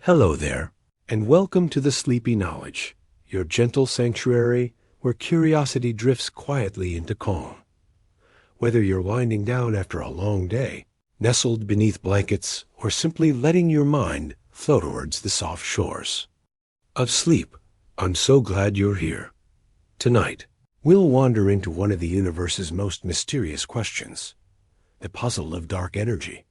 Hello there, and welcome to the Sleepy Knowledge, your gentle sanctuary where curiosity drifts quietly into calm. Whether you're winding down after a long day, nestled beneath blankets, or simply letting your mind float towards the soft shores of sleep, I'm so glad you're here. Tonight, we'll wander into one of the universe's most mysterious questions, the puzzle of dark energy,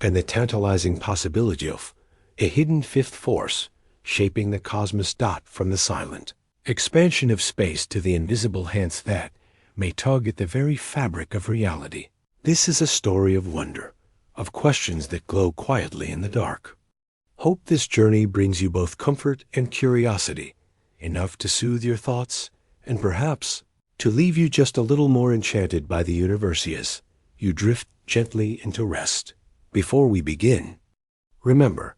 and the tantalizing possibility of a hidden fifth force shaping the cosmos dot from the silent expansion of space to the invisible hands that may tug at the very fabric of reality. This is a story of wonder, of questions that glow quietly in the dark. Hope this journey brings you both comfort and curiosity, enough to soothe your thoughts and perhaps to leave you just a little more enchanted by the universe as you drift gently into rest. Before we begin, remember,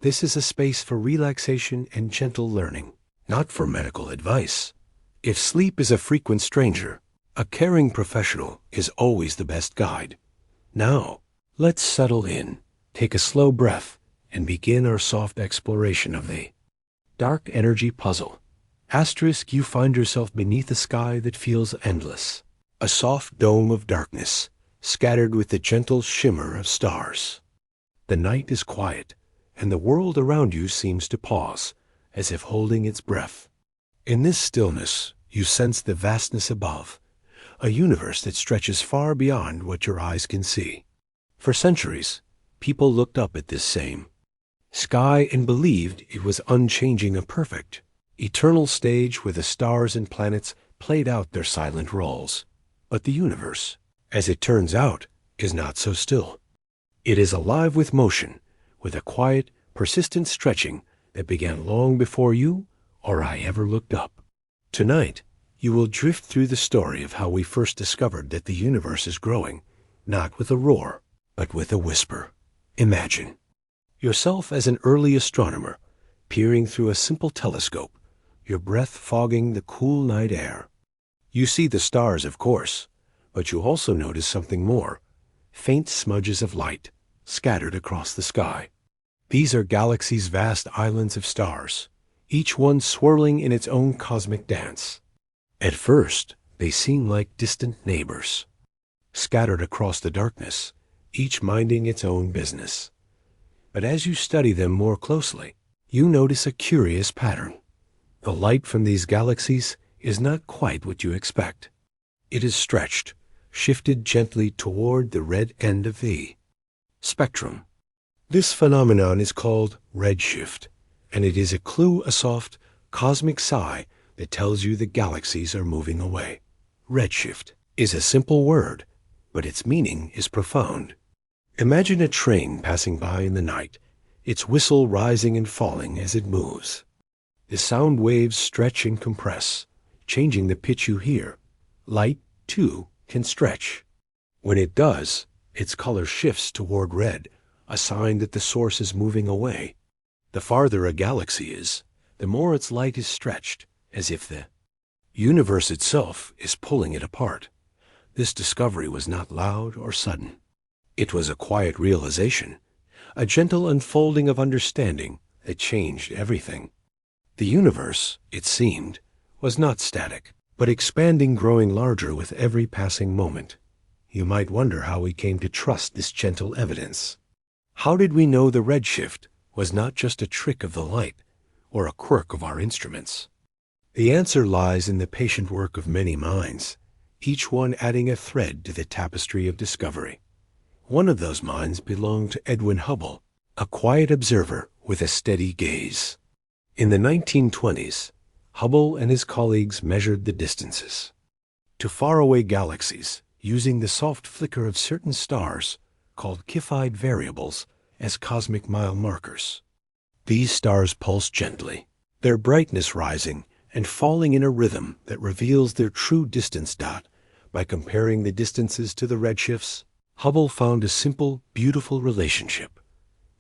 this is a space for relaxation and gentle learning, not for medical advice. If sleep is a frequent stranger, a caring professional is always the best guide. Now, let's settle in, take a slow breath, and begin our soft exploration of the dark energy puzzle. Asterisk, you find yourself beneath a sky that feels endless, a soft dome of darkness, scattered with the gentle shimmer of stars. The night is quiet, and the world around you seems to pause, as if holding its breath. In this stillness, you sense the vastness above, a universe that stretches far beyond what your eyes can see. For centuries, people looked up at this same sky and believed it was unchanging and perfect, eternal stage where the stars and planets played out their silent roles. But the universe, as it turns out, is not so still. It is alive with motion, with a quiet, persistent stretching that began long before you or I ever looked up. Tonight, you will drift through the story of how we first discovered that the universe is growing, not with a roar, but with a whisper. Imagine yourself as an early astronomer, peering through a simple telescope, your breath fogging the cool night air. You see the stars, of course, but you also notice something more, faint smudges of light scattered across the sky. These are galaxies' vast islands of stars, each one swirling in its own cosmic dance. At first, they seem like distant neighbors, scattered across the darkness, each minding its own business. But as you study them more closely, you notice a curious pattern. The light from these galaxies is not quite what you expect. It is stretched, shifted gently toward the red end of the spectrum. This phenomenon is called redshift, and it is a clue, a soft, cosmic sigh that tells you the galaxies are moving away. Redshift is a simple word, but its meaning is profound. Imagine a train passing by in the night, its whistle rising and falling as it moves. The sound waves stretch and compress, changing the pitch you hear. Light, too, can stretch. When it does, its color shifts toward red, a sign that the source is moving away. The farther a galaxy is, the more its light is stretched, as if the universe itself is pulling it apart. This discovery was not loud or sudden. It was a quiet realization, a gentle unfolding of understanding that changed everything. The universe, it seemed, was not static, but expanding, growing larger with every passing moment. You might wonder how we came to trust this gentle evidence. How did we know the redshift was not just a trick of the light or a quirk of our instruments? The answer lies in the patient work of many minds, each one adding a thread to the tapestry of discovery. One of those minds belonged to Edwin Hubble, a quiet observer with a steady gaze. In the 1920s, Hubble and his colleagues measured the distances to faraway galaxies using the soft flicker of certain stars called Cepheid variables as cosmic mile markers. These stars pulse gently, their brightness rising and falling in a rhythm that reveals their true distance. By comparing the distances to the redshifts, Hubble found a simple, beautiful relationship.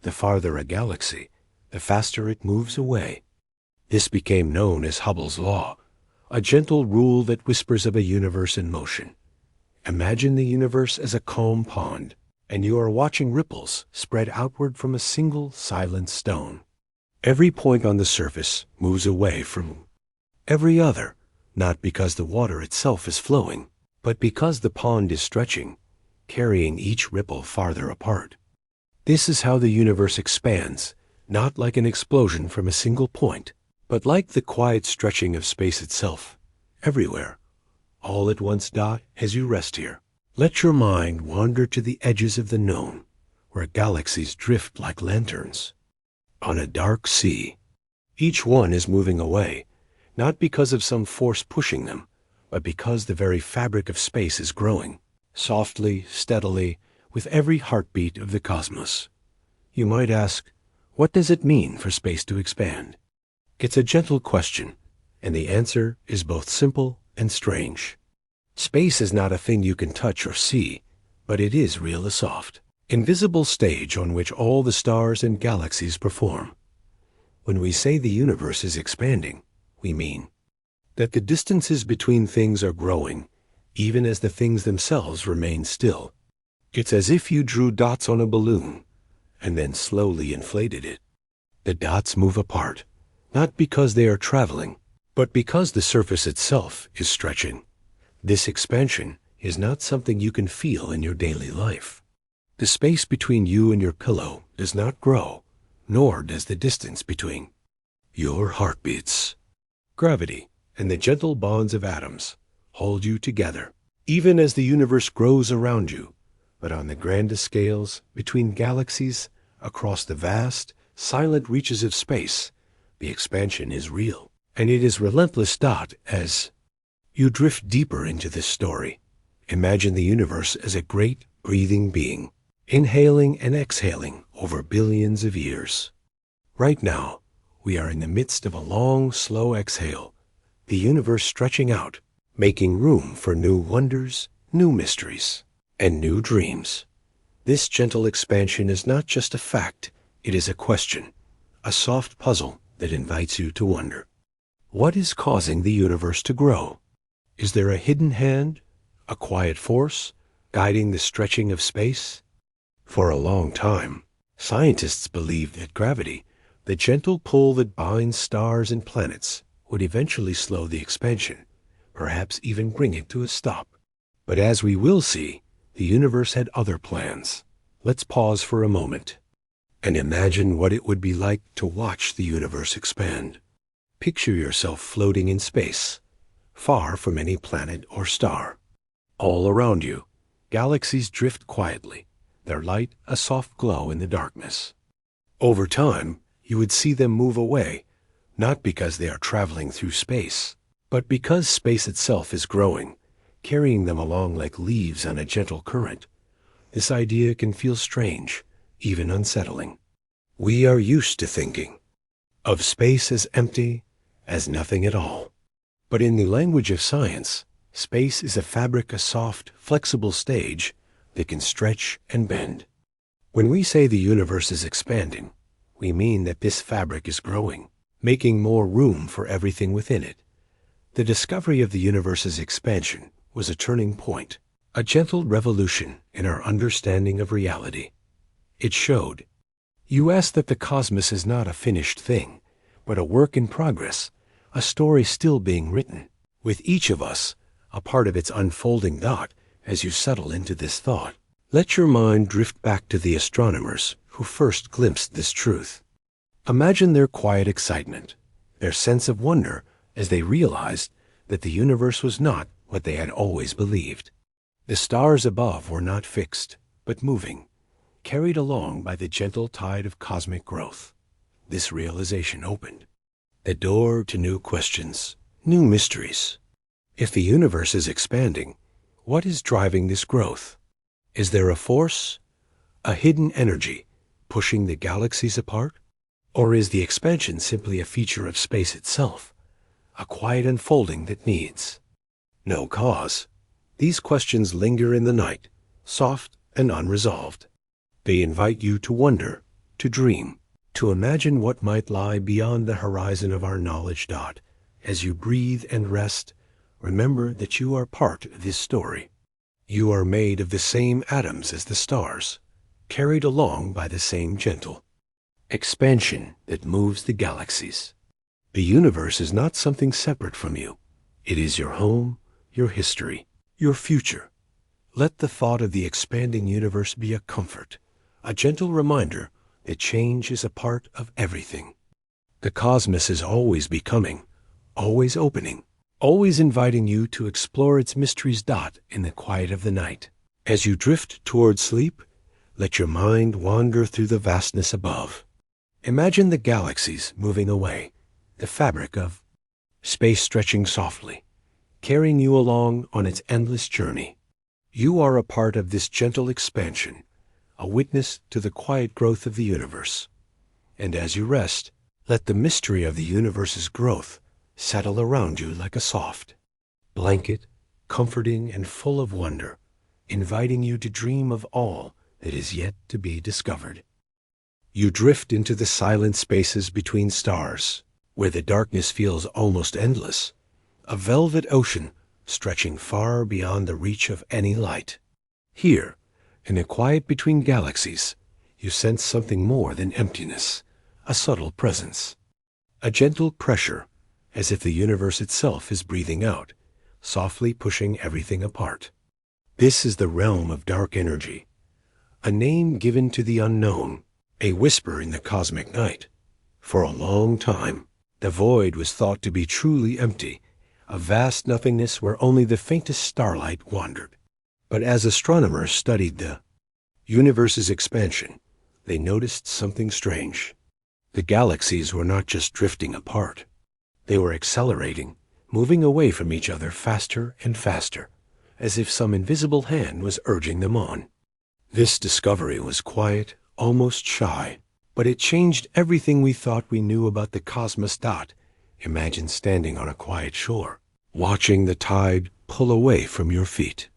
The farther a galaxy, the faster it moves away. This became known as Hubble's law, a gentle rule that whispers of a universe in motion. Imagine the universe as a calm pond, and you are watching ripples spread outward from a single silent stone. Every point on the surface moves away from every other, not because the water itself is flowing, but because the pond is stretching, carrying each ripple farther apart. This is how the universe expands, not like an explosion from a single point, but like the quiet stretching of space itself, everywhere, all at once. As you rest here, let your mind wander to the edges of the known, where galaxies drift like lanterns on a dark sea. Each one is moving away, not because of some force pushing them, but because the very fabric of space is growing, softly, steadily, with every heartbeat of the cosmos. You might ask, what does it mean for space to expand? It's a gentle question, and the answer is both simple and strange. Space is not a thing you can touch or see, but it is real, a soft, invisible stage on which all the stars and galaxies perform. When we say the universe is expanding, we mean that the distances between things are growing, even as the things themselves remain still. It's as if you drew dots on a balloon and then slowly inflated it. The dots move apart, not because they are traveling, but because the surface itself is stretching. This expansion is not something you can feel in your daily life. The space between you and your pillow does not grow, nor does the distance between your heartbeats. Gravity and the gentle bonds of atoms hold you together, even as the universe grows around you. But on the grandest scales, between galaxies, across the vast, silent reaches of space, the expansion is real, and it is relentless. As you drift deeper into this story, imagine the universe as a great, breathing being, inhaling and exhaling over billions of years. Right now, we are in the midst of a long, slow exhale, the universe stretching out, making room for new wonders, new mysteries, and new dreams. This gentle expansion is not just a fact, it is a question, a soft puzzle that invites you to wonder. What is causing the universe to grow? Is there a hidden hand, a quiet force, guiding the stretching of space? For a long time, scientists believed that gravity, the gentle pull that binds stars and planets, would eventually slow the expansion, perhaps even bring it to a stop. But as we will see, the universe had other plans. Let's pause for a moment and imagine what it would be like to watch the universe expand. Picture yourself floating in space, far from any planet or star. All around you, galaxies drift quietly, their light a soft glow in the darkness. Over time, you would see them move away, not because they are traveling through space, but because space itself is growing, carrying them along like leaves on a gentle current. This idea can feel strange, even unsettling. We are used to thinking of space as empty, as nothing at all. But in the language of science, space is a fabric, a soft, flexible stage that can stretch and bend. When we say the universe is expanding, we mean that this fabric is growing, making more room for everything within it. The discovery of the universe's expansion was a turning point, a gentle revolution in our understanding of reality. It showed us that the cosmos is not a finished thing, but a work in progress, a story still being written, with each of us a part of its unfolding. As you settle into this thought, let your mind drift back to the astronomers who first glimpsed this truth. Imagine their quiet excitement, their sense of wonder as they realized that the universe was not what they had always believed. The stars above were not fixed, but moving, carried along by the gentle tide of cosmic growth. This realization opened the door to new questions, new mysteries. If the universe is expanding, what is driving this growth? Is there a force, a hidden energy, pushing the galaxies apart? Or is the expansion simply a feature of space itself, a quiet unfolding that needs no cause? These questions linger in the night, soft and unresolved. They invite you to wonder, to dream, to imagine what might lie beyond the horizon of our knowledge. As you breathe and rest, remember that you are part of this story. You are made of the same atoms as the stars, carried along by the same gentle expansion that moves the galaxies. The universe is not something separate from you. It is your home, your history, your future. Let the thought of the expanding universe be a comfort, a gentle reminder that change is a part of everything. The cosmos is always becoming, always opening, always inviting you to explore its mysteries. In the quiet of the night, as you drift toward sleep, let your mind wander through the vastness above. Imagine the galaxies moving away, the fabric of space stretching softly, carrying you along on its endless journey. You are a part of this gentle expansion, a witness to the quiet growth of the universe. And as you rest, let the mystery of the universe's growth settle around you like a soft blanket, comforting and full of wonder, inviting you to dream of all that is yet to be discovered. You drift into the silent spaces between stars, where the darkness feels almost endless, a velvet ocean stretching far beyond the reach of any light. Here, in the quiet between galaxies, you sense something more than emptiness, a subtle presence, a gentle pressure, as if the universe itself is breathing out, softly pushing everything apart. This is the realm of dark energy, a name given to the unknown, a whisper in the cosmic night. For a long time, the void was thought to be truly empty, a vast nothingness where only the faintest starlight wandered. But as astronomers studied the universe's expansion, they noticed something strange. The galaxies were not just drifting apart. They were accelerating, moving away from each other faster and faster, as if some invisible hand was urging them on. This discovery was quiet, almost shy, but it changed everything we thought we knew about the cosmos. Imagine standing on a quiet shore, watching the tide pull away from your feet.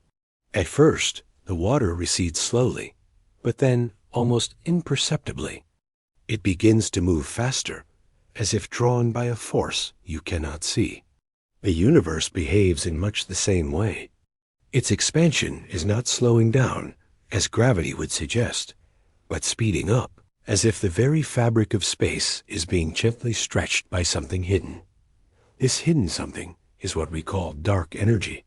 At first, the water recedes slowly, but then, almost imperceptibly, it begins to move faster, as if drawn by a force you cannot see. The universe behaves in much the same way. Its expansion is not slowing down, as gravity would suggest, but speeding up, as if the very fabric of space is being gently stretched by something hidden. This hidden something is what we call dark energy.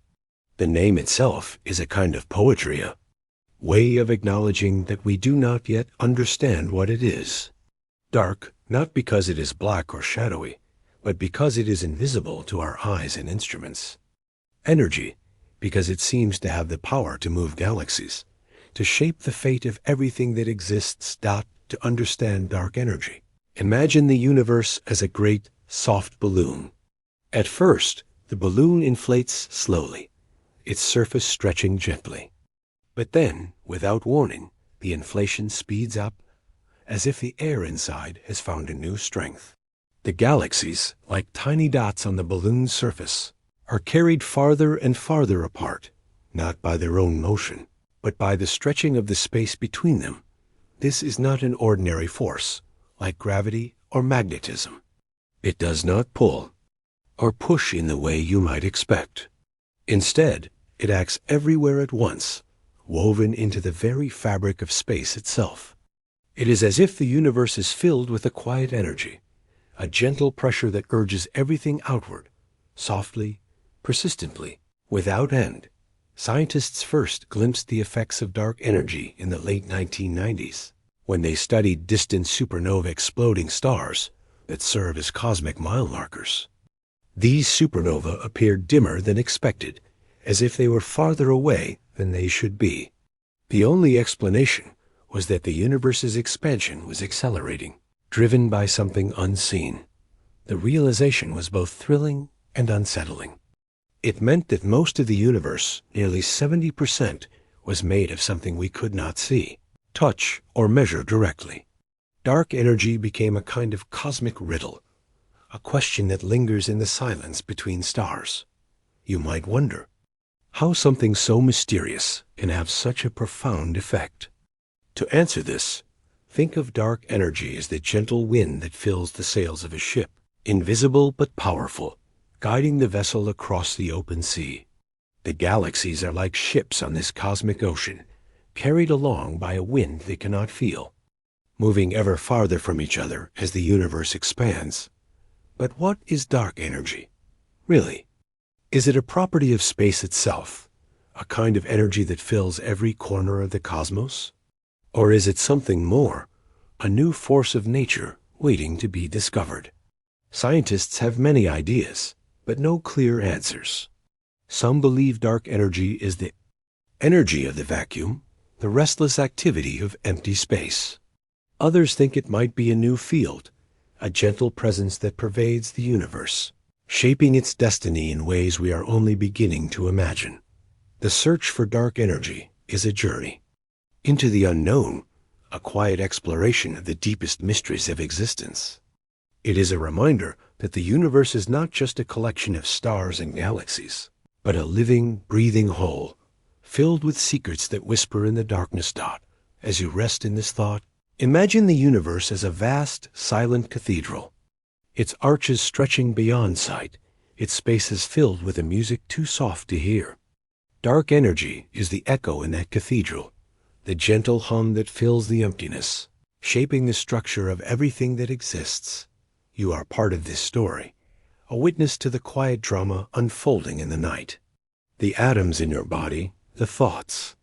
The name itself is a kind of poetry, a way of acknowledging that we do not yet understand what it is. Dark, not because it is black or shadowy, but because it is invisible to our eyes and instruments. Energy, because it seems to have the power to move galaxies, to shape the fate of everything that exists. To understand dark energy, imagine the universe as a great, soft balloon. At first, the balloon inflates slowly, its surface stretching gently. But then, without warning, the inflation speeds up, as if the air inside has found a new strength. The galaxies, like tiny dots on the balloon's surface, are carried farther and farther apart, not by their own motion, but by the stretching of the space between them. This is not an ordinary force, like gravity or magnetism. It does not pull or push in the way you might expect. Instead, it acts everywhere at once, woven into the very fabric of space itself. It is as if the universe is filled with a quiet energy, a gentle pressure that urges everything outward, softly, persistently, without end. Scientists first glimpsed the effects of dark energy in the late 1990s, when they studied distant supernova exploding stars that serve as cosmic mile markers. These supernovae appeared dimmer than expected, as if they were farther away than they should be. The only explanation was that the universe's expansion was accelerating, driven by something unseen. The realization was both thrilling and unsettling. It meant that most of the universe, nearly 70%, was made of something we could not see, touch, or measure directly. Dark energy became a kind of cosmic riddle, a question that lingers in the silence between stars. You might wonder how something so mysterious can have such a profound effect. To answer this, think of dark energy as the gentle wind that fills the sails of a ship, invisible but powerful, guiding the vessel across the open sea. The galaxies are like ships on this cosmic ocean, carried along by a wind they cannot feel. moving ever farther from each other as the universe expands. But what is dark energy? Really? Is it a property of space itself, a kind of energy that fills every corner of the cosmos? Or is it something more, a new force of nature waiting to be discovered? Scientists have many ideas, but no clear answers. Some believe dark energy is the energy of the vacuum, the restless activity of empty space. Others think it might be a new field, a gentle presence that pervades the universe, shaping its destiny in ways we are only beginning to imagine. The search for dark energy is a journey into the unknown, a quiet exploration of the deepest mysteries of existence. It is a reminder that the universe is not just a collection of stars and galaxies, but a living, breathing whole, filled with secrets that whisper in the darkness. As you rest in this thought, imagine the universe as a vast, silent cathedral, its arches stretching beyond sight, its spaces filled with a music too soft to hear. Dark energy is the echo in that cathedral, the gentle hum that fills the emptiness, shaping the structure of everything that exists. You are part of this story, a witness to the quiet drama unfolding in the night. The atoms in your body, the thoughts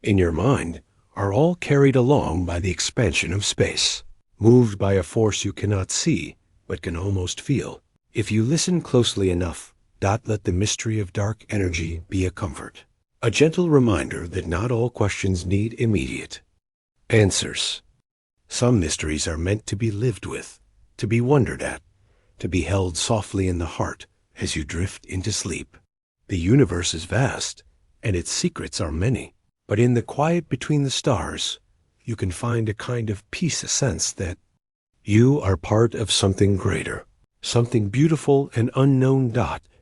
in your mind, are all carried along by the expansion of space, moved by a force you cannot see, but can almost feel. If you listen closely enough, let the mystery of dark energy be a comfort, a gentle reminder that not all questions need immediate answers. Some mysteries are meant to be lived with, to be wondered at, to be held softly in the heart as you drift into sleep. The universe is vast, and its secrets are many, but in the quiet between the stars, you can find a kind of peace, a sense that you are part of something greater, something beautiful and unknown.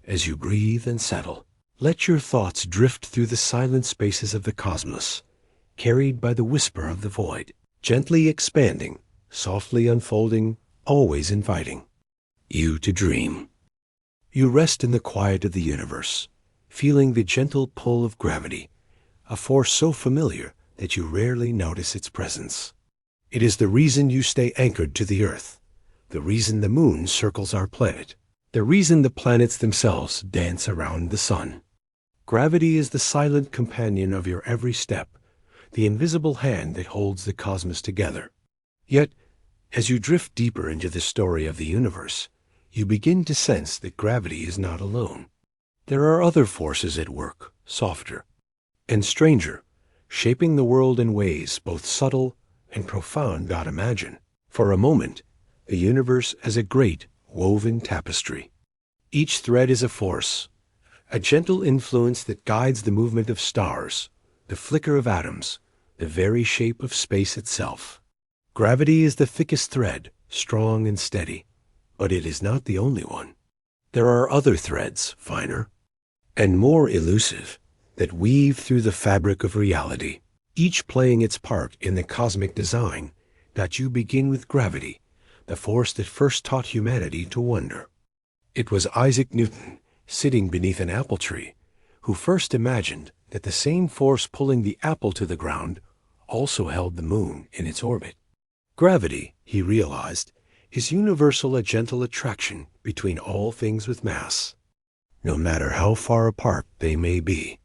As you breathe and settle, let your thoughts drift through the silent spaces of the cosmos, carried by the whisper of the void, gently expanding, softly unfolding, always inviting you to dream. You rest in the quiet of the universe, feeling the gentle pull of gravity, a force so familiar that you rarely notice its presence. It is the reason you stay anchored to the earth, the reason the moon circles our planet, the reason the planets themselves dance around the sun. Gravity is the silent companion of your every step, the invisible hand that holds the cosmos together. Yet, as you drift deeper into the story of the universe, you begin to sense that gravity is not alone. There are other forces at work, softer and stranger, shaping the world in ways both subtle and profound. Imagine, for a moment, the universe as a great, woven tapestry. Each thread is a force, a gentle influence that guides the movement of stars, the flicker of atoms, the very shape of space itself. Gravity is the thickest thread, strong and steady, but it is not the only one. There are other threads, finer and more elusive, that weave through the fabric of reality, each playing its part in the cosmic design. You begin with gravity, the force that first taught humanity to wonder. It was Isaac Newton, sitting beneath an apple tree, who first imagined that the same force pulling the apple to the ground also held the moon in its orbit. Gravity, he realized, is universal, a gentle attraction between all things with mass, no matter how far apart they may be.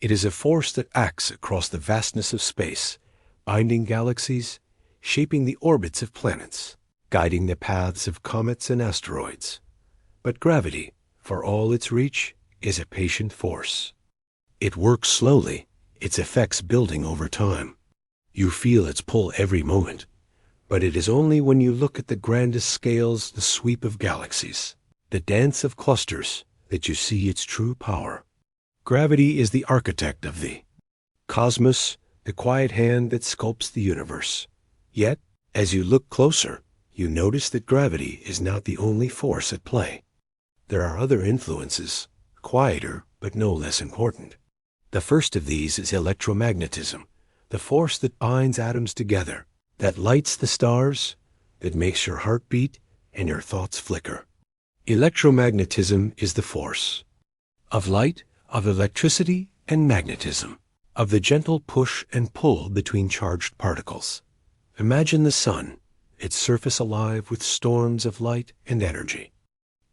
It is a force that acts across the vastness of space, binding galaxies, shaping the orbits of planets, guiding the paths of comets and asteroids. But gravity, for all its reach, is a patient force. It works slowly, its effects building over time. You feel its pull every moment, but it is only when you look at the grandest scales, the sweep of galaxies, the dance of clusters, that you see its true power. Gravity is the architect of the cosmos, the quiet hand that sculpts the universe. Yet, as you look closer, you notice that gravity is not the only force at play. There are other influences, quieter but no less important. The first of these is electromagnetism, the force that binds atoms together, that lights the stars, that makes your heart beat and your thoughts flicker. Electromagnetism is the force of light, of electricity and magnetism, of the gentle push and pull between charged particles. Imagine the sun, its surface alive with storms of light and energy.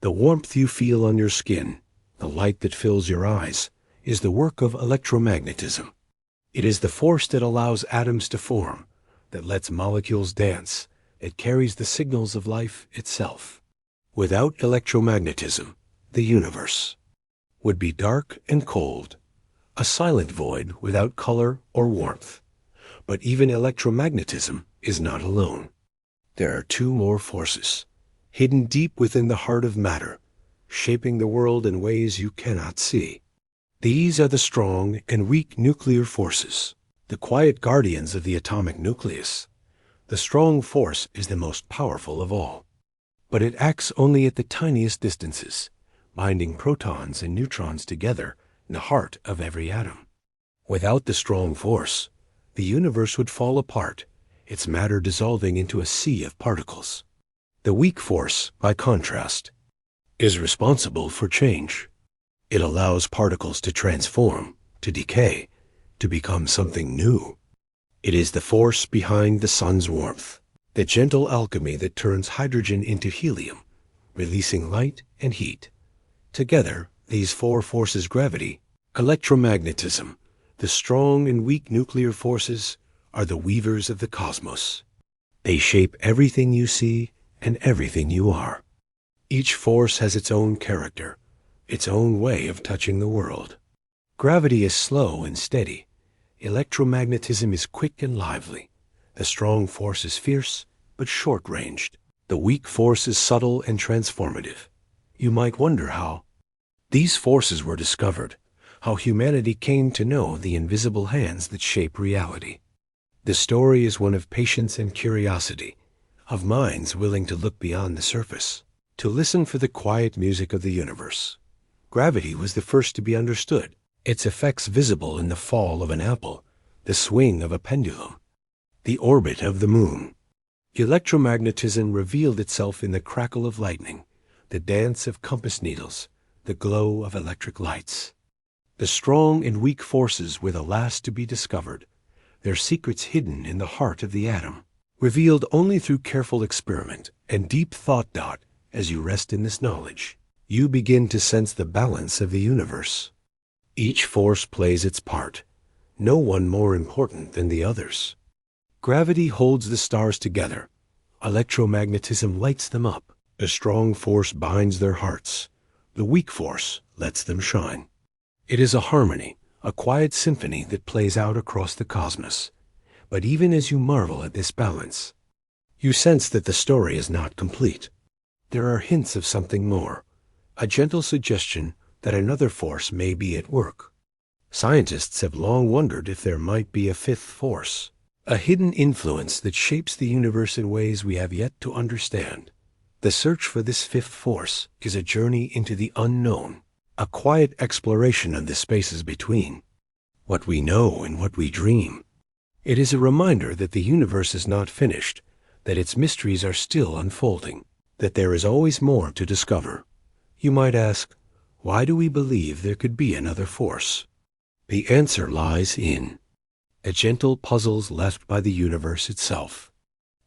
The warmth you feel on your skin, the light that fills your eyes, is the work of electromagnetism. It is the force that allows atoms to form, that lets molecules dance, it carries the signals of life itself. Without electromagnetism, the universe would be dark and cold, a silent void without color or warmth. But even electromagnetism is not alone. There are two more forces, hidden deep within the heart of matter, shaping the world in ways you cannot see. These are the strong and weak nuclear forces, the quiet guardians of the atomic nucleus. The strong force is the most powerful of all, but it acts only at the tiniest distances, binding protons and neutrons together in the heart of every atom. Without the strong force, the universe would fall apart, its matter dissolving into a sea of particles. The weak force, by contrast, is responsible for change. It allows particles to transform, to decay, to become something new. It is the force behind the sun's warmth, the gentle alchemy that turns hydrogen into helium, releasing light and heat. Together, these four forces: gravity, electromagnetism, the strong and weak nuclear forces, are the weavers of the cosmos. They shape everything you see and everything you are. Each force has its own character, its own way of touching the world. Gravity is slow and steady. Electromagnetism is quick and lively. The strong force is fierce but short-ranged. The weak force is subtle and transformative. You might wonder how these forces were discovered, how humanity came to know the invisible hands that shape reality. The story is one of patience and curiosity, of minds willing to look beyond the surface, to listen for the quiet music of the universe. Gravity was the first to be understood, its effects visible in the fall of an apple, the swing of a pendulum, the orbit of the moon. Electromagnetism revealed itself in the crackle of lightning, the dance of compass needles, the glow of electric lights. The strong and weak forces were the last to be discovered, their secrets hidden in the heart of the atom, revealed only through careful experiment and deep thought. As you rest in this knowledge, you begin to sense the balance of the universe. Each force plays its part, no one more important than the others. Gravity holds the stars together. Electromagnetism lights them up. The strong force binds their hearts. The weak force lets them shine. It is a harmony, a quiet symphony that plays out across the cosmos. But even as you marvel at this balance, you sense that the story is not complete. There are hints of something more, a gentle suggestion that another force may be at work. Scientists have long wondered if there might be a fifth force, a hidden influence that shapes the universe in ways we have yet to understand. The search for this fifth force is a journey into the unknown, a quiet exploration of the spaces between what we know and what we dream. It is a reminder that the universe is not finished, that its mysteries are still unfolding, that there is always more to discover. You might ask, why do we believe there could be another force? The answer lies in the gentle puzzles left by the universe itself.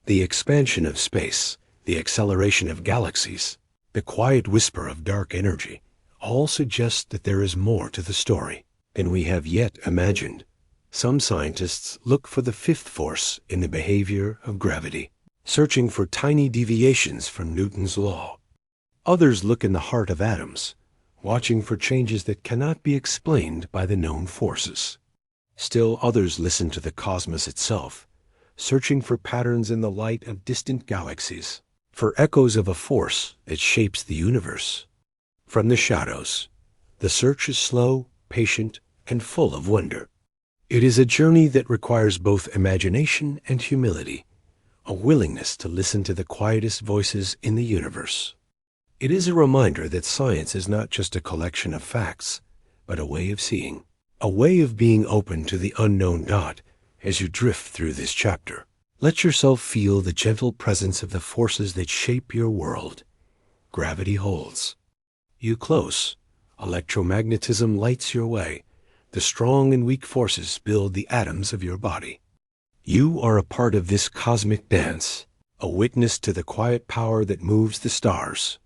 The expansion of space, the acceleration of galaxies, the quiet whisper of dark energy, all suggest that there is more to the story than we have yet imagined. Some scientists look for the fifth force in the behavior of gravity, searching for tiny deviations from Newton's law. Others look in the heart of atoms, watching for changes that cannot be explained by the known forces. Still others listen to the cosmos itself, searching for patterns in the light of distant galaxies, for echoes of a force that shapes the universe. From the shadows, the search is slow, patient, and full of wonder. It is a journey that requires both imagination and humility, a willingness to listen to the quietest voices in the universe. It is a reminder that science is not just a collection of facts, but a way of seeing, a way of being open to the unknown. As you drift through this chapter, let yourself feel the gentle presence of the forces that shape your world. Gravity holds you close. Electromagnetism lights your way. The strong and weak forces build the atoms of your body. You are a part of this cosmic dance, a witness to the quiet power that moves the stars.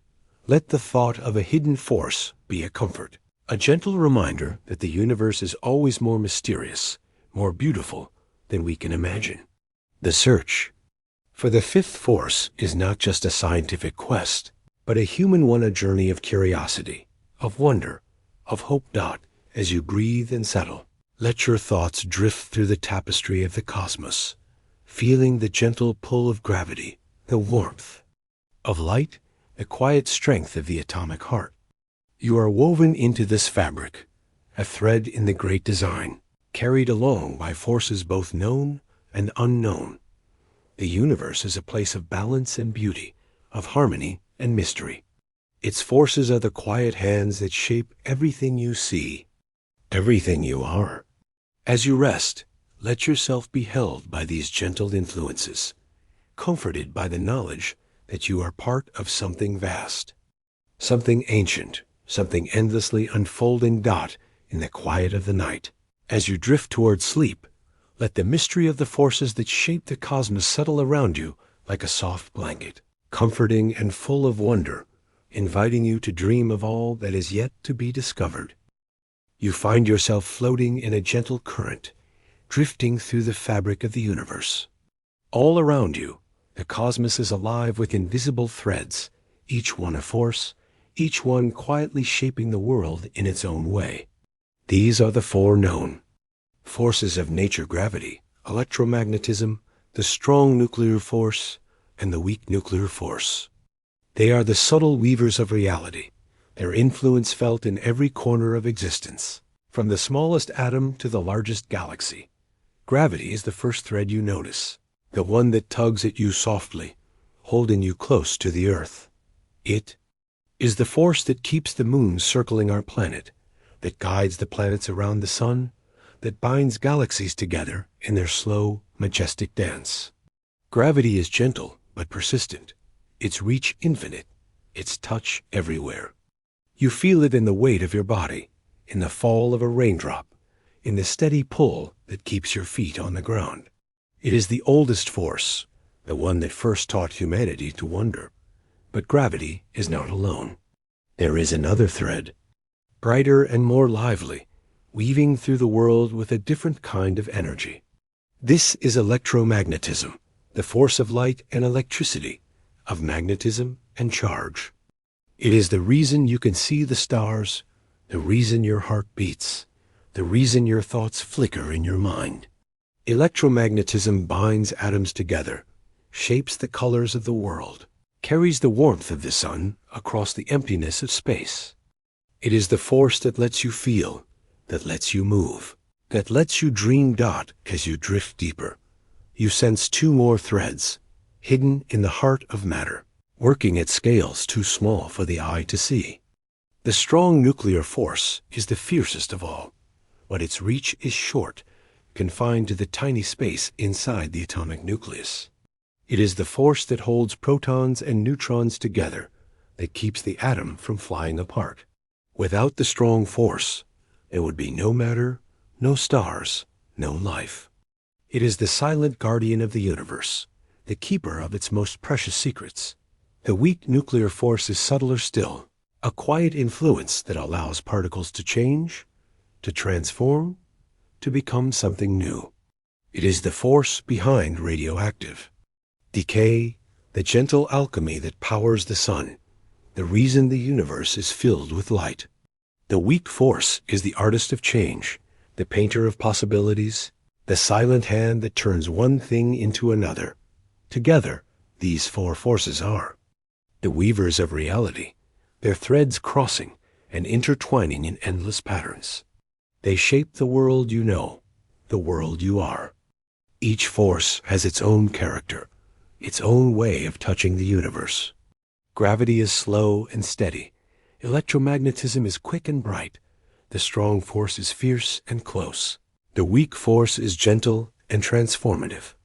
Let the thought of a hidden force be a comfort, a gentle reminder that the universe is always more mysterious, more beautiful than we can imagine. The search for the fifth force is not just a scientific quest, but a human one, a journey of curiosity, of wonder, of hope. As you breathe and settle, let your thoughts drift through the tapestry of the cosmos, feeling the gentle pull of gravity, the warmth of light, the quiet strength of the atomic heart. You are woven into this fabric, a thread in the great design, carried along by forces both known and unknown. The universe is a place of balance and beauty, of harmony and mystery. Its forces are the quiet hands that shape everything you see, everything you are. As you rest, let yourself be held by these gentle influences, comforted by the knowledge that you are part of something vast, something ancient, something endlessly unfolding. In the quiet of the night, as you drift toward sleep, let the mystery of the forces that shape the cosmos settle around you like a soft blanket, comforting and full of wonder, inviting you to dream of all that is yet to be discovered. You find yourself floating in a gentle current, drifting through the fabric of the universe. All around you, the cosmos is alive with invisible threads, each one a force, each one quietly shaping the world in its own way. These are the four known forces of nature: gravity, electromagnetism, the strong nuclear force, and the weak nuclear force. They are the subtle weavers of reality, their influence felt in every corner of existence, from the smallest atom to the largest galaxy. Gravity is the first thread you notice, the one that tugs at you softly, holding you close to the earth. It is the force that keeps the moon circling our planet, that guides the planets around the sun, that binds galaxies together in their slow, majestic dance. Gravity is gentle but persistent, its reach infinite, its touch everywhere. You feel it in the weight of your body, in the fall of a raindrop, in the steady pull that keeps your feet on the ground. It is the oldest force, the one that first taught humanity to wonder. But gravity is not alone. There is another thread, brighter and more lively, weaving through the world with a different kind of energy. This is electromagnetism, the force of light and electricity, of magnetism and charge. It is the reason you can see the stars, the reason your heart beats, the reason your thoughts flicker in your mind. Electromagnetism binds atoms together, shapes the colors of the world, carries the warmth of the sun across the emptiness of space. It is the force that lets you feel, that lets you move, that lets you dream. As you drift deeper, you sense two more threads, hidden in the heart of matter, working at scales too small for the eye to see. The strong nuclear force is the fiercest of all, but its reach is short, confined to the tiny space inside the atomic nucleus. It is the force that holds protons and neutrons together, that keeps the atom from flying apart. Without the strong force, there would be no matter, no stars, no life. It is the silent guardian of the universe, the keeper of its most precious secrets. The weak nuclear force is subtler still, a quiet influence that allows particles to change, to transform, to become something new. It is the force behind radioactive decay, the gentle alchemy that powers the sun, the reason the universe is filled with light. The weak force is the artist of change, the painter of possibilities, the silent hand that turns one thing into another. Together, these four forces are the weavers of reality, their threads crossing and intertwining in endless patterns. They shape the world you know, the world you are. Each force has its own character, its own way of touching the universe. Gravity is slow and steady. Electromagnetism is quick and bright. The strong force is fierce and close. The weak force is gentle and transformative.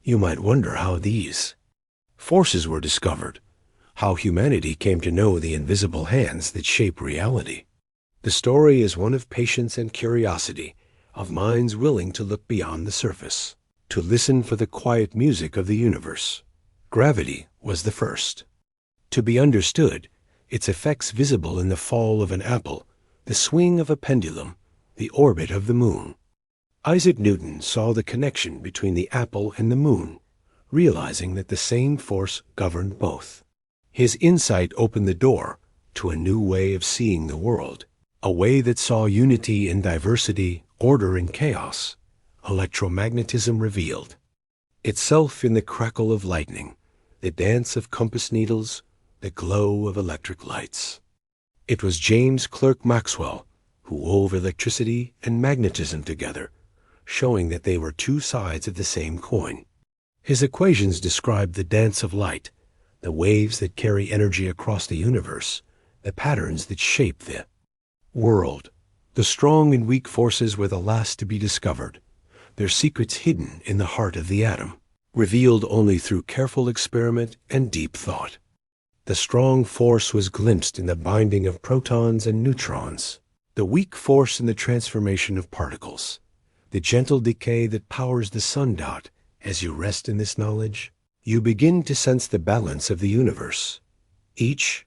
You might wonder how these forces were discovered, how humanity came to know the invisible hands that shape reality. The story is one of patience and curiosity, of minds willing to look beyond the surface. to listen for the quiet music of the universe. Gravity was the first. To be understood, its effects visible in the fall of an apple, the swing of a pendulum, the orbit of the moon. Isaac Newton saw the connection between the apple and the moon, realizing that the same force governed both. His insight opened the door to a new way of seeing the world, a way that saw unity in diversity, order in chaos, electromagnetism revealed. Itself in the crackle of lightning, the dance of compass needles, the glow of electric lights. It was James Clerk Maxwell who wove electricity and magnetism together, showing that they were two sides of the same coin. His equations described the dance of light, the waves that carry energy across the universe, the patterns that shape the world. The strong and weak forces were the last to be discovered, their secrets hidden in the heart of the atom, revealed only through careful experiment and deep thought. The strong force was glimpsed in the binding of protons and neutrons, the weak force in the transformation of particles, the gentle decay that powers the sun dot. As you rest in this knowledge, you begin to sense the balance of the universe. Each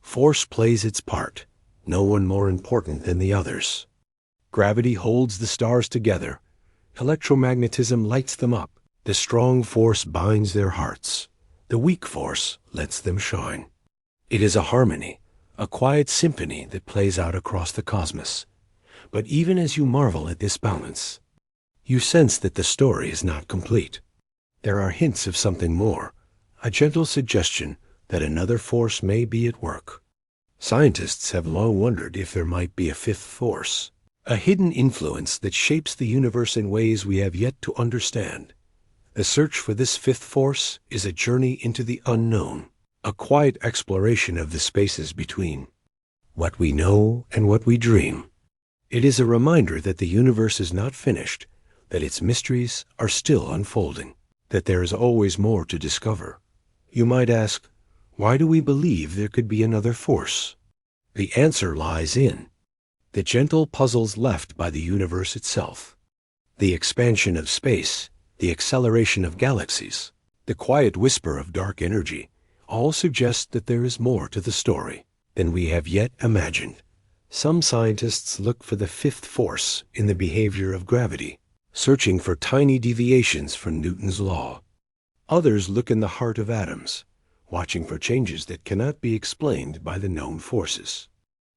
force plays its part, no one more important than the others. Gravity holds the stars together. Electromagnetism lights them up. The strong force binds their hearts. The weak force lets them shine. It is a harmony, a quiet symphony that plays out across the cosmos. But even as you marvel at this balance, you sense that the story is not complete. There are hints of something more, a gentle suggestion that another force may be at work. Scientists have long wondered if there might be a fifth force, a hidden influence that shapes the universe in ways we have yet to understand. The search for this fifth force is a journey into the unknown, a quiet exploration of the spaces between what we know and what we dream. It is a reminder that the universe is not finished, that its mysteries are still unfolding, that there is always more to discover. You might ask, why do we believe there could be another force? The answer lies in the gentle puzzles left by the universe itself. The expansion of space, the acceleration of galaxies, the quiet whisper of dark energy, all suggest that there is more to the story than we have yet imagined. Some scientists look for the fifth force in the behavior of gravity, searching for tiny deviations from Newton's law. Others look in the heart of atoms, watching for changes that cannot be explained by the known forces.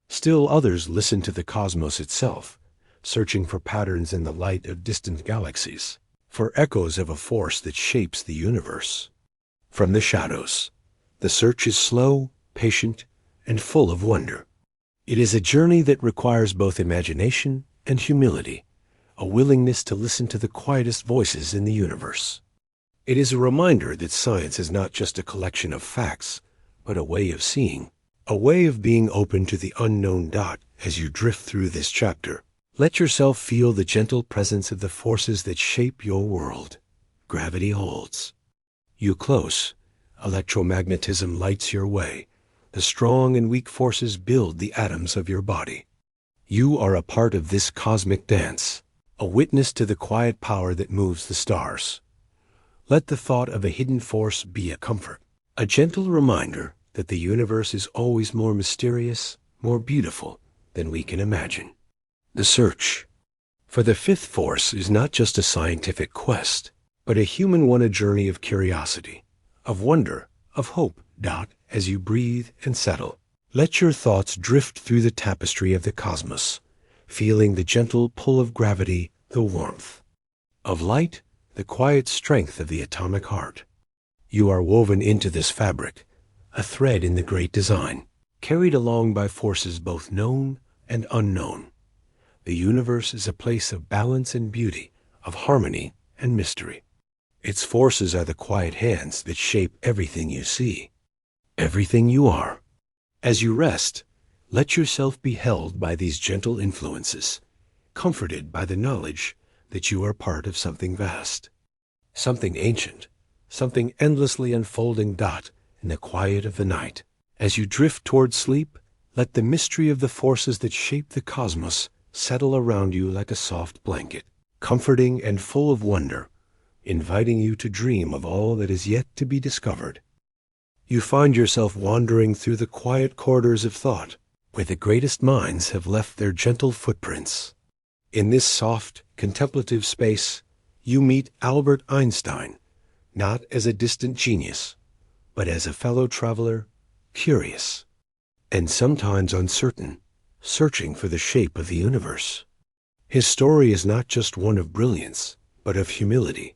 Still others listen to the cosmos itself, searching for patterns in the light of distant galaxies, for echoes of a force that shapes the universe. From the shadows, the search is slow, patient, and full of wonder. It is a journey that requires both imagination and humility, a willingness to listen to the quietest voices in the universe. It is a reminder that science is not just a collection of facts, but a way of seeing, a way of being open to the unknown dot as you drift through this chapter. Let yourself feel the gentle presence of the forces that shape your world. Gravity holds you close. Electromagnetism lights your way. The strong and weak forces build the atoms of your body. You are a part of this cosmic dance, a witness to the quiet power that moves the stars. Let the thought of a hidden force be a comfort, a gentle reminder that the universe is always more mysterious, more beautiful than we can imagine. The search for the fifth force is not just a scientific quest, but a human one, a journey of curiosity, of wonder, of hope. As you breathe and settle, let your thoughts drift through the tapestry of the cosmos, feeling the gentle pull of gravity, the warmth of light, the quiet strength of the atomic heart. You are woven into this fabric, a thread in the great design, carried along by forces both known and unknown. The universe is a place of balance and beauty, of harmony and mystery. Its forces are the quiet hands that shape everything you see, everything you are. As you rest, let yourself be held by these gentle influences, comforted by the knowledge that you are part of something vast, something ancient, something endlessly unfolding. In the quiet of the night, as you drift toward sleep, let the mystery of the forces that shape the cosmos settle around you like a soft blanket, comforting and full of wonder. inviting you to dream of all that is yet to be discovered. You find yourself wandering through the quiet corridors of thought, where the greatest minds have left their gentle footprints. In this soft, contemplative space, you meet Albert Einstein, not as a distant genius, but as a fellow traveler, curious, and sometimes uncertain, searching for the shape of the universe. His story is not just one of brilliance, but of humility,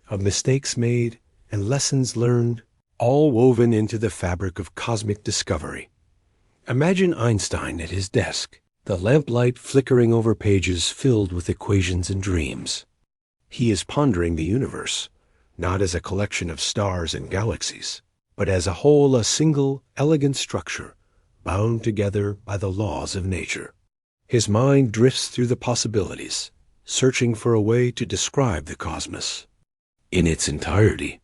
of mistakes made and lessons learned, all woven into the fabric of cosmic discovery. Imagine Einstein at his desk, the lamplight flickering over pages filled with equations and dreams. He is pondering the universe, not as a collection of stars and galaxies, but as a single, elegant structure, bound together by the laws of nature. His mind drifts through the possibilities, searching for a way to describe the cosmos in its entirety.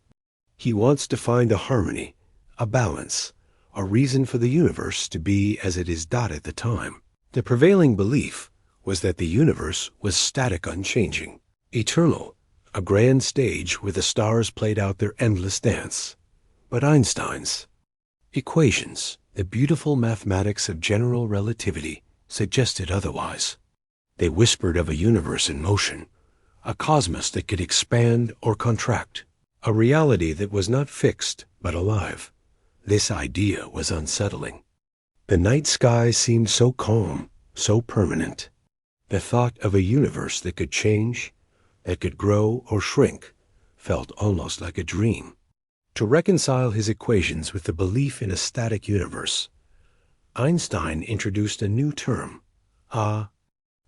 He wants to find a harmony, a balance, a reason for the universe to be as it is at the time. The prevailing belief was that the universe was static, unchanging, eternal, a grand stage where the stars played out their endless dance. But Einstein's equations, the beautiful mathematics of general relativity, suggested otherwise. They whispered of a universe in motion, a cosmos that could expand or contract, a reality that was not fixed but alive. This idea was unsettling. The night sky seemed so calm, so permanent. The thought of a universe that could change, that could grow or shrink, felt almost like a dream. To reconcile his equations with the belief in a static universe, Einstein introduced a new term, a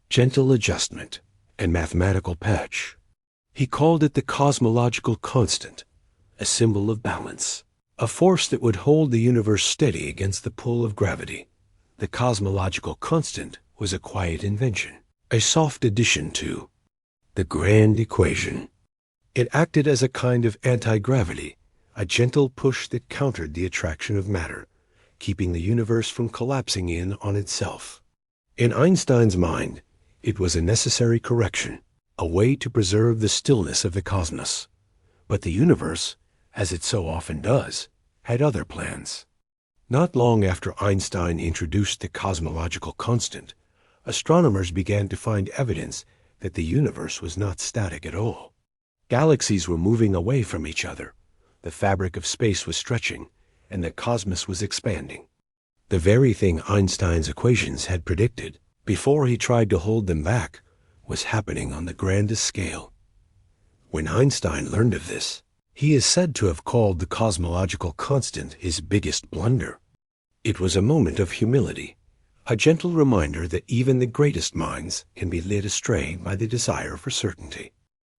gentle adjustment and mathematical patch. He called it the cosmological constant, a symbol of balance, a force that would hold the universe steady against the pull of gravity. The cosmological constant was a quiet invention, a soft addition to the grand equation. It acted as a kind of anti-gravity, a gentle push that countered the attraction of matter, keeping the universe from collapsing in on itself. In Einstein's mind, it was a necessary correction, a way to preserve the stillness of the cosmos. But the universe, as it so often does, had other plans. Not long after Einstein introduced the cosmological constant, astronomers began to find evidence that the universe was not static at all. Galaxies were moving away from each other, the fabric of space was stretching, and the cosmos was expanding. The very thing Einstein's equations had predicted, before he tried to hold them back, was happening on the grandest scale. When Einstein learned of this, he is said to have called the cosmological constant his biggest blunder. It was a moment of humility, a gentle reminder that even the greatest minds can be led astray by the desire for certainty.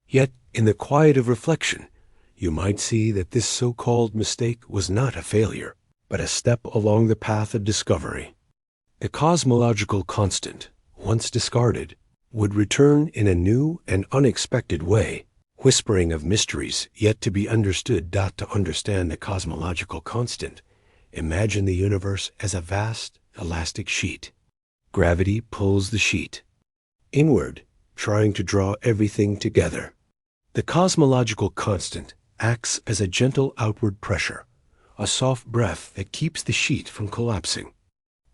Yet, in the quiet of reflection, you might see that this so-called mistake was not a failure, but a step along the path of discovery. The cosmological constant, once discarded, would return in a new and unexpected way, whispering of mysteries yet to be understood. To understand the cosmological constant, imagine the universe as a vast, elastic sheet. Gravity pulls the sheet inward, trying to draw everything together. The cosmological constant acts as a gentle outward pressure, a soft breath that keeps the sheet from collapsing.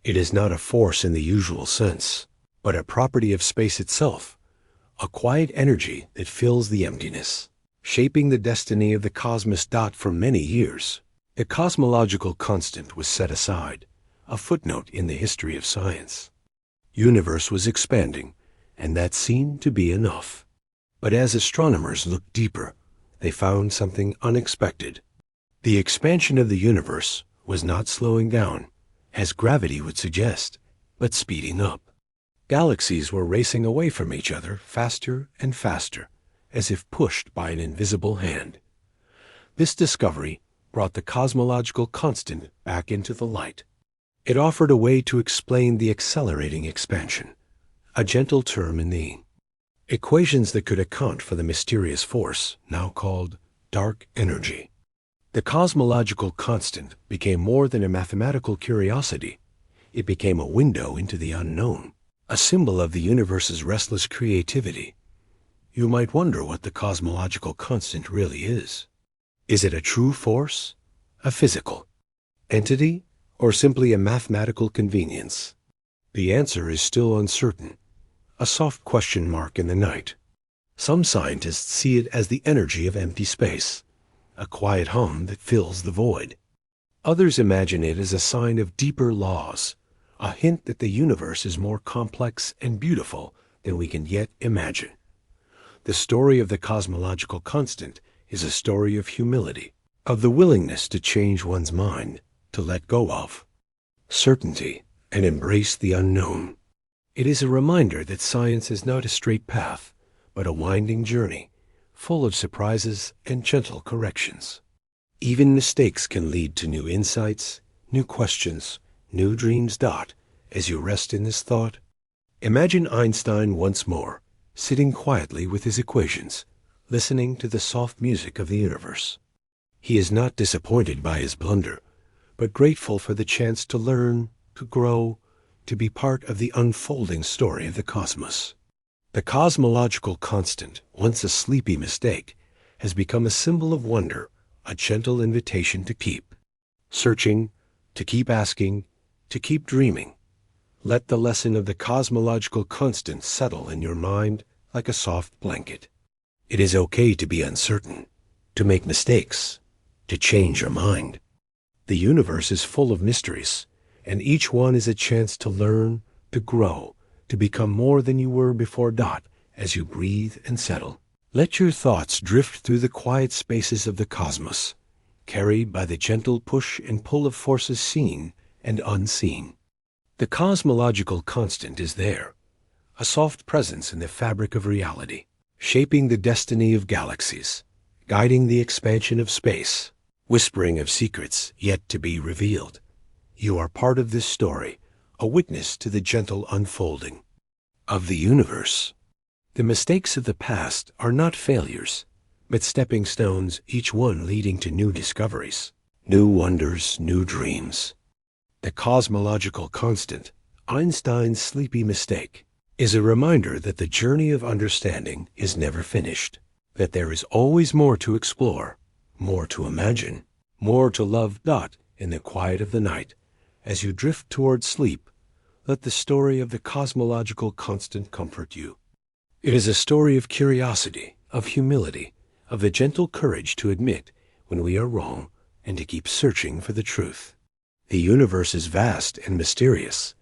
It is not a force in the usual sense, but a property of space itself, a quiet energy that fills the emptiness, shaping the destiny of the cosmos. For many years, the cosmological constant was set aside, a footnote in the history of science. Universe was expanding, and that seemed to be enough. But as astronomers looked deeper, they found something unexpected. The expansion of the universe was not slowing down, as gravity would suggest, but speeding up. Galaxies were racing away from each other faster and faster, as if pushed by an invisible hand. This discovery brought the cosmological constant back into the light. It offered a way to explain the accelerating expansion, a gentle term in the equations that could account for the mysterious force now called dark energy. The cosmological constant became more than a mathematical curiosity. It became a window into the unknown, a symbol of the universe's restless creativity. You might wonder what the cosmological constant really is. Is it a true force, a physical entity, or simply a mathematical convenience? The answer is still uncertain, a soft question mark in the night. Some scientists see it as the energy of empty space, a quiet hum that fills the void. Others imagine it as a sign of deeper laws, a hint that the universe is more complex and beautiful than we can yet imagine. The story of the cosmological constant is a story of humility, of the willingness to change one's mind, to let go of certainty and embrace the unknown. It is a reminder that science is not a straight path, but a winding journey, full of surprises and gentle corrections. Even mistakes can lead to new insights, new questions, new dreams. As you rest in this thought, imagine Einstein once more, sitting quietly with his equations, listening to the soft music of the universe. He is not disappointed by his blunder, but grateful for the chance to learn, to grow, to be part of the unfolding story of the cosmos. The cosmological constant, once a sleepy mistake, has become a symbol of wonder, a gentle invitation to keep searching, to keep asking, to keep dreaming. Let the lesson of the cosmological constant settle in your mind like a soft blanket. It is okay to be uncertain, to make mistakes, to change your mind. The universe is full of mysteries, and each one is a chance to learn, to grow, to become more than you were before. As you breathe and settle, let your thoughts drift through the quiet spaces of the cosmos, carried by the gentle push and pull of forces seen and unseen. The cosmological constant is there, a soft presence in the fabric of reality, shaping the destiny of galaxies, guiding the expansion of space, whispering of secrets yet to be revealed. You are part of this story, a witness to the gentle unfolding of the universe. The mistakes of the past are not failures, but stepping stones, each one leading to new discoveries, new wonders, new dreams. The cosmological constant, Einstein's sleepy mistake, is a reminder that the journey of understanding is never finished, that there is always more to explore, more to imagine, more to love. In the quiet of the night, as you drift toward sleep, let the story of the cosmological constant comfort you. It is a story of curiosity, of humility, of the gentle courage to admit when we are wrong and to keep searching for the truth. The universe is vast and mysterious,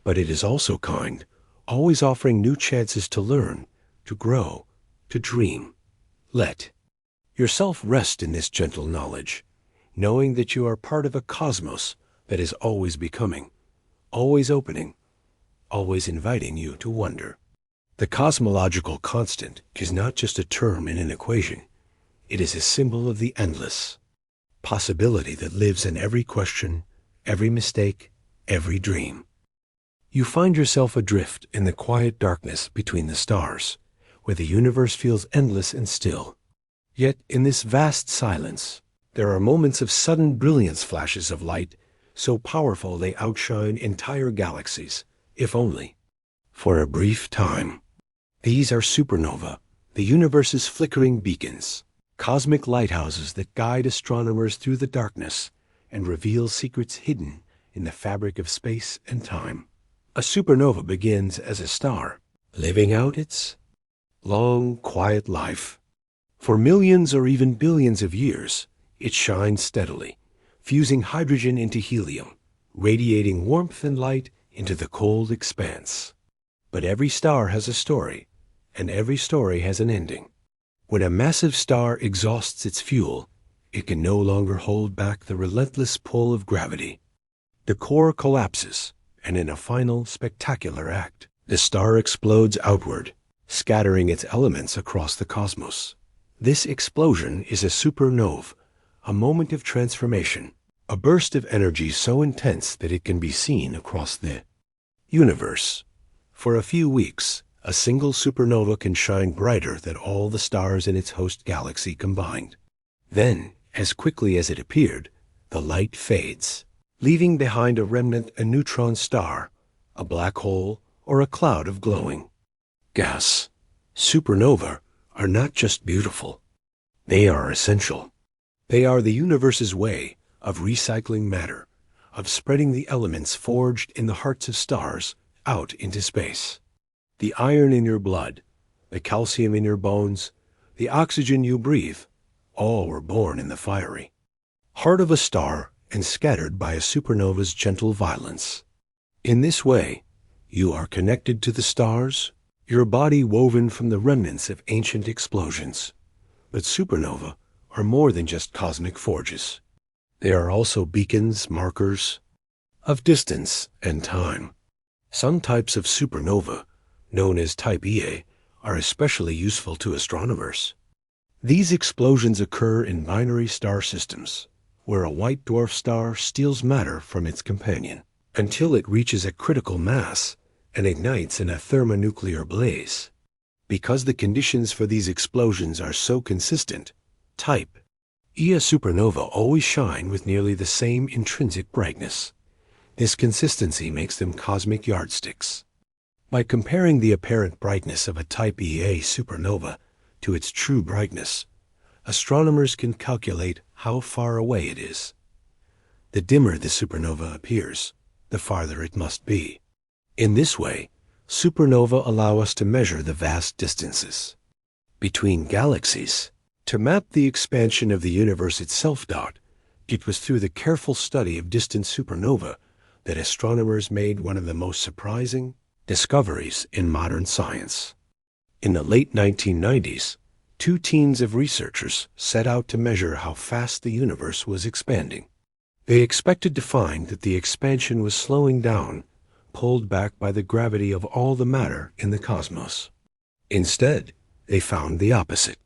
but it is also kind, always offering new chances to learn, to grow, to dream. Let yourself rest in this gentle knowledge, knowing that you are part of a cosmos that is always becoming, always opening, always inviting you to wonder. The cosmological constant is not just a term in an equation. It is a symbol of the endless possibility that lives in every question, every mistake, every dream. You find yourself adrift in the quiet darkness between the stars, where the universe feels endless and still. Yet in this vast silence, there are moments of sudden brilliance, flashes of light, so powerful they outshine entire galaxies, if only for a brief time. These are supernovae, the universe's flickering beacons, cosmic lighthouses that guide astronomers through the darkness and reveal secrets hidden in the fabric of space and time. A supernova begins as a star, living out its long, quiet life. For millions or even billions of years, it shines steadily, fusing hydrogen into helium, radiating warmth and light into the cold expanse. But every star has a story, and every story has an ending. When a massive star exhausts its fuel, it can no longer hold back the relentless pull of gravity. The core collapses, and in a final, spectacular act, the star explodes outward, scattering its elements across the cosmos. This explosion is a supernova, a moment of transformation, a burst of energy so intense that it can be seen across the universe. For a few weeks, a single supernova can shine brighter than all the stars in its host galaxy combined. Then, as quickly as it appeared, the light fades, leaving behind a remnant, a neutron star, a black hole, or a cloud of glowing gas. Supernovae are not just beautiful. They are essential. They are the universe's way of recycling matter, of spreading the elements forged in the hearts of stars out into space. The iron in your blood, the calcium in your bones, the oxygen you breathe, all were born in the fiery heart of a star and scattered by a supernova's gentle violence. In this way, you are connected to the stars, your body woven from the remnants of ancient explosions. But supernovae are more than just cosmic forges. They are also beacons, markers of distance and time. Some types of supernova, known as type Ia, are especially useful to astronomers. These explosions occur in binary star systems, where a white dwarf star steals matter from its companion until it reaches a critical mass and ignites in a thermonuclear blaze. Because the conditions for these explosions are so consistent, type Ia supernova always shine with nearly the same intrinsic brightness. This consistency makes them cosmic yardsticks. By comparing the apparent brightness of a type Ia supernova to its true brightness, astronomers can calculate how far away it is. The dimmer the supernova appears, the farther it must be. In this way, supernovae allow us to measure the vast distances between galaxies. To map the expansion of the universe itself, it was through the careful study of distant supernovae that astronomers made one of the most surprising discoveries in modern science. In the late 1990s, two teams of researchers set out to measure how fast the universe was expanding. They expected to find that the expansion was slowing down, pulled back by the gravity of all the matter in the cosmos. Instead, they found the opposite.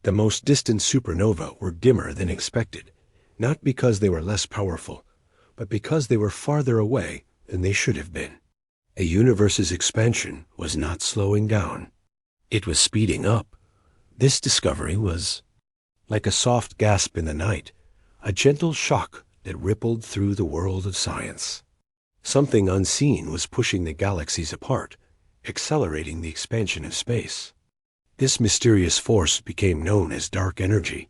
The most distant supernovae were dimmer than expected, not because they were less powerful, but because they were farther away than they should have been. A universe's expansion was not slowing down. It was speeding up. This discovery was like a soft gasp in the night, a gentle shock that rippled through the world of science. Something unseen was pushing the galaxies apart, accelerating the expansion of space. This mysterious force became known as dark energy,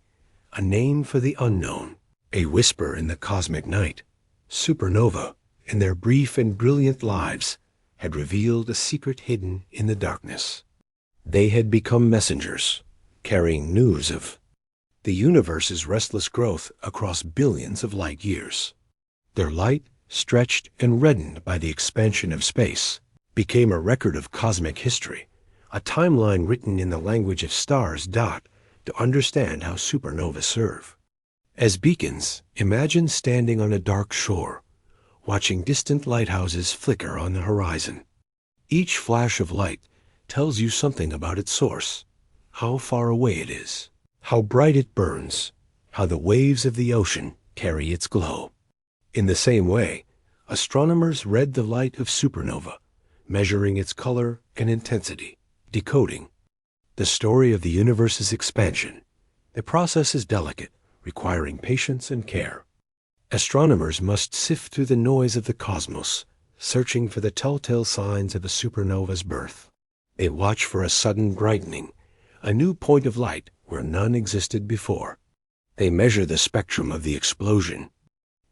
a name for the unknown, a whisper in the cosmic night. Supernova, in their brief and brilliant lives, had revealed a secret hidden in the darkness. They had become messengers, carrying news of the universe's restless growth across billions of light years. Their light, stretched and reddened by the expansion of space, became a record of cosmic history, a timeline written in the language of stars. To understand how supernovae serve as beacons, imagine standing on a dark shore, watching distant lighthouses flicker on the horizon. Each flash of light tells you something about its source, how far away it is, how bright it burns, how the waves of the ocean carry its glow. In the same way, astronomers read the light of supernova, measuring its color and intensity, decoding the story of the universe's expansion. The process is delicate, requiring patience and care. Astronomers must sift through the noise of the cosmos, searching for the telltale signs of a supernova's birth. They watch for a sudden brightening, a new point of light where none existed before. They measure the spectrum of the explosion,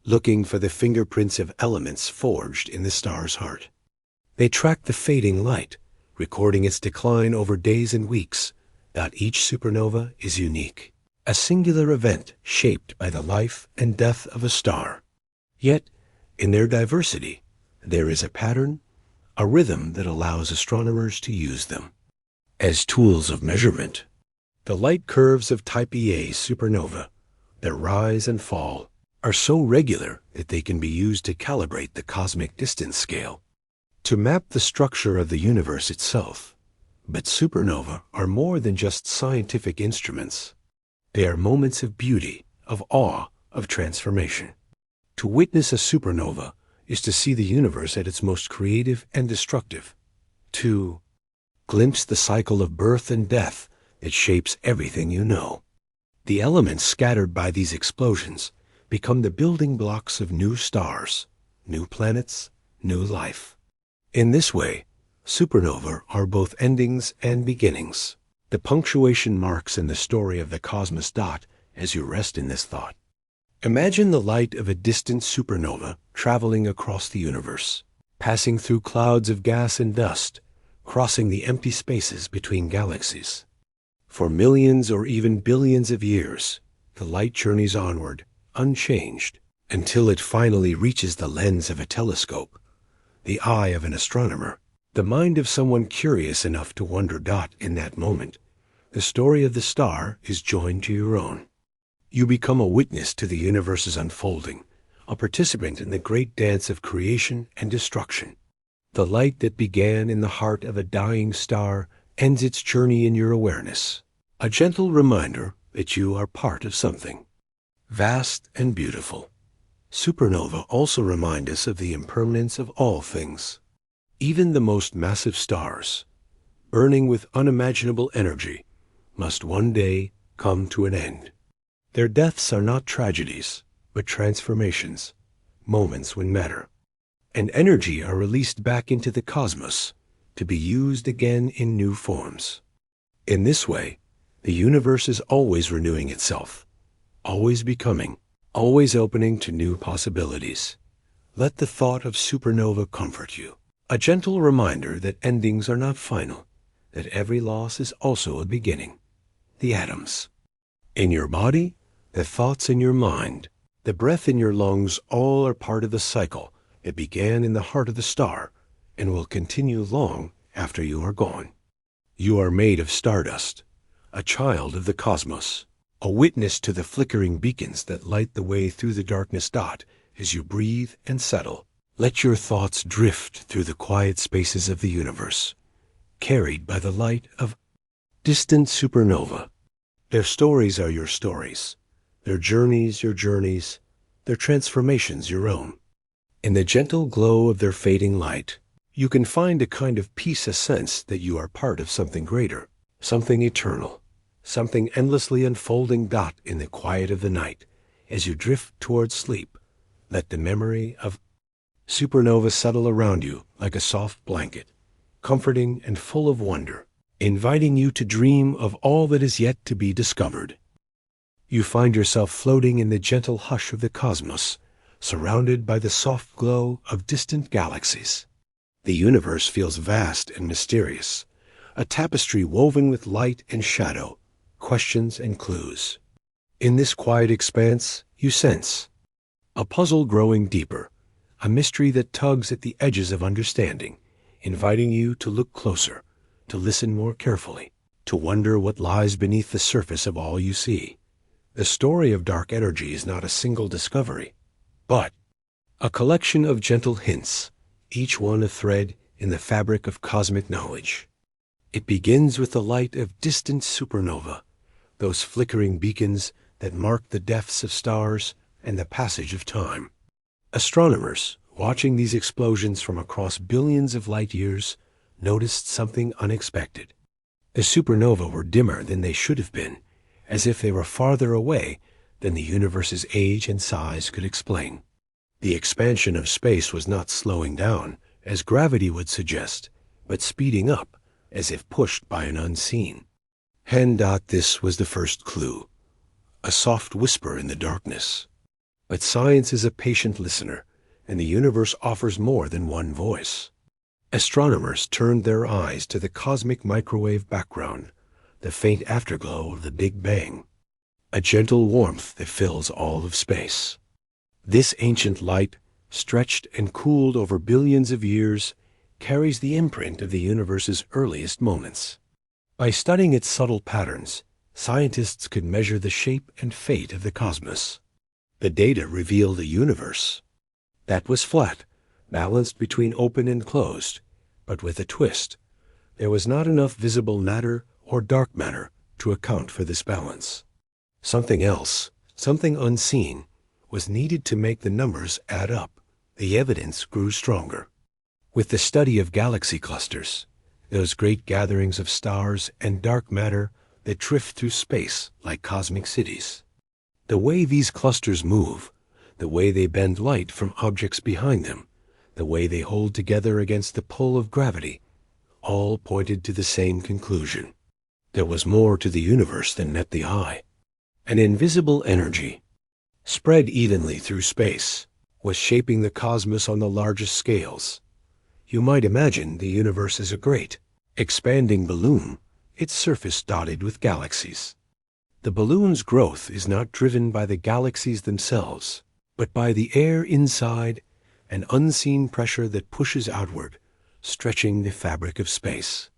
looking for the fingerprints of elements forged in the star's heart. They track the fading light, recording its decline over days and weeks. Each supernova is unique, a singular event shaped by the life and death of a star. Yet, in their diversity, there is a pattern, a rhythm that allows astronomers to use them as tools of measurement. The light curves of type Ia supernova, their rise and fall, are so regular that they can be used to calibrate the cosmic distance scale, to map the structure of the universe itself. But supernovae are more than just scientific instruments. They are moments of beauty, of awe, of transformation. To witness a supernova is to see the universe at its most creative and destructive, to glimpse the cycle of birth and death that shapes everything you know. The elements scattered by these explosions become the building blocks of new stars, new planets, new life. In this way, supernovae are both endings and beginnings. the punctuation marks in the story of the cosmos dot as you rest in this thought. Imagine the light of a distant supernova traveling across the universe, passing through clouds of gas and dust, crossing the empty spaces between galaxies. For millions or even billions of years, the light journeys onward, unchanged, until it finally reaches the lens of a telescope, the eye of an astronomer, the mind of someone curious enough to wonder. In that moment, the story of the star is joined to your own. You become a witness to the universe's unfolding, a participant in the great dance of creation and destruction. The light that began in the heart of a dying star ends its journey in your awareness, a gentle reminder that you are part of something vast and beautiful. Supernova also remind us of the impermanence of all things. Even the most massive stars, burning with unimaginable energy, must one day come to an end. Their deaths are not tragedies, but transformations, moments when matter and energy are released back into the cosmos to be used again in new forms. In this way, the universe is always renewing itself, always becoming, always opening to new possibilities. Let the thought of supernova comfort you, a gentle reminder that endings are not final, that every loss is also a beginning. The atoms in your body, the thoughts in your mind, the breath in your lungs, all are part of the cycle that began in the heart of the star and will continue long after you are gone. You are made of stardust, a child of the cosmos, a witness to the flickering beacons that light the way through the darkness. As you breathe and settle, let your thoughts drift through the quiet spaces of the universe, carried by the light of distant supernova. Their stories are your stories, their journeys your journeys, their transformations your own. In the gentle glow of their fading light, you can find a kind of peace, a sense that you are part of something greater, something eternal, something endlessly unfolding. In the quiet of the night, as you drift towards sleep, let the memory of supernova settle around you like a soft blanket, comforting and full of wonder, inviting you to dream of all that is yet to be discovered. You find yourself floating in the gentle hush of the cosmos, surrounded by the soft glow of distant galaxies. The universe feels vast and mysterious, a tapestry woven with light and shadow, questions and clues. In this quiet expanse, you sense a puzzle growing deeper, a mystery that tugs at the edges of understanding, inviting you to look closer, to listen more carefully, to wonder what lies beneath the surface of all you see. The story of dark energy is not a single discovery, but a collection of gentle hints, each one a thread in the fabric of cosmic knowledge. It begins with the light of distant supernova, those flickering beacons that mark the deaths of stars and the passage of time. Astronomers, watching these explosions from across billions of light years, noticed something unexpected. The supernova were dimmer than they should have been, as if they were farther away than the universe's age and size could explain. The expansion of space was not slowing down, as gravity would suggest, but speeding up, as if pushed by an unseen hand. This was the first clue, a soft whisper in the darkness. But science is a patient listener, and the universe offers more than one voice. Astronomers turned their eyes to the cosmic microwave background, the faint afterglow of the Big Bang, a gentle warmth that fills all of space. This ancient light, stretched and cooled over billions of years, carries the imprint of the universe's earliest moments. By studying its subtle patterns, scientists could measure the shape and fate of the cosmos. The data revealed a universe that was flat, balanced between open and closed, but with a twist. There was not enough visible matter or dark matter to account for this balance. Something else, something unseen, was needed to make the numbers add up. The evidence grew stronger. With the study of galaxy clusters, those great gatherings of stars and dark matter that drift through space like cosmic cities. The way these clusters move, the way they bend light from objects behind them, the way they hold together against the pull of gravity, all pointed to the same conclusion. There was more to the universe than met the eye. An invisible energy, spread evenly through space, was shaping the cosmos on the largest scales. You might imagine the universe as a great, expanding balloon, its surface dotted with galaxies. The balloon's growth is not driven by the galaxies themselves, but by the air inside, an unseen pressure that pushes outward, stretching the fabric of space.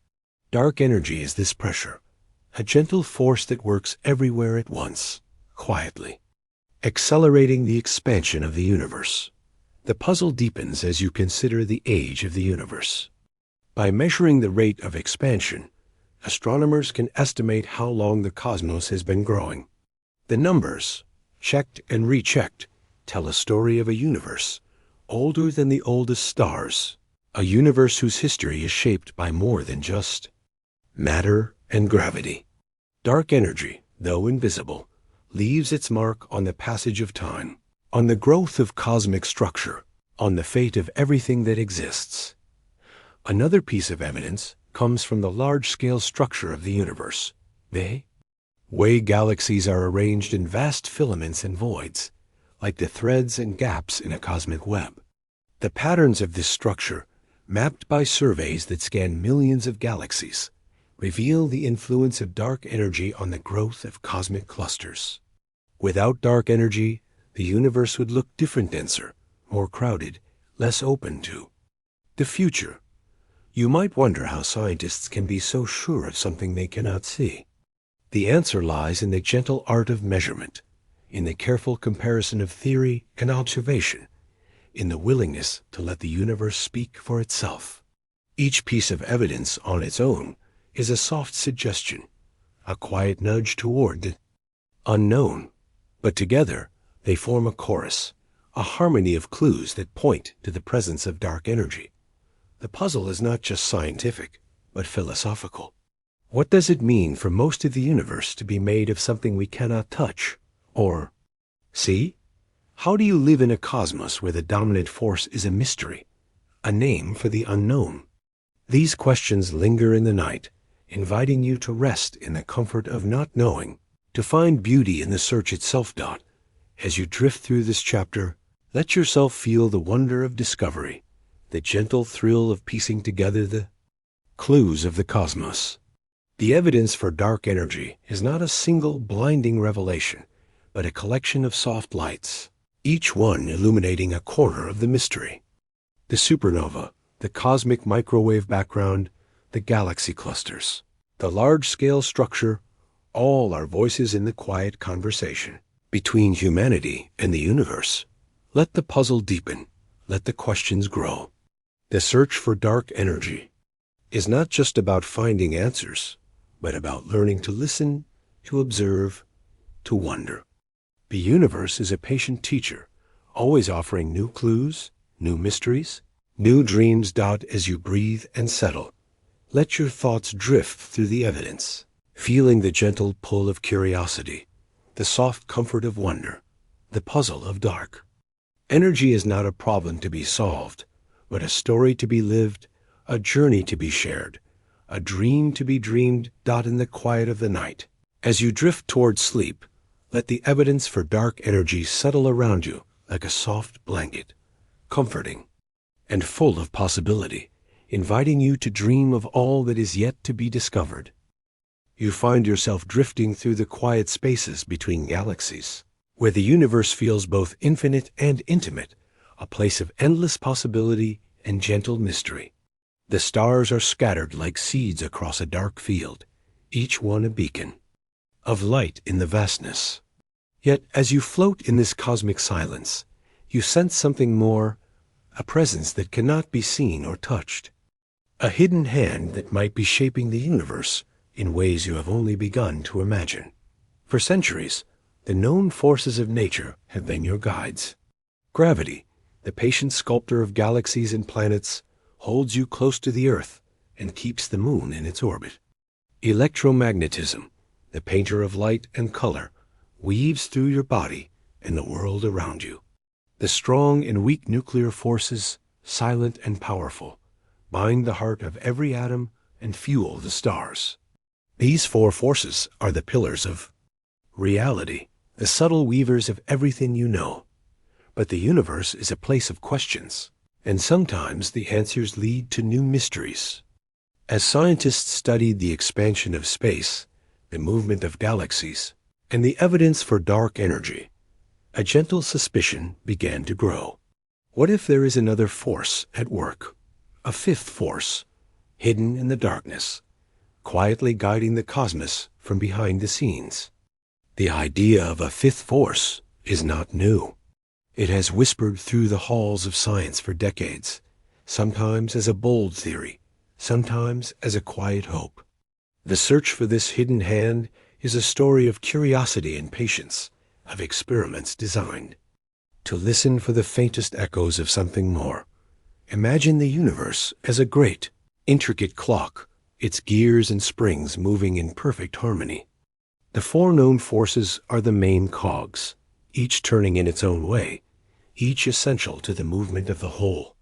Dark energy is this pressure, a gentle force that works everywhere at once, quietly, accelerating the expansion of the universe. The puzzle deepens as you consider the age of the universe. By measuring the rate of expansion, astronomers can estimate how long the cosmos has been growing. The numbers, checked and rechecked, tell a story of a universe older than the oldest stars, a universe whose history is shaped by more than just matter and gravity. Dark energy, though invisible, leaves its mark on the passage of time, on the growth of cosmic structure, on the fate of everything that exists. Another piece of evidence comes from the large-scale structure of the universe. The way galaxies are arranged in vast filaments and voids, like the threads and gaps in a cosmic web. The patterns of this structure, mapped by surveys that scan millions of galaxies, reveal the influence of dark energy on the growth of cosmic clusters. Without dark energy, the universe would look different, denser, more crowded, less open to the future. You might wonder how scientists can be so sure of something they cannot see. The answer lies in the gentle art of measurement, in the careful comparison of theory and observation, in the willingness to let the universe speak for itself. Each piece of evidence on its own is a soft suggestion, a quiet nudge toward the unknown, but together they form a chorus, a harmony of clues that point to the presence of dark energy. The puzzle is not just scientific, but philosophical. What does it mean for most of the universe to be made of something we cannot touch or see? How do you live in a cosmos where the dominant force is a mystery, a name for the unknown? These questions linger in the night, inviting you to rest in the comfort of not knowing, to find beauty in the search itself. As you drift through this chapter, let yourself feel the wonder of discovery, the gentle thrill of piecing together the clues of the cosmos. The evidence for dark energy is not a single blinding revelation, but a collection of soft lights, each one illuminating a corner of the mystery. The supernova, the cosmic microwave background, the galaxy clusters, the large-scale structure, all are voices in the quiet conversation between humanity and the universe. Let the puzzle deepen. Let the questions grow. The search for dark energy is not just about finding answers, but about learning to listen, to observe, to wonder. The universe is a patient teacher, always offering new clues, new mysteries, new dreams. As you breathe and settle, let your thoughts drift through the evidence, feeling the gentle pull of curiosity, the soft comfort of wonder, the puzzle of dark. Energy is not a problem to be solved, but a story to be lived, a journey to be shared, a dream to be dreamed. In the quiet of the night, as you drift toward sleep, let the evidence for dark energy settle around you like a soft blanket, comforting and full of possibility, inviting you to dream of all that is yet to be discovered. You find yourself drifting through the quiet spaces between galaxies, where the universe feels both infinite and intimate, a place of endless possibility and gentle mystery. The stars are scattered like seeds across a dark field, each one a beacon of light in the vastness. Yet as you float in this cosmic silence, you sense something more, a presence that cannot be seen or touched, a hidden hand that might be shaping the universe in ways you have only begun to imagine. For centuries, the known forces of nature have been your guides. Gravity, the patient sculptor of galaxies and planets, holds you close to the Earth and keeps the moon in its orbit. Electromagnetism, the painter of light and color, weaves through your body and the world around you. The strong and weak nuclear forces, silent and powerful, bind the heart of every atom and fuel the stars. These four forces are the pillars of reality, the subtle weavers of everything you know. But the universe is a place of questions, and sometimes the answers lead to new mysteries. As scientists studied the expansion of space, the movement of galaxies, and the evidence for dark energy, a gentle suspicion began to grow. What if there is another force at work, a fifth force, hidden in the darkness, quietly guiding the cosmos from behind the scenes? The idea of a fifth force is not new. It has whispered through the halls of science for decades, sometimes as a bold theory, sometimes as a quiet hope. The search for this hidden hand is a story of curiosity and patience, of experiments designed to listen for the faintest echoes of something more. Imagine the universe as a great, intricate clock, its gears and springs moving in perfect harmony. The four known forces are the main cogs, each turning in its own way, each essential to the movement of the whole.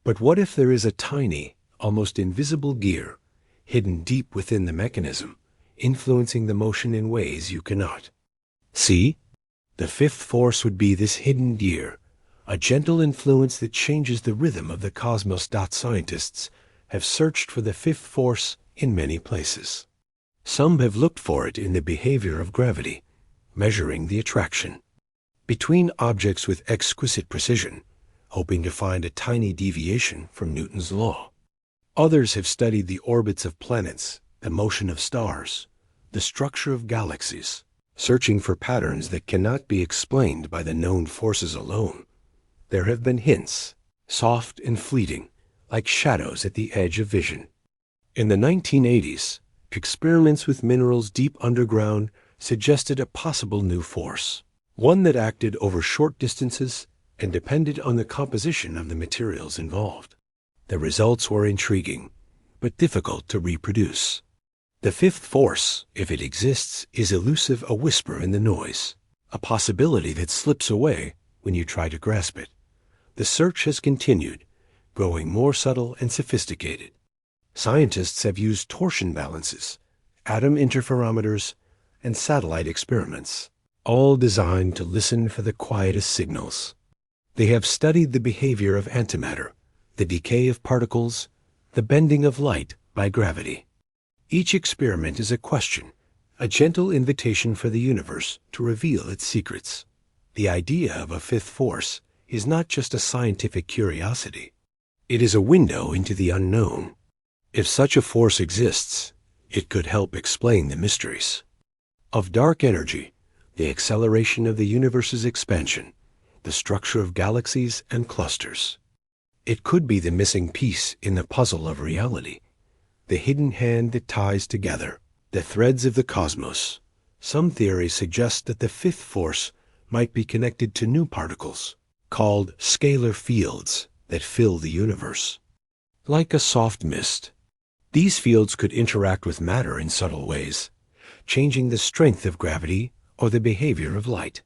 But what if there is a tiny, almost invisible gear, hidden deep within the mechanism, influencing the motion in ways you cannot see? The fifth force would be this hidden gear, a gentle influence that changes the rhythm of the cosmos. Scientists have searched for the fifth force in many places. Some have looked for it in the behavior of gravity, measuring the attraction between objects with exquisite precision, hoping to find a tiny deviation from Newton's law. Others have studied the orbits of planets, the motion of stars, the structure of galaxies, searching for patterns that cannot be explained by the known forces alone. There have been hints, soft and fleeting, like shadows at the edge of vision. In the 1980s, experiments with minerals deep underground suggested a possible new force, one that acted over short distances and depended on the composition of the materials involved. The results were intriguing, but difficult to reproduce. The fifth force, if it exists, is elusive, a whisper in the noise, a possibility that slips away when you try to grasp it. The search has continued, growing more subtle and sophisticated. Scientists have used torsion balances, atom interferometers, and satellite experiments, all designed to listen for the quietest signals. They have studied the behavior of antimatter, the decay of particles, the bending of light by gravity. Each experiment is a question, a gentle invitation for the universe to reveal its secrets. The idea of a fifth force is not just a scientific curiosity. It is a window into the unknown. If such a force exists, it could help explain the mysteries of dark energy, the acceleration of the universe's expansion, the structure of galaxies and clusters. It could be the missing piece in the puzzle of reality, the hidden hand that ties together the threads of the cosmos. Some theories suggest that the fifth force might be connected to new particles, called scalar fields, that fill the universe. Like a soft mist, these fields could interact with matter in subtle ways, changing the strength of gravity or the behavior of light.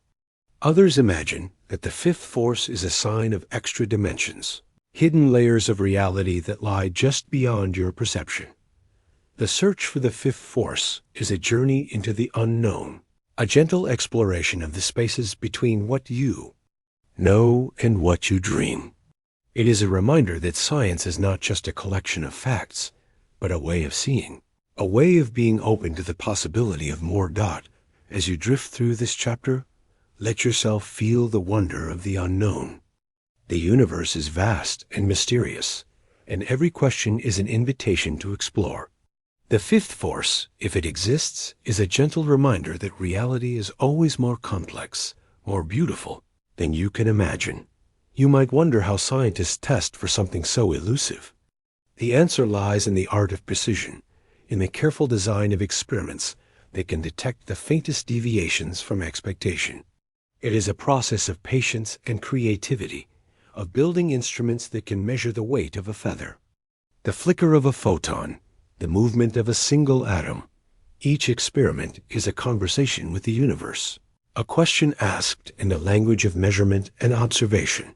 Others imagine that the fifth force is a sign of extra dimensions, hidden layers of reality that lie just beyond your perception. The search for the fifth force is a journey into the unknown, a gentle exploration of the spaces between what you know and what you dream. It is a reminder that science is not just a collection of facts, but a way of seeing, a way of being open to the possibility of more. As you drift through this chapter, let yourself feel the wonder of the unknown. The universe is vast and mysterious, and every question is an invitation to explore. The fifth force, if it exists, is a gentle reminder that reality is always more complex, more beautiful than you can imagine. You might wonder how scientists test for something so elusive. The answer lies in the art of precision, in the careful design of experiments that can detect the faintest deviations from expectation. It is a process of patience and creativity, of building instruments that can measure the weight of a feather, the flicker of a photon, the movement of a single atom. Each experiment is a conversation with the universe, a question asked in a language of measurement and observation.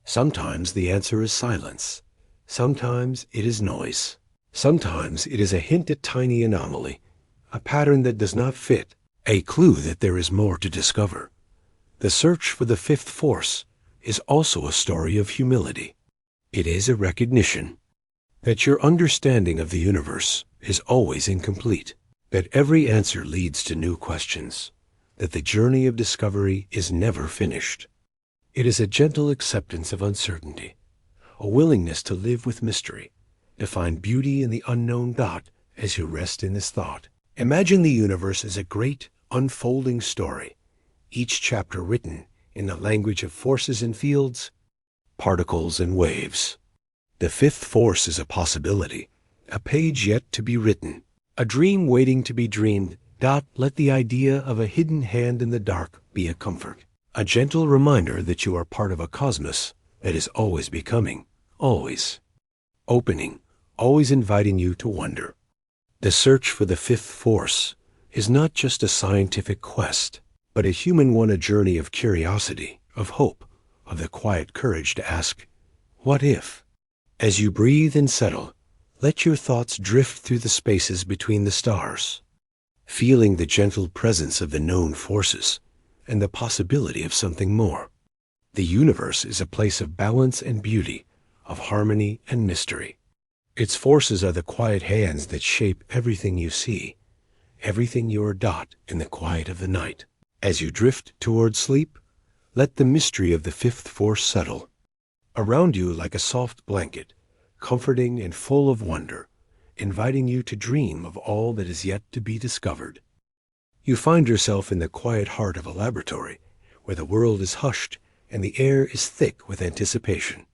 Sometimes the answer is silence. Sometimes it is noise. Sometimes it is a hint at tiny anomaly, a pattern that does not fit, a clue that there is more to discover. The search for the fifth force is also a story of humility. It is a recognition that your understanding of the universe is always incomplete, that every answer leads to new questions, that the journey of discovery is never finished. It is a gentle acceptance of uncertainty, a willingness to live with mystery, to find beauty in the unknown dot as you rest in this thought. Imagine the universe as a great, unfolding story, each chapter written in the language of forces and fields, particles and waves. The fifth force is a possibility, a page yet to be written, a dream waiting to be dreamed. Let the idea of a hidden hand in the dark be a comfort, a gentle reminder that you are part of a cosmos that is always becoming, always opening, always inviting you to wonder. The search for the fifth force is not just a scientific quest, but a human one, a journey of curiosity, of hope, of the quiet courage to ask, what if? As you breathe and settle, let your thoughts drift through the spaces between the stars, feeling the gentle presence of the known forces and the possibility of something more. The universe is a place of balance and beauty, of harmony and mystery. Its forces are the quiet hands that shape everything you see, everything you are dot in the quiet of the night. As you drift toward sleep, let the mystery of the fifth force settle around you like a soft blanket, comforting and full of wonder, inviting you to dream of all that is yet to be discovered. You find yourself in the quiet heart of a laboratory, where the world is hushed and the air is thick with anticipation.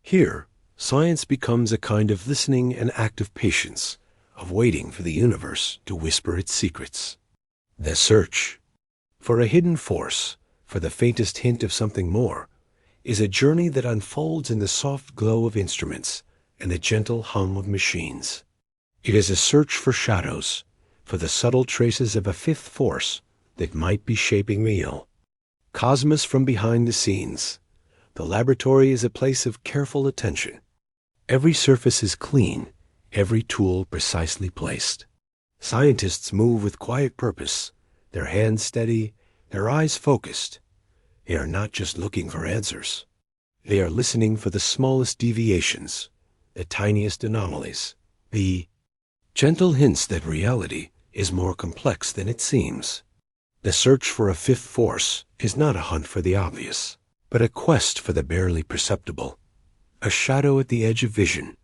Here, science becomes a kind of listening and active patience, of waiting for the universe to whisper its secrets. The search for a hidden force, for the faintest hint of something more, is a journey that unfolds in the soft glow of instruments and the gentle hum of machines. It is a search for shadows, for the subtle traces of a fifth force that might be shaping real cosmos from behind the scenes. The laboratory is a place of careful attention. Every surface is clean, every tool precisely placed. Scientists move with quiet purpose, their hands steady, their eyes focused. They are not just looking for answers. They are listening for the smallest deviations, the tiniest anomalies, the gentle hints that reality is more complex than it seems. The search for a fifth force is not a hunt for the obvious, but a quest for the barely perceptible, a shadow at the edge of vision,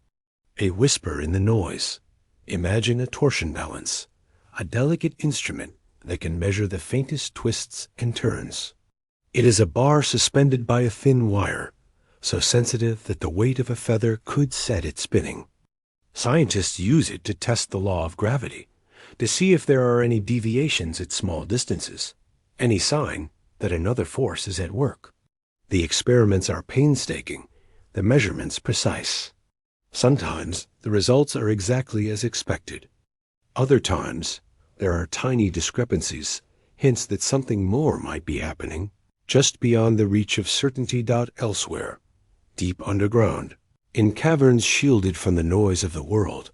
a whisper in the noise. Imagine a torsion balance, a delicate instrument that can measure the faintest twists and turns. It is a bar suspended by a thin wire, so sensitive that the weight of a feather could set it spinning. Scientists use it to test the law of gravity, to see if there are any deviations at small distances, any sign that another force is at work. The experiments are painstaking, the measurements precise. Sometimes the results are exactly as expected. Other times there are tiny discrepancies, hints that something more might be happening, just beyond the reach of certainty. Elsewhere, deep underground, in caverns shielded from the noise of the world,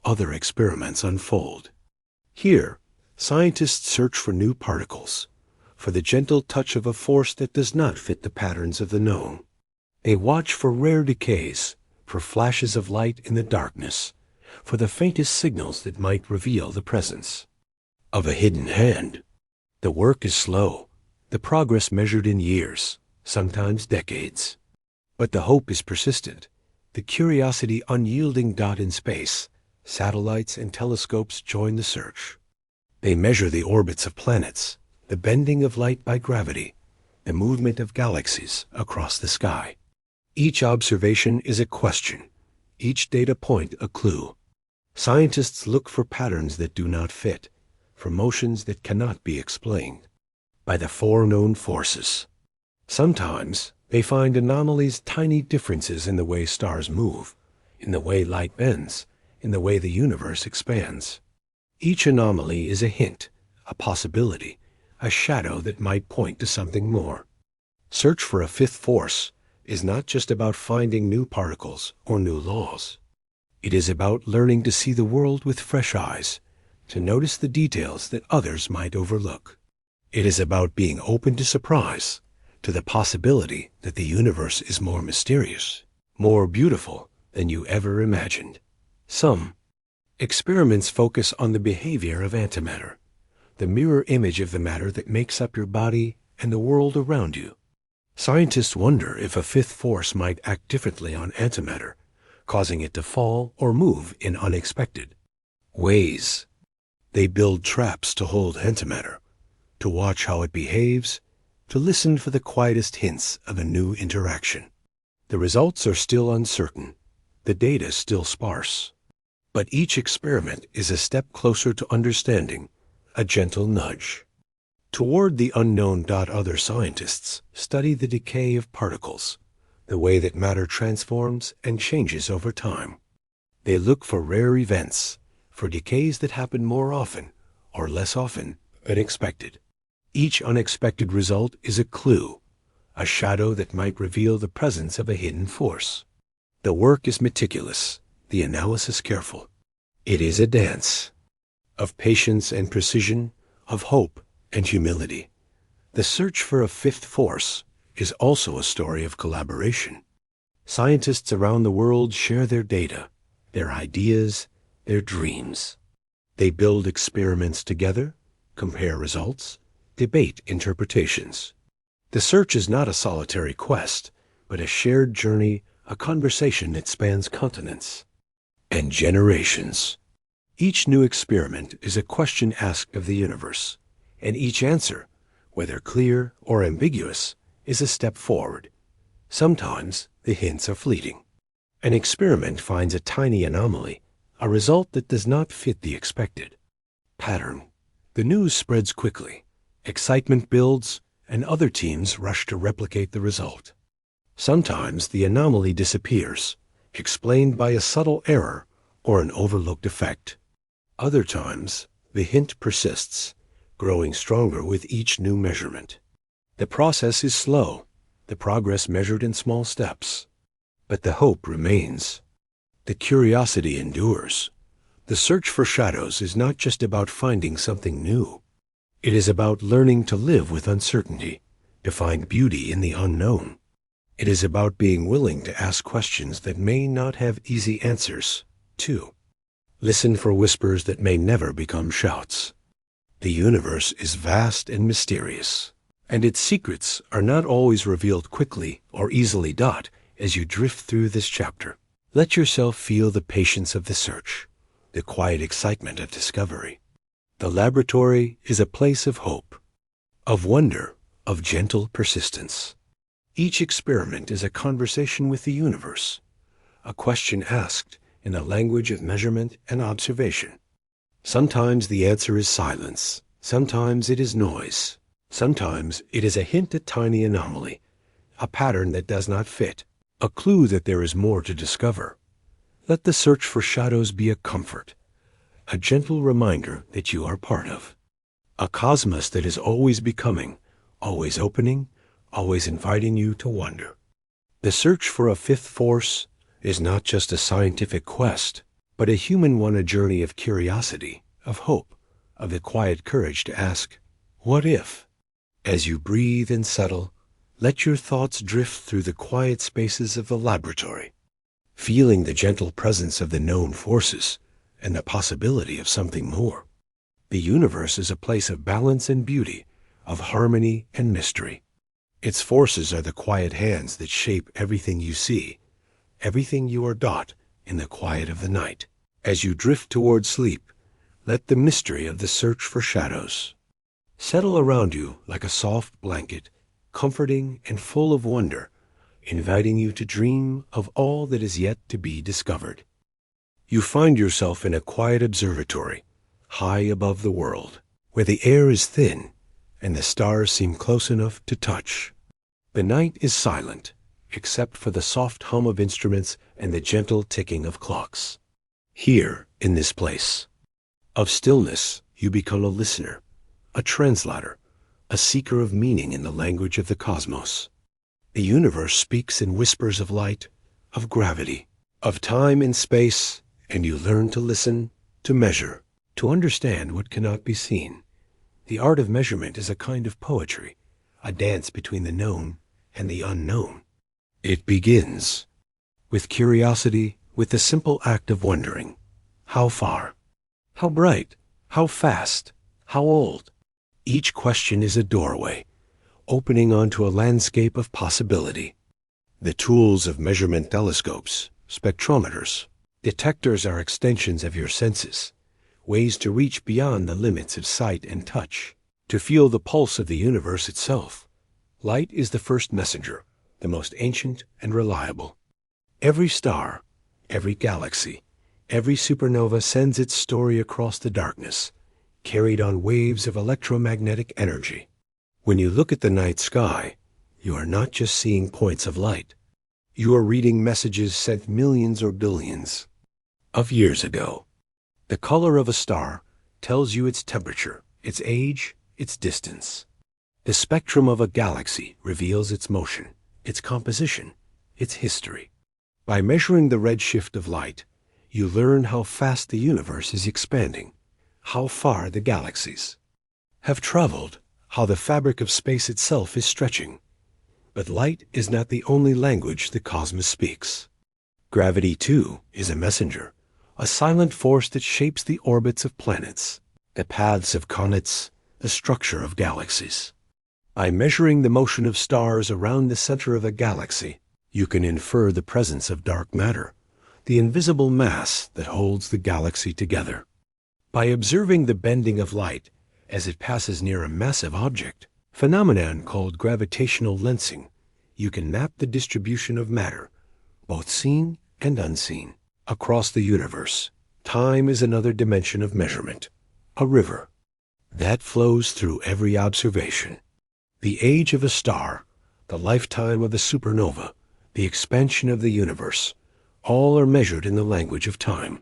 other experiments unfold. Here, scientists search for new particles, for the gentle touch of a force that does not fit the patterns of the known. They watch for rare decays, for flashes of light in the darkness, for the faintest signals that might reveal the presence of a hidden hand. The work is slow, the progress measured in years, sometimes decades. But the hope is persistent, the curiosity unyielding. In space, satellites and telescopes join the search. They measure the orbits of planets, the bending of light by gravity, the movement of galaxies across the sky. Each observation is a question, each data point a clue. Scientists look for patterns that do not fit, for motions that cannot be explained by the foreknown forces. Sometimes they find anomalies, tiny differences in the way stars move, in the way light bends, in the way the universe expands. Each anomaly is a hint, a possibility, a shadow that might point to something more. Search for a fifth force is not just about finding new particles or new laws. It is about learning to see the world with fresh eyes, to notice the details that others might overlook. It is about being open to surprise, to the possibility that the universe is more mysterious, more beautiful than you ever imagined. Some experiments focus on the behavior of antimatter, the mirror image of the matter that makes up your body and the world around you. Scientists wonder if a fifth force might act differently on antimatter, causing it to fall or move in unexpected ways. They build traps to hold antimatter, to watch how it behaves, to listen for the quietest hints of a new interaction. The results are still uncertain, the data still sparse. But each experiment is a step closer to understanding, a gentle nudge toward the unknown. Other scientists study the decay of particles, the way that matter transforms and changes over time. They look for rare events, for decays that happen more often or less often than expected. Each unexpected result is a clue, a shadow that might reveal the presence of a hidden force. The work is meticulous, the analysis careful. It is a dance of patience and precision, of hope and humility. The search for a fifth force is also a story of collaboration. Scientists around the world share their data, their ideas, their dreams. They build experiments together, compare results, debate interpretations. The search is not a solitary quest, but a shared journey, a conversation that spans continents and generations. Each new experiment is a question asked of the universe, and each answer, whether clear or ambiguous, is a step forward. Sometimes the hints are fleeting. An experiment finds a tiny anomaly, a result that does not fit the expected pattern. The news spreads quickly. Excitement builds, and other teams rush to replicate the result. Sometimes the anomaly disappears, explained by a subtle error or an overlooked effect. Other times, the hint persists, growing stronger with each new measurement. The process is slow, the progress measured in small steps. But the hope remains. The curiosity endures. The search for shadows is not just about finding something new. It is about learning to live with uncertainty, to find beauty in the unknown. It is about being willing to ask questions that may not have easy answers, too. Listen for whispers that may never become shouts. The universe is vast and mysterious, and its secrets are not always revealed quickly or easily. As you drift through this chapter, let yourself feel the patience of the search, the quiet excitement of discovery. The laboratory is a place of hope, of wonder, of gentle persistence. Each experiment is a conversation with the universe, a question asked in a language of measurement and observation. Sometimes the answer is silence, sometimes it is noise, sometimes it is a hint at tiny anomaly, a pattern that does not fit, a clue that there is more to discover. Let the search for shadows be a comfort, a gentle reminder that you are part of a cosmos that is always becoming, always opening, always inviting you to wonder. The search for a fifth force is not just a scientific quest, but a human one, a journey of curiosity, of hope, of the quiet courage to ask, what if? As you breathe and settle, let your thoughts drift through the quiet spaces of the laboratory, feeling the gentle presence of the known forces and the possibility of something more. The universe is a place of balance and beauty, of harmony and mystery. Its forces are the quiet hands that shape everything you see, everything you are in the quiet of the night. As you drift toward sleep, let the mystery of the search for shadows settle around you like a soft blanket, comforting and full of wonder, inviting you to dream of all that is yet to be discovered. You find yourself in a quiet observatory, high above the world, where the air is thin and the stars seem close enough to touch. The night is silent, except for the soft hum of instruments and the gentle ticking of clocks. Here, in this place of stillness, you become a listener, a translator, a seeker of meaning in the language of the cosmos. The universe speaks in whispers of light, of gravity, of time and space, and you learn to listen, to measure, To understand what cannot be seen, the art of measurement is a kind of poetry, a dance between the known and the unknown. It begins with curiosity, with the simple act of wondering. How far? How bright? How fast? How old? Each question is a doorway, opening onto a landscape of possibility. The tools of measurement: telescopes, spectrometers, detectors are extensions of your senses, ways to reach beyond the limits of sight and touch, to feel the pulse of the universe itself. Light is the first messenger, the most ancient and reliable. Every star, every galaxy, every supernova sends its story across the darkness, carried on waves of electromagnetic energy. When you look at the night sky, you are not just seeing points of light. You are reading messages sent millions or billions of years ago. The color of a star tells you its temperature, its age, its distance. The spectrum of a galaxy reveals its motion, its composition, its history. By measuring the redshift of light, you learn how fast the universe is expanding, how far the galaxies have traveled, how the fabric of space itself is stretching. But light is not the only language the cosmos speaks. Gravity, too, is a messenger, a silent force that shapes the orbits of planets, the paths of comets, the structure of galaxies. By measuring the motion of stars around the center of a galaxy, you can infer the presence of dark matter, the invisible mass that holds the galaxy together. By observing the bending of light as it passes near a massive object, phenomenon called gravitational lensing, you can map the distribution of matter, both seen and unseen, across the universe. Time is another dimension of measurement, a river that flows through every observation. The age of a star, the lifetime of a supernova, the expansion of the universe, all are measured in the language of time.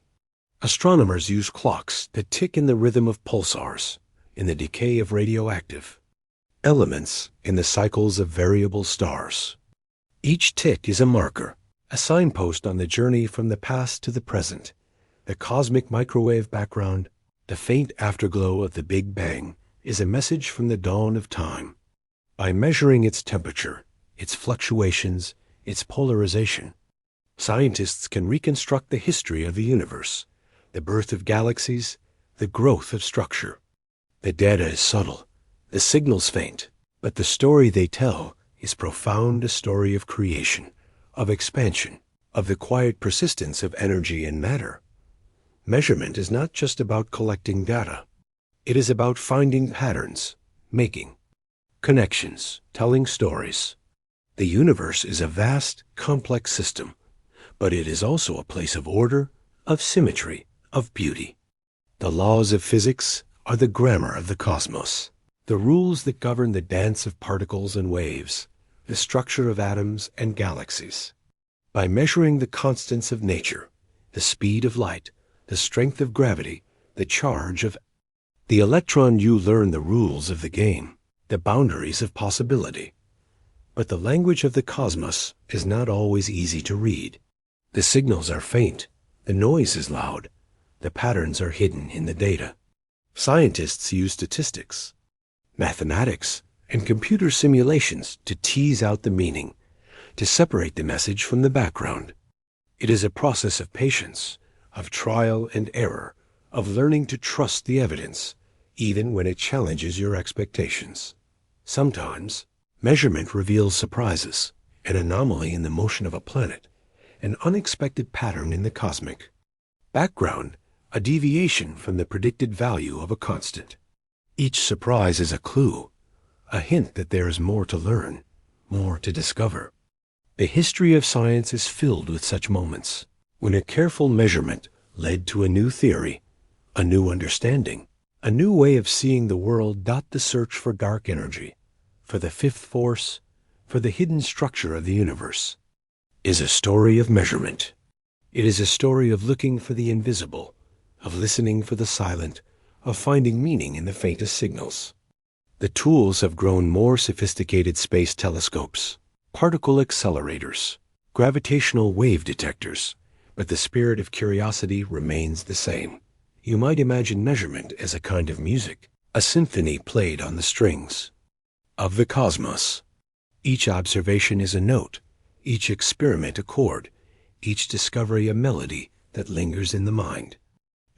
Astronomers use clocks that tick in the rhythm of pulsars, in the decay of radioactive elements, in the cycles of variable stars. Each tick is a marker, a signpost on the journey from the past to the present. The cosmic microwave background, the faint afterglow of the Big Bang, is a message from the dawn of time. By measuring its temperature, its fluctuations, its polarization, scientists can reconstruct the history of the universe, the birth of galaxies, the growth of structure. The data is subtle, the signals faint, but the story they tell is profound, a story of creation, of expansion, of the quiet persistence of energy and matter. Measurement is not just about collecting data. It is about finding patterns, making connections, telling stories. The universe is a vast, complex system, but it is also a place of order, of symmetry, of beauty. The laws of physics are the grammar of the cosmos, the rules that govern the dance of particles and waves, the structure of atoms and galaxies. By measuring the constants of nature, the speed of light, the strength of gravity, the charge of the electron, you learn the rules of the game, the boundaries of possibility. But the language of the cosmos is not always easy to read. The signals are faint, the noise is loud, the patterns are hidden in the data. Scientists use statistics, mathematics, and computer simulations to tease out the meaning, to separate the message from the background. It is a process of patience, of trial and error, of learning to trust the evidence, even when it challenges your expectations. Sometimes, measurement reveals surprises, an anomaly in the motion of a planet, an unexpected pattern in the cosmic background, a deviation from the predicted value of a constant. Each surprise is a clue, a hint that there is more to learn, more to discover. The history of science is filled with such moments, when a careful measurement led to a new theory, a new understanding, a new way of seeing the world. The search for dark energy, for the fifth force, for the hidden structure of the universe, is a story of measurement. It is a story of looking for the invisible, of listening for the silent, of finding meaning in the faintest signals. The tools have grown more sophisticated: space telescopes, particle accelerators, gravitational wave detectors, but the spirit of curiosity remains the same. You might imagine measurement as a kind of music, a symphony played on the strings of the cosmos. Each observation is a note, each experiment a chord, each discovery a melody that lingers in the mind.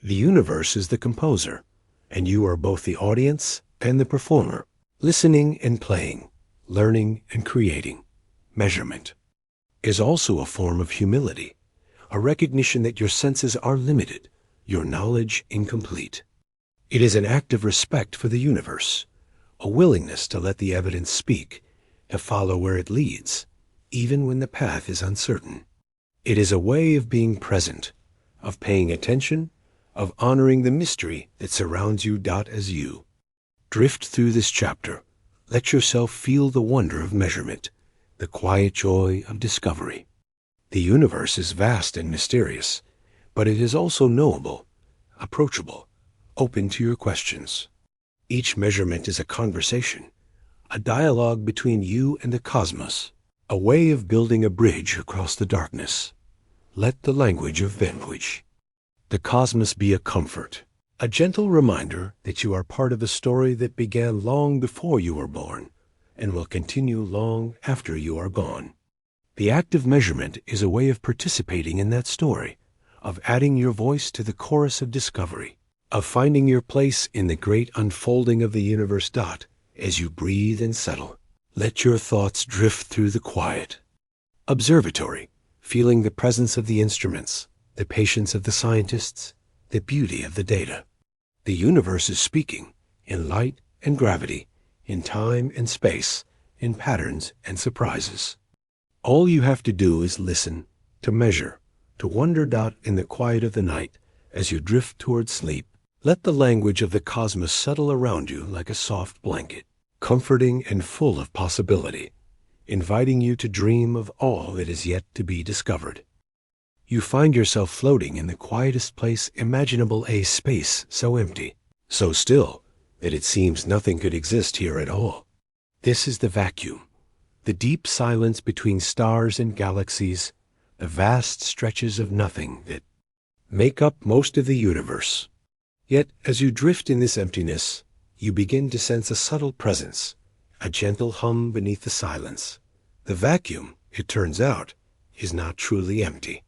The universe is the composer, and you are both the audience and the performer, listening and playing, learning and creating. Measurement is also a form of humility, a recognition that your senses are limited, your knowledge incomplete. It is an act of respect for the universe, a willingness to let the evidence speak, to follow where it leads, even when the path is uncertain. It is a way of being present, of paying attention, of honoring the mystery that surrounds you. As you drift through this chapter, let yourself feel the wonder of measurement, the quiet joy of discovery. The universe is vast and mysterious, but it is also knowable, approachable, open to your questions. Each measurement is a conversation, a dialogue between you and the cosmos, a way of building a bridge across the darkness. Let the language of verge, the cosmos, be a comfort, a gentle reminder that you are part of a story that began long before you were born and will continue long after you are gone. The act of measurement is a way of participating in that story, of adding your voice to the chorus of discovery, of finding your place in the great unfolding of the universe. As you breathe and settle, let your thoughts drift through the quiet observatory, feeling the presence of the instruments, the patience of the scientists, the beauty of the data. The universe is speaking in light and gravity, in time and space, in patterns and surprises. All you have to do is listen, to measure, to wonder. In the quiet of the night, as you drift toward sleep, let the language of the cosmos settle around you like a soft blanket, comforting and full of possibility, inviting you to dream of all that is yet to be discovered. You find yourself floating in the quietest place imaginable, a space so empty, so still, that it seems nothing could exist here at all. This is the vacuum, the deep silence between stars and galaxies, the vast stretches of nothing that make up most of the universe. Yet, as you drift in this emptiness, you begin to sense a subtle presence, a gentle hum beneath the silence. The vacuum, it turns out, is not truly empty.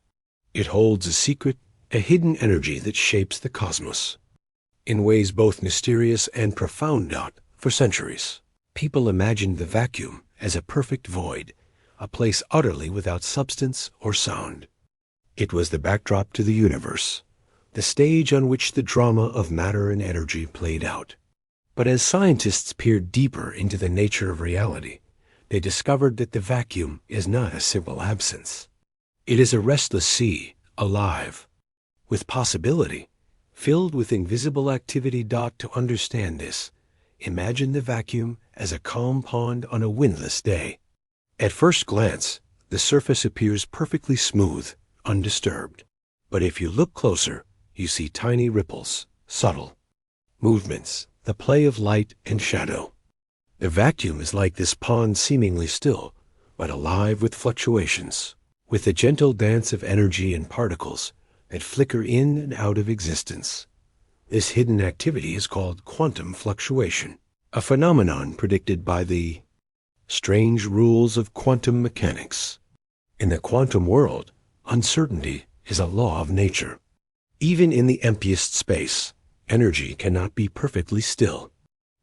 It holds a secret, a hidden energy that shapes the cosmos in ways both mysterious and profound. For centuries, people imagined the vacuum as a perfect void, a place utterly without substance or sound. It was the backdrop to the universe, the stage on which the drama of matter and energy played out. But as scientists peered deeper into the nature of reality, they discovered that the vacuum is not a simple absence. It is a restless sea, alive, with possibility, filled with invisible activity. To understand this, imagine the vacuum as a calm pond on a windless day. At first glance, the surface appears perfectly smooth, undisturbed. But if you look closer, you see tiny ripples, subtle movements, the play of light and shadow. The vacuum is like this pond, seemingly still, but alive with fluctuations, with a gentle dance of energy and particles that flicker in and out of existence. This hidden activity is called quantum fluctuation, a phenomenon predicted by the strange rules of quantum mechanics. In the quantum world, uncertainty is a law of nature. Even in the emptiest space, energy cannot be perfectly still.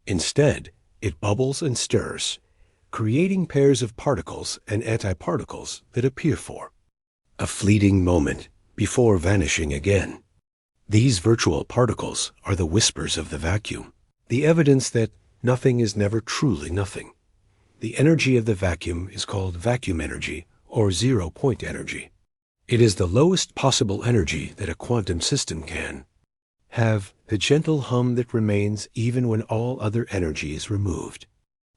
Instead, it bubbles and stirs, creating pairs of particles and antiparticles that appear for a fleeting moment before vanishing again. These virtual particles are the whispers of the vacuum, the evidence that nothing is never truly nothing. The energy of the vacuum is called vacuum energy or zero-point energy. It is the lowest possible energy that a quantum system can have, the gentle hum that remains even when all other energy is removed.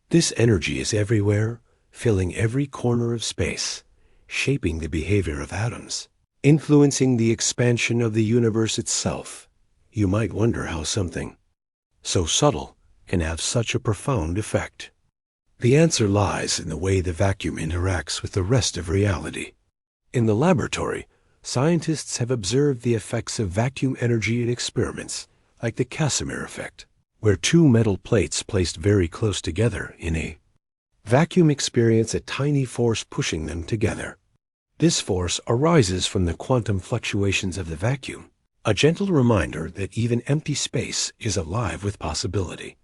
This energy is everywhere, filling every corner of space, shaping the behavior of atoms, influencing the expansion of the universe itself. You might wonder how something so subtle can have such a profound effect. The answer lies in the way the vacuum interacts with the rest of reality. In the laboratory, Scientists have observed the effects of vacuum energy in experiments, like the Casimir effect, where two metal plates placed very close together in a vacuum experience a tiny force pushing them together. This force arises from the quantum fluctuations of the vacuum, a gentle reminder that even empty space is alive with possibility.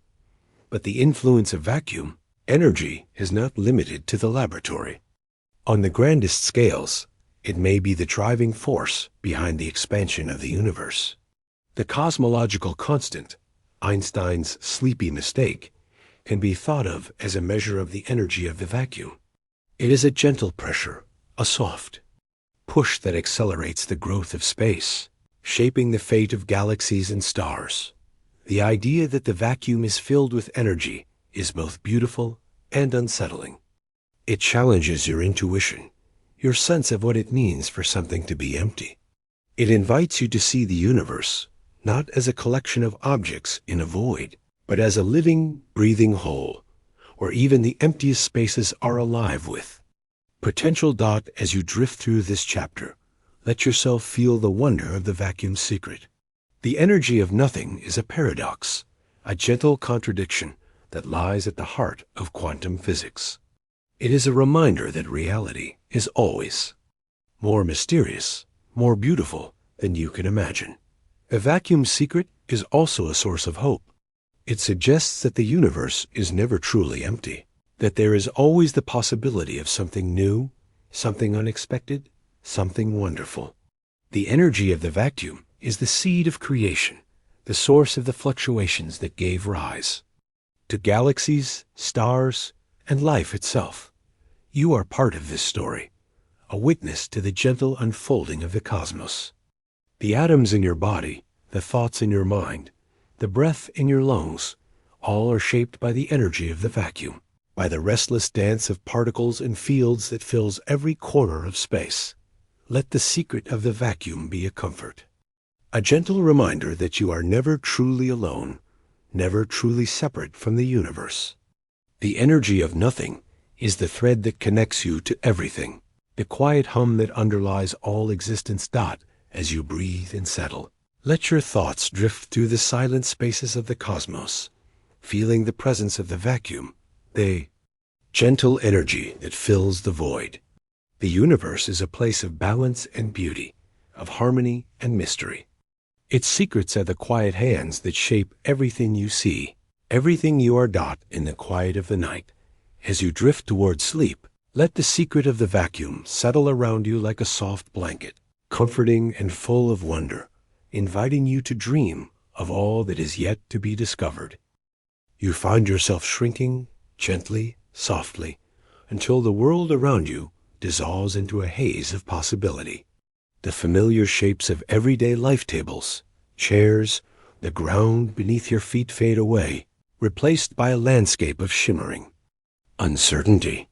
But the influence of vacuum energy is not limited to the laboratory. On the grandest scales, it may be the driving force behind the expansion of the universe. The cosmological constant, Einstein's sleepy mistake, can be thought of as a measure of the energy of the vacuum. It is a gentle pressure, a soft push that accelerates the growth of space, shaping the fate of galaxies and stars. The idea that the vacuum is filled with energy is both beautiful and unsettling. It challenges your intuition, your sense of what it means for something to be empty. It invites you to see the universe not as a collection of objects in a void, but as a living, breathing whole, where even the emptiest spaces are alive with potential. As you drift through this chapter, let yourself feel the wonder of the vacuum's secret. The energy of nothing is a paradox, a gentle contradiction that lies at the heart of quantum physics. It is a reminder that reality is always more mysterious, more beautiful than you can imagine. The vacuum's secret is also a source of hope. It suggests that the universe is never truly empty, that there is always the possibility of something new, something unexpected, something wonderful. The energy of the vacuum is the seed of creation, the source of the fluctuations that gave rise to galaxies, stars, and life itself. You are part of this story, a witness to the gentle unfolding of the cosmos. The atoms in your body, the thoughts in your mind, the breath in your lungs, all are shaped by the energy of the vacuum, by the restless dance of particles and fields that fills every corner of space. Let the secret of the vacuum be a comfort, a gentle reminder that you are never truly alone, never truly separate from the universe. The energy of nothing is the thread that connects you to everything, the quiet hum that underlies all existence. As you breathe and settle, let your thoughts drift through the silent spaces of the cosmos, feeling the presence of the vacuum, the gentle energy that fills the void. The universe is a place of balance and beauty, of harmony and mystery. Its secrets are the quiet hands that shape everything you see, everything you are. In the quiet of the night, as you drift toward sleep, let the secret of the vacuum settle around you like a soft blanket, comforting and full of wonder, inviting you to dream of all that is yet to be discovered. You find yourself shrinking gently, softly, until the world around you dissolves into a haze of possibility. The familiar shapes of everyday life tables, chairs, the ground beneath your feet fade away, replaced by a landscape of shimmering uncertainty.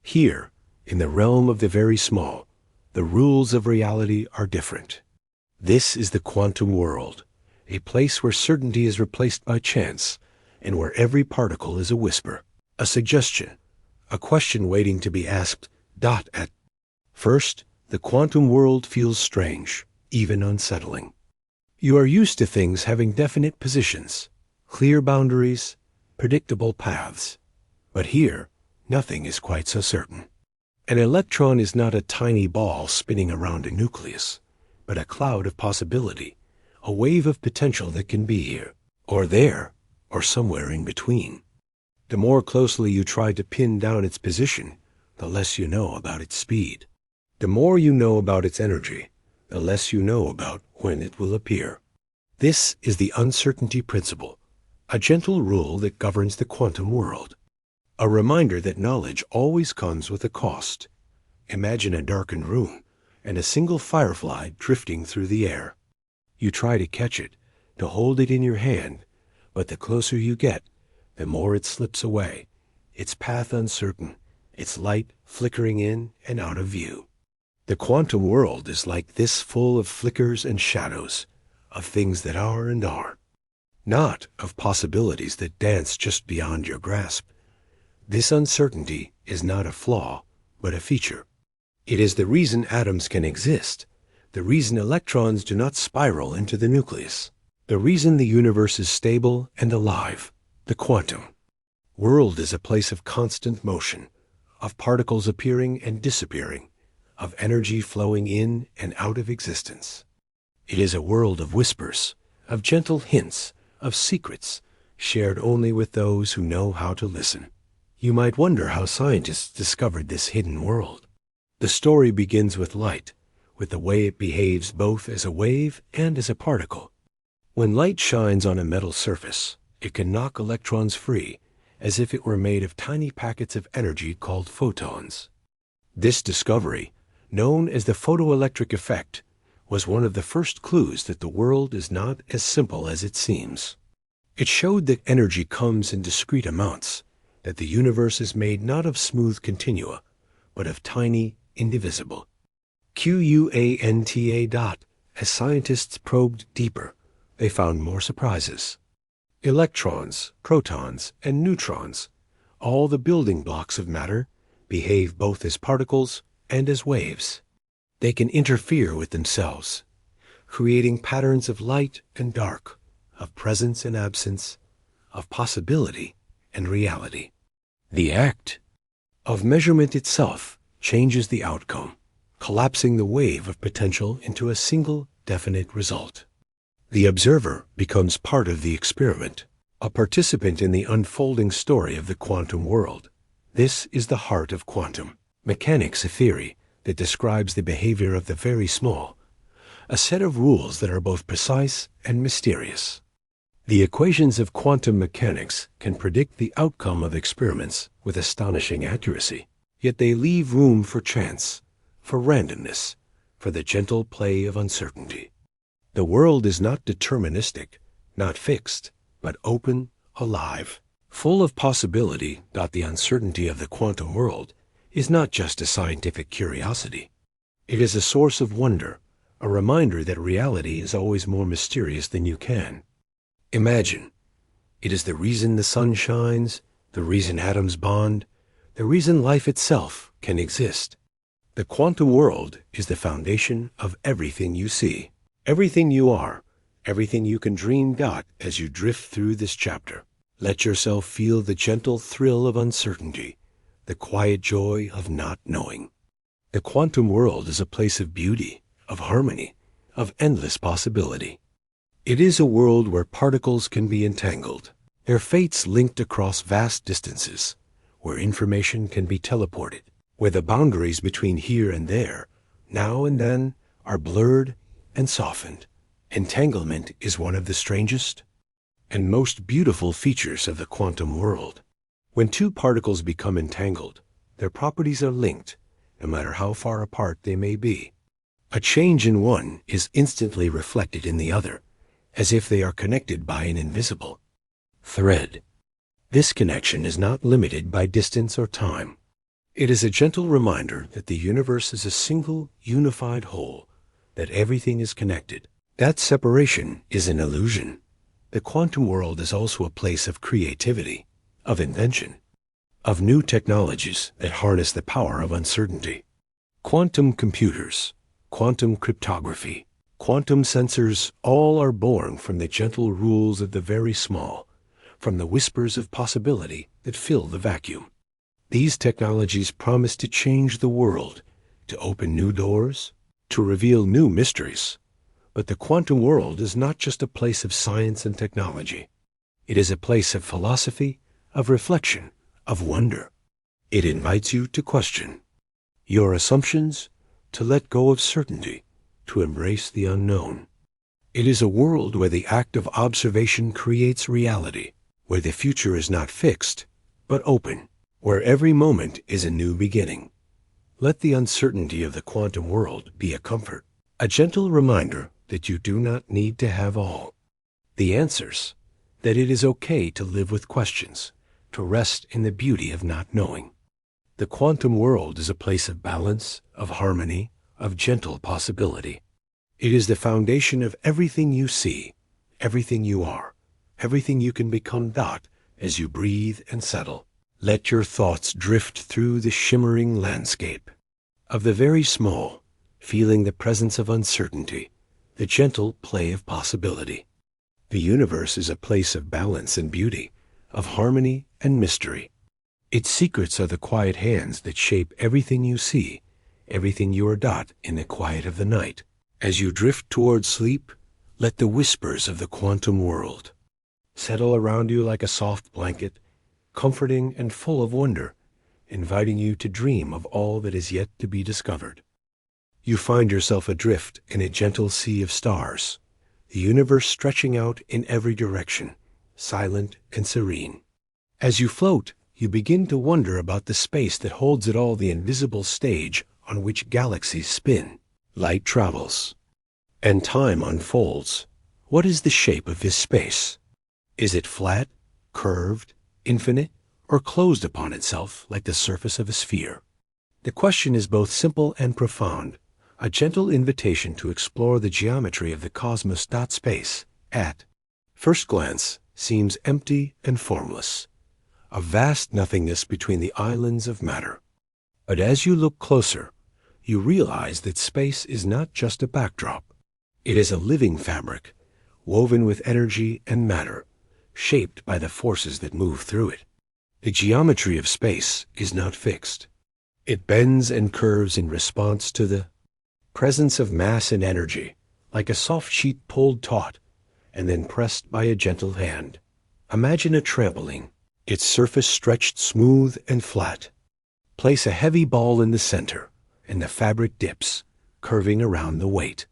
Here, in the realm of the very small, the rules of reality are different. This is the quantum world, a place where certainty is replaced by chance, and where every particle is a whisper, a suggestion, a question waiting to be asked. At first, the quantum world feels strange, even unsettling. You are used to things having definite positions, clear boundaries, predictable paths. But here, nothing is quite so certain. An electron is not a tiny ball spinning around a nucleus, but a cloud of possibility, a wave of potential that can be here, or there, or somewhere in between. The more closely you try to pin down its position, the less you know about its speed. The more you know about its energy, the less you know about when it will appear. This is the uncertainty principle, a gentle rule that governs the quantum world. A reminder that knowledge always comes with a cost. Imagine a darkened room and a single firefly drifting through the air. You try to catch it, to hold it in your hand, but the closer you get, the more it slips away, its path uncertain, its light flickering in and out of view. The quantum world is like this, full of flickers and shadows, of things that are and are, not of possibilities that dance just beyond your grasp. This uncertainty is not a flaw, but a feature. It is the reason atoms can exist, the reason electrons do not spiral into the nucleus, the reason the universe is stable and alive. The quantum world is a place of constant motion, of particles appearing and disappearing, of energy flowing in and out of existence. It is a world of whispers, of gentle hints, of secrets, shared only with those who know how to listen. You might wonder how scientists discovered this hidden world. The story begins with light, with the way it behaves both as a wave and as a particle. When light shines on a metal surface, it can knock electrons free, as if it were made of tiny packets of energy called photons. This discovery, known as the photoelectric effect, was one of the first clues that the world is not as simple as it seems. It showed that energy comes in discrete amounts, that the universe is made not of smooth continua, but of tiny, indivisible quanta. As scientists probed deeper, they found more surprises. Electrons, protons, and neutrons, all the building blocks of matter, behave both as particles and as waves. They can interfere with themselves, creating patterns of light and dark, of presence and absence, of possibility and reality. The act of measurement itself changes the outcome, collapsing the wave of potential into a single definite result. The observer becomes part of the experiment, a participant in the unfolding story of the quantum world. This is the heart of quantum mechanics, a theory that describes the behavior of the very small, a set of rules that are both precise and mysterious. The equations of quantum mechanics can predict the outcome of experiments with astonishing accuracy, yet they leave room for chance, for randomness, for the gentle play of uncertainty. The world is not deterministic, not fixed, but open, alive, full of possibility. The uncertainty of the quantum world is not just a scientific curiosity. It is a source of wonder, a reminder that reality is always more mysterious than you can imagine. It is the reason the sun shines, the reason atoms bond, the reason life itself can exist. The quantum world is the foundation of everything you see, everything you are, everything you can dream. As you drift through this chapter, let yourself feel the gentle thrill of uncertainty, the quiet joy of not knowing. The quantum world is a place of beauty, of harmony, of endless possibility. It is a world where particles can be entangled, their fates linked across vast distances, where information can be teleported, where the boundaries between here and there, now and then, are blurred and softened. Entanglement is one of the strangest and most beautiful features of the quantum world. When two particles become entangled, their properties are linked, no matter how far apart they may be. A change in one is instantly reflected in the other, as if they are connected by an invisible thread. This connection is not limited by distance or time. It is a gentle reminder that the universe is a single, unified whole, that everything is connected. That separation is an illusion. The quantum world is also a place of creativity, of invention, of new technologies that harness the power of uncertainty. Quantum computers, quantum cryptography, quantum sensors, all are born from the gentle rules of the very small, from the whispers of possibility that fill the vacuum. These technologies promise to change the world, to open new doors, to reveal new mysteries. But the quantum world is not just a place of science and technology. It is a place of philosophy, of reflection, of wonder. It invites you to question your assumptions, to let go of certainty, to embrace the unknown. It is a world where the act of observation creates reality, where the future is not fixed, but open, where every moment is a new beginning. Let the uncertainty of the quantum world be a comfort, a gentle reminder that you do not need to have all the answers, that it is okay to live with questions, to rest in the beauty of not knowing. The quantum world is a place of balance, of harmony, of gentle possibility. It is the foundation of everything you see, everything you are, everything you can become. As you breathe and settle, let your thoughts drift through the shimmering landscape of the very small, feeling the presence of uncertainty, the gentle play of possibility. The universe is a place of balance and beauty, of harmony and mystery. Its secrets are the quiet hands that shape everything you see, everything you are dot in the quiet of the night. As you drift toward sleep, let the whispers of the quantum world settle around you like a soft blanket, comforting and full of wonder, inviting you to dream of all that is yet to be discovered. You find yourself adrift in a gentle sea of stars, the universe stretching out in every direction, silent and serene. As you float, you begin to wonder about the space that holds it all, the invisible stage on which galaxies spin, light travels, and time unfolds. What is the shape of this space? Is it flat, curved, infinite, or closed upon itself like the surface of a sphere? The question is both simple and profound, a gentle invitation to explore the geometry of the cosmos. Space, at first glance, seems empty and formless, a vast nothingness between the islands of matter. But as you look closer, you realize that space is not just a backdrop. It is a living fabric, woven with energy and matter, shaped by the forces that move through it. The geometry of space is not fixed. It bends and curves in response to the presence of mass and energy, like a soft sheet pulled taut and then pressed by a gentle hand. Imagine a trampoline, its surface stretched smooth and flat. Place a heavy ball in the center, and the fabric dips, curving around the weight.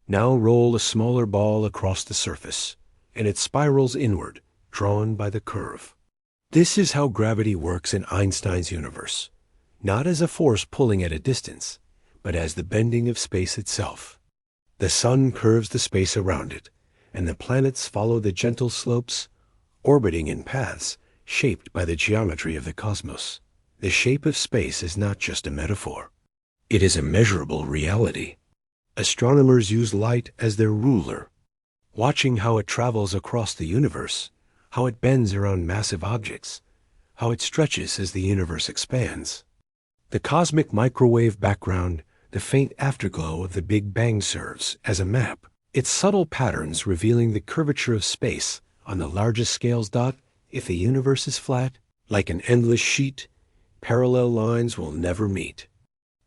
Now roll a smaller ball across the surface, and it spirals inward, drawn by the curve. This is how gravity works in Einstein's universe, not as a force pulling at a distance, but as the bending of space itself. The sun curves the space around it, and the planets follow the gentle slopes, orbiting in paths shaped by the geometry of the cosmos. The shape of space is not just a metaphor. It is a measurable reality. Astronomers use light as their ruler, watching how it travels across the universe, how it bends around massive objects, how it stretches as the universe expands. The cosmic microwave background, the faint afterglow of the Big Bang, serves as a map, its subtle patterns revealing the curvature of space on the largest scales. If the universe is flat, like an endless sheet, parallel lines will never meet,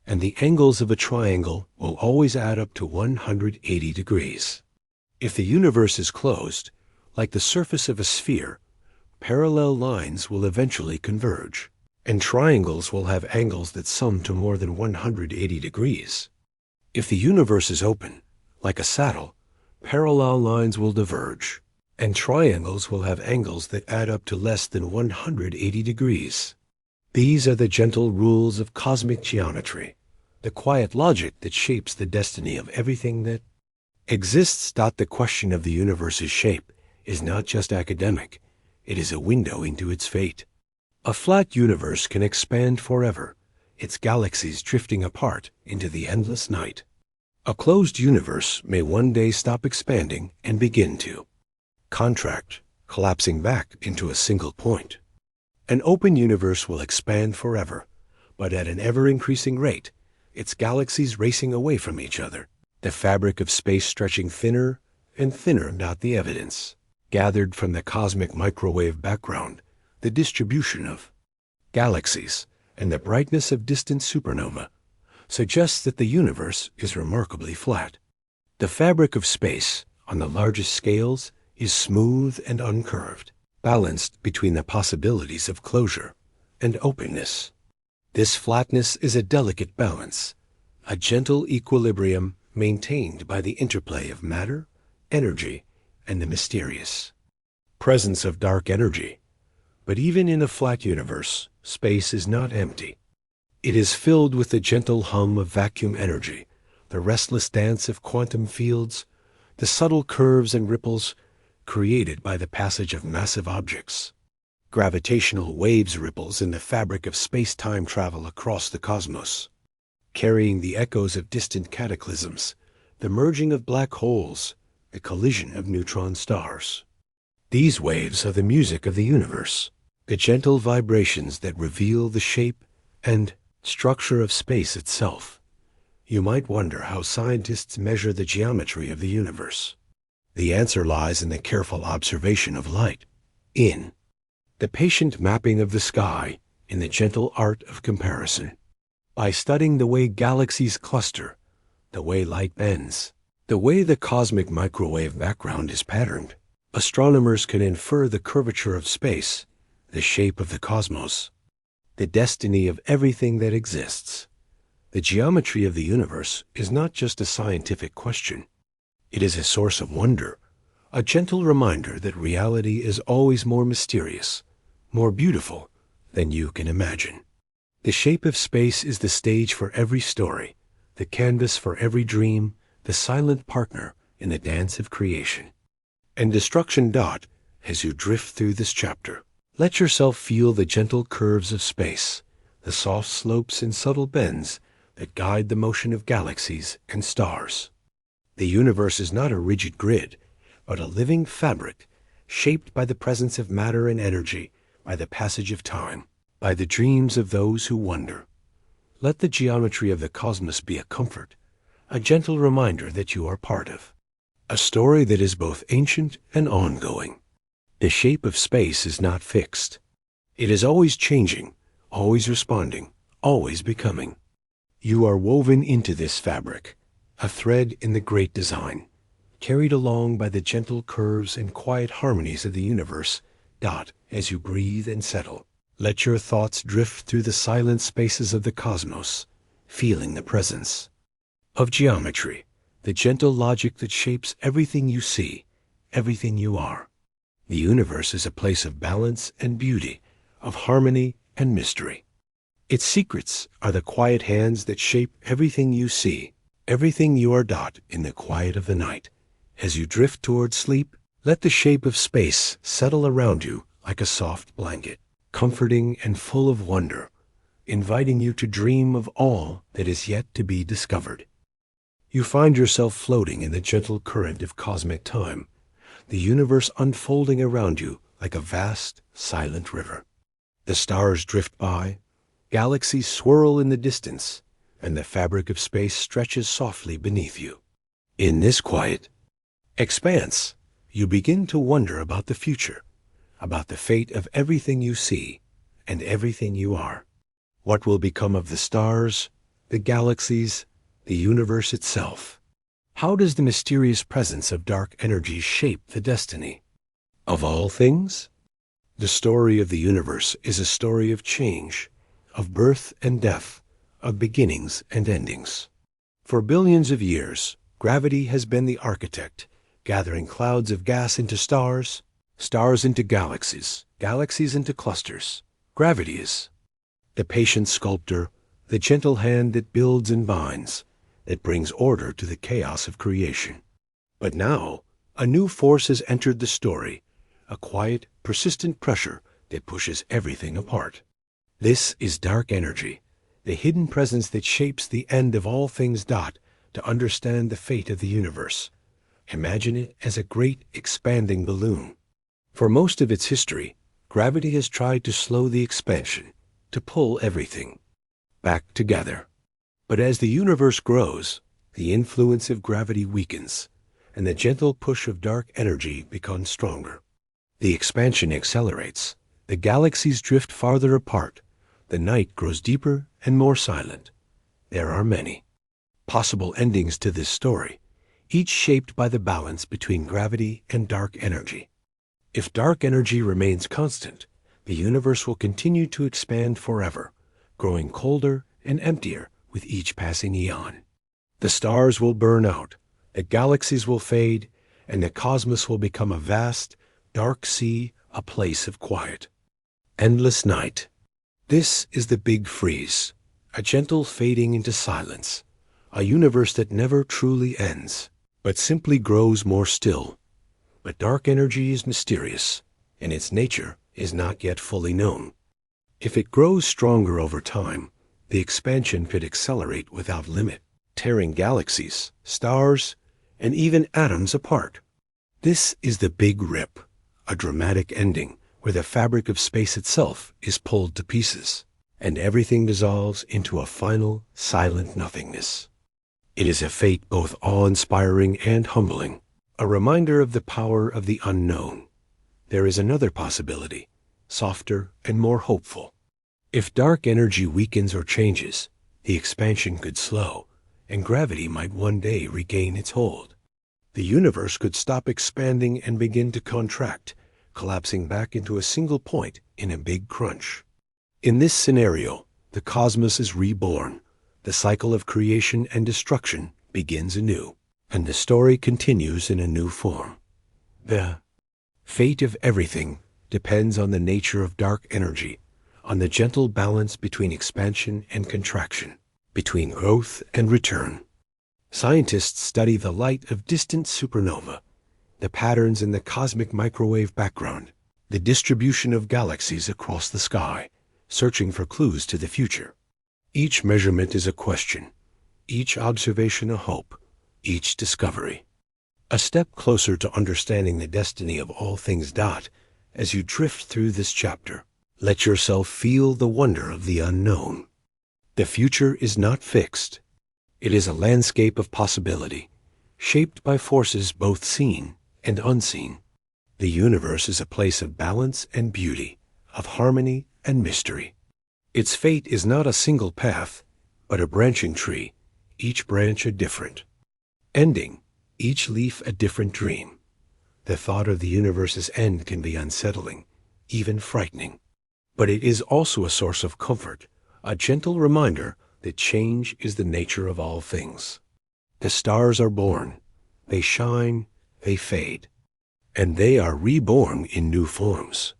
and the angles of a triangle will always add up to 180 degrees. If the universe is closed, like the surface of a sphere, parallel lines will eventually converge, and triangles will have angles that sum to more than 180 degrees. If the universe is open, like a saddle, parallel lines will diverge, and triangles will have angles that add up to less than 180 degrees. These are the gentle rules of cosmic geometry, the quiet logic that shapes the destiny of everything that exists. The question of the universe's shape is not just academic, it is a window into its fate. A flat universe can expand forever, its galaxies drifting apart into the endless night. A closed universe may one day stop expanding and begin to contract, collapsing back into a single point. An open universe will expand forever, but at an ever-increasing rate, its galaxies racing away from each other, the fabric of space stretching thinner and thinner. The evidence gathered from the cosmic microwave background, the distribution of galaxies, and the brightness of distant supernova suggests that the universe is remarkably flat. The fabric of space, on the largest scales, is smooth and uncurved, balanced between the possibilities of closure and openness. This flatness is a delicate balance, a gentle equilibrium maintained by the interplay of matter, energy, and the mysterious presence of dark energy. But even in a flat universe, space is not empty. It is filled with the gentle hum of vacuum energy, the restless dance of quantum fields, the subtle curves and ripples created by the passage of massive objects. Gravitational waves ripples in the fabric of space-time travel across the cosmos, carrying the echoes of distant cataclysms, the merging of black holes, the collision of neutron stars. These waves are the music of the universe, the gentle vibrations that reveal the shape and structure of space itself. You might wonder how scientists measure the geometry of the universe. The answer lies in the careful observation of light, in the patient mapping of the sky, in the gentle art of comparison. By studying the way galaxies cluster, the way light bends, the way the cosmic microwave background is patterned, astronomers can infer the curvature of space, the shape of the cosmos, the destiny of everything that exists. The geometry of the universe is not just a scientific question. It is a source of wonder, a gentle reminder that reality is always more mysterious, more beautiful than you can imagine. The shape of space is the stage for every story, the canvas for every dream, the silent partner in the dance of creation. And destruction dot, as you drift through this chapter, let yourself feel the gentle curves of space, the soft slopes and subtle bends that guide the motion of galaxies and stars. The universe is not a rigid grid, but a living fabric shaped by the presence of matter and energy, by the passage of time, by the dreams of those who wonder. Let the geometry of the cosmos be a comfort, a gentle reminder that you are part of a story that is both ancient and ongoing. The shape of space is not fixed. It is always changing, always responding, always becoming. You are woven into this fabric, a thread in the great design, carried along by the gentle curves and quiet harmonies of the universe. Dot, as you breathe and settle, let your thoughts drift through the silent spaces of the cosmos, feeling the presence of geometry, the gentle logic that shapes everything you see, everything you are. The universe is a place of balance and beauty, of harmony and mystery. Its secrets are the quiet hands that shape everything you see, everything you are. Dot, in the quiet of the night. As you drift toward sleep, let the shape of space settle around you like a soft blanket, comforting and full of wonder, inviting you to dream of all that is yet to be discovered. You find yourself floating in the gentle current of cosmic time, the universe unfolding around you like a vast, silent river. The stars drift by, galaxies swirl in the distance, and the fabric of space stretches softly beneath you. In this quiet expanse, you begin to wonder about the future, about the fate of everything you see and everything you are. What will become of the stars, the galaxies, the universe itself? How does the mysterious presence of dark energy shape the destiny of all things? The story of the universe is a story of change, of birth and death, of beginnings and endings. For billions of years, gravity has been the architect, gathering clouds of gas into stars, stars into galaxies, galaxies into clusters. Gravity is the patient sculptor, the gentle hand that builds and binds, that brings order to the chaos of creation. But now, a new force has entered the story, a quiet, persistent pressure that pushes everything apart. This is dark energy, the hidden presence that shapes the end of all things. Dot, to understand the fate of the universe, imagine it as a great expanding balloon. For most of its history, gravity has tried to slow the expansion, to pull everything back together. But as the universe grows, the influence of gravity weakens, and the gentle push of dark energy becomes stronger. The expansion accelerates, the galaxies drift farther apart, the night grows deeper and more silent. There are many possible endings to this story, each shaped by the balance between gravity and dark energy. If dark energy remains constant, the universe will continue to expand forever, growing colder and emptier with each passing eon. The stars will burn out, the galaxies will fade, and the cosmos will become a vast, dark sea, a place of quiet. Endless night. This is the big freeze, a gentle fading into silence, a universe that never truly ends, but simply grows more still. But dark energy is mysterious, and its nature is not yet fully known. If it grows stronger over time, the expansion could accelerate without limit, tearing galaxies, stars, and even atoms apart. This is the Big Rip, a dramatic ending where the fabric of space itself is pulled to pieces, and everything dissolves into a final, silent nothingness. It is a fate both awe-inspiring and humbling, a reminder of the power of the unknown. There is another possibility, softer and more hopeful. If dark energy weakens or changes, the expansion could slow, and gravity might one day regain its hold. The universe could stop expanding and begin to contract, collapsing back into a single point in a big crunch. In this scenario, the cosmos is reborn, the cycle of creation and destruction begins anew, and the story continues in a new form. The fate of everything depends on the nature of dark energy, on the gentle balance between expansion and contraction, between growth and return. Scientists study the light of distant supernova, the patterns in the cosmic microwave background, the distribution of galaxies across the sky, searching for clues to the future. Each measurement is a question, each observation a hope, each discovery a step closer to understanding the destiny of all things. As you drift through this chapter, let yourself feel the wonder of the unknown. The future is not fixed. It is a landscape of possibility, shaped by forces both seen and unseen. The universe is a place of balance and beauty, of harmony and mystery. Its fate is not a single path, but a branching tree, each branch a different ending, each leaf a different dream. The thought of the universe's end can be unsettling, even frightening. But it is also a source of comfort, a gentle reminder that change is the nature of all things. The stars are born, they shine, they fade, and they are reborn in new forms.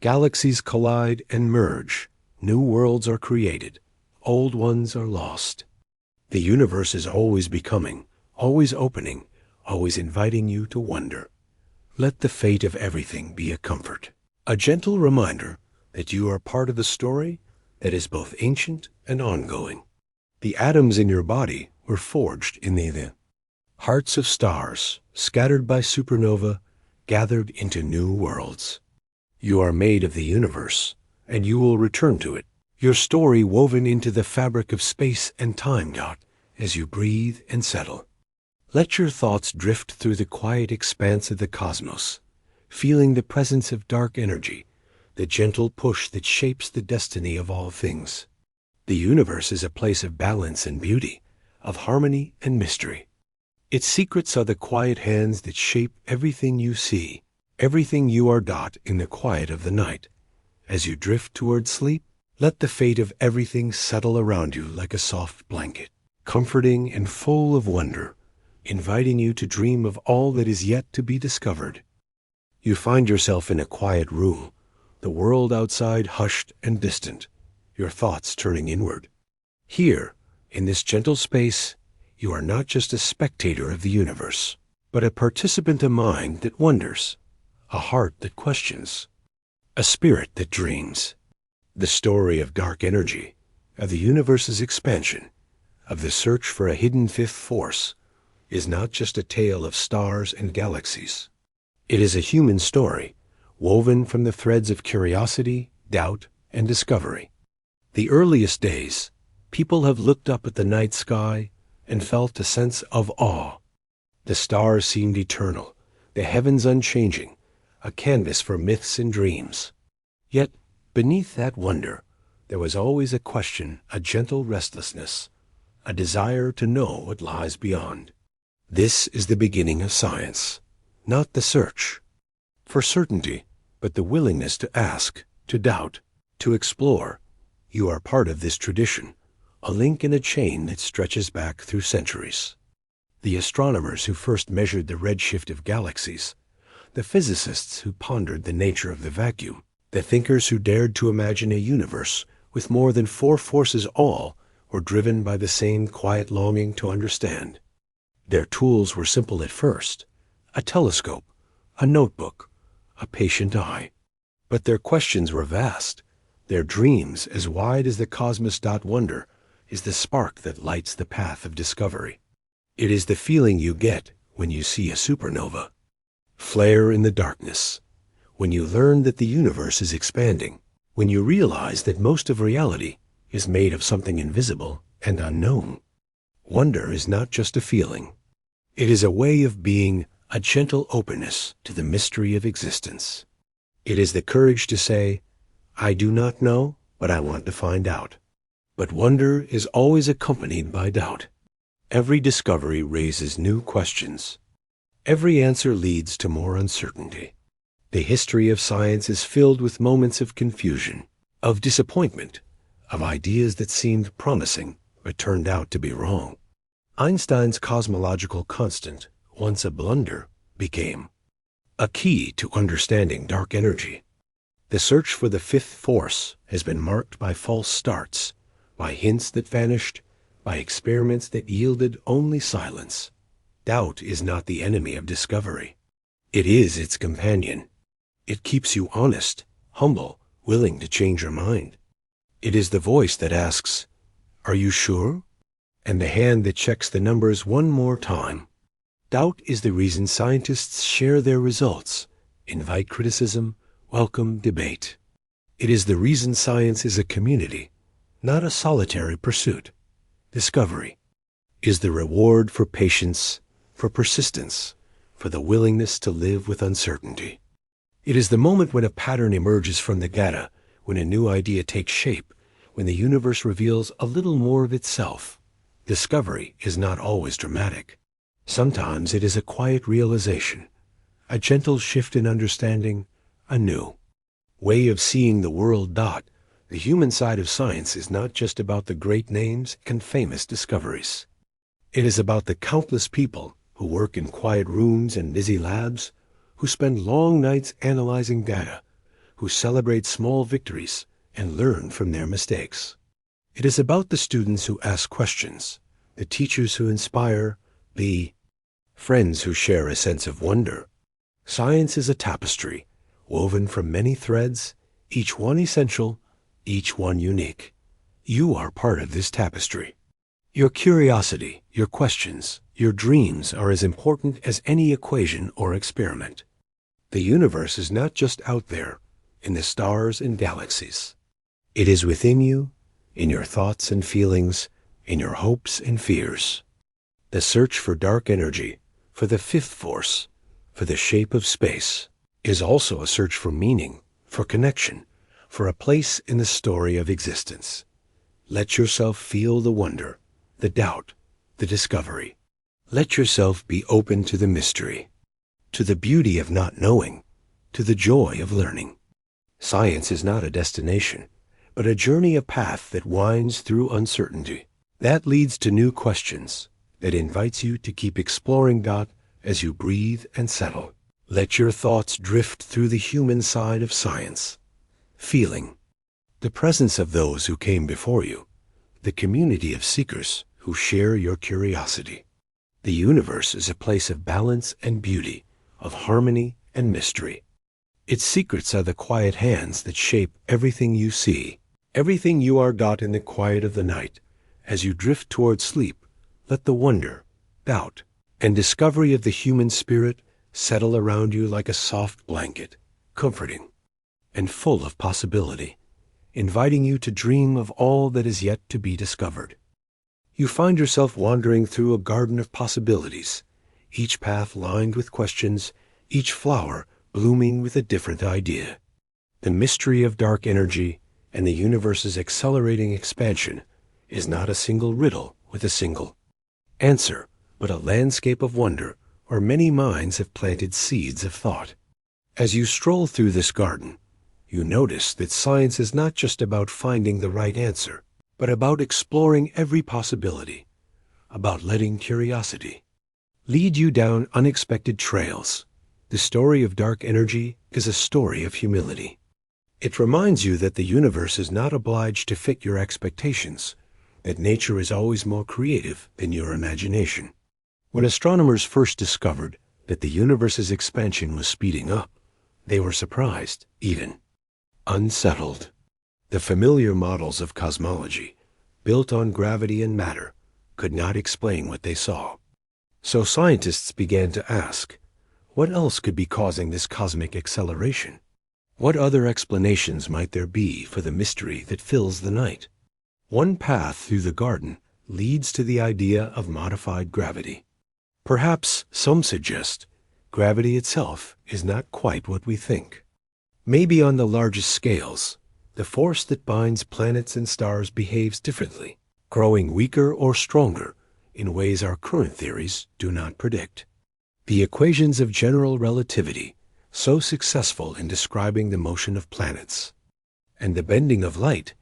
Galaxies collide and merge, new worlds are created, old ones are lost. The universe is always becoming, always opening, always inviting you to wonder. Let the fate of everything be a comfort, a gentle reminder that you are part of the story that is both ancient and ongoing. The atoms in your body were forged in the hearts of stars, scattered by supernova, gathered into new worlds. You are made of the universe, and you will return to it, your story woven into the fabric of space and time. As you breathe and settle, let your thoughts drift through the quiet expanse of the cosmos, feeling the presence of dark energy, the gentle push that shapes the destiny of all things. The universe is a place of balance and beauty, of harmony and mystery. Its secrets are the quiet hands that shape everything you see, everything you are. In the quiet of the night, as you drift toward sleep, let the fate of everything settle around you like a soft blanket, comforting and full of wonder, inviting you to dream of all that is yet to be discovered. You find yourself in a quiet room, the world outside hushed and distant, your thoughts turning inward. Here, in this gentle space, you are not just a spectator of the universe, but a participant, a mind that wonders, a heart that questions, a spirit that dreams. The story of dark energy, of the universe's expansion, of the search for a hidden fifth force, is not just a tale of stars and galaxies. It is a human story, woven from the threads of curiosity, doubt, and discovery. The earliest days, people have looked up at the night sky and felt a sense of awe. The stars seemed eternal, the heavens unchanging, a canvas for myths and dreams. Yet, beneath that wonder, there was always a question, a gentle restlessness, a desire to know what lies beyond. This is the beginning of science, not the search for certainty, but the willingness to ask, to doubt, to explore. You are part of this tradition, a link in a chain that stretches back through centuries. The astronomers who first measured the redshift of galaxies, the physicists who pondered the nature of the vacuum, the thinkers who dared to imagine a universe with more than four forces, all were driven by the same quiet longing to understand. Their tools were simple at first, a telescope, a notebook, a patient eye. But their questions were vast, their dreams as wide as the cosmos. Wonder is the spark that lights the path of discovery. It is the feeling you get when you see a supernova flare in the darkness, when you learn that the universe is expanding, when you realize that most of reality is made of something invisible and unknown. Wonder is not just a feeling. It is a way of being, a gentle openness to the mystery of existence. It is the courage to say, I do not know, but I want to find out. But wonder is always accompanied by doubt. Every discovery raises new questions. Every answer leads to more uncertainty. The history of science is filled with moments of confusion, of disappointment, of ideas that seemed promising but turned out to be wrong. Einstein's cosmological constant, once a blunder, became a key to understanding dark energy. The search for the fifth force has been marked by false starts, by hints that vanished, by experiments that yielded only silence. Doubt is not the enemy of discovery. It is its companion. It keeps you honest, humble, willing to change your mind. It is the voice that asks, are you sure? And the hand that checks the numbers one more time. Doubt is the reason scientists share their results, invite criticism, welcome debate. It is the reason science is a community, not a solitary pursuit. Discovery is the reward for patience, for persistence, for the willingness to live with uncertainty. It is the moment when a pattern emerges from the data, when a new idea takes shape, when the universe reveals a little more of itself. Discovery is not always dramatic. Sometimes it is a quiet realization, a gentle shift in understanding, a new way of seeing the world. The human side of science is not just about the great names and famous discoveries. It is about the countless people who work in quiet rooms and busy labs, who spend long nights analyzing data, who celebrate small victories and learn from their mistakes. It is about the students who ask questions, the teachers who inspire, the friends who share a sense of wonder. Science is a tapestry, woven from many threads, each one essential, each one unique. You are part of this tapestry. Your curiosity, your questions, your dreams are as important as any equation or experiment. The universe is not just out there, in the stars and galaxies. It is within you, in your thoughts and feelings, in your hopes and fears. The search for dark energy, for the fifth force, for the shape of space, is also a search for meaning, for connection, for a place in the story of existence. Let yourself feel the wonder, the doubt, the discovery. Let yourself be open to the mystery, to the beauty of not knowing, to the joy of learning. Science is not a destination, but a journey, a path that winds through uncertainty, that leads to new questions, that invites you to keep exploring. As you breathe and settle, let your thoughts drift through the human side of science, feeling the presence of those who came before you, the community of seekers who share your curiosity. The universe is a place of balance and beauty, of harmony and mystery. Its secrets are the quiet hands that shape everything you see, everything you are. In the quiet of the night, as you drift toward sleep, let the wonder, doubt, and discovery of the human spirit settle around you like a soft blanket, comforting and full of possibility, inviting you to dream of all that is yet to be discovered. You find yourself wandering through a garden of possibilities, each path lined with questions, each flower blooming with a different idea. The mystery of dark energy and the universe's accelerating expansion is not a single riddle with a single answer, but a landscape of wonder where many minds have planted seeds of thought. As you stroll through this garden, you notice that science is not just about finding the right answer, but about exploring every possibility, about letting curiosity lead you down unexpected trails. The story of dark energy is a story of humility. It reminds you that the universe is not obliged to fit your expectations, that nature is always more creative than your imagination. When astronomers first discovered that the universe's expansion was speeding up, they were surprised, even unsettled. The familiar models of cosmology, built on gravity and matter, could not explain what they saw. So scientists began to ask, what else could be causing this cosmic acceleration? What other explanations might there be for the mystery that fills the night? One path through the garden leads to the idea of modified gravity. Perhaps some suggest gravity itself is not quite what we think. Maybe on the largest scales, the force that binds planets and stars behaves differently, growing weaker or stronger in ways our current theories do not predict. The equations of general relativity, so successful in describing the motion of planets, and the bending of light,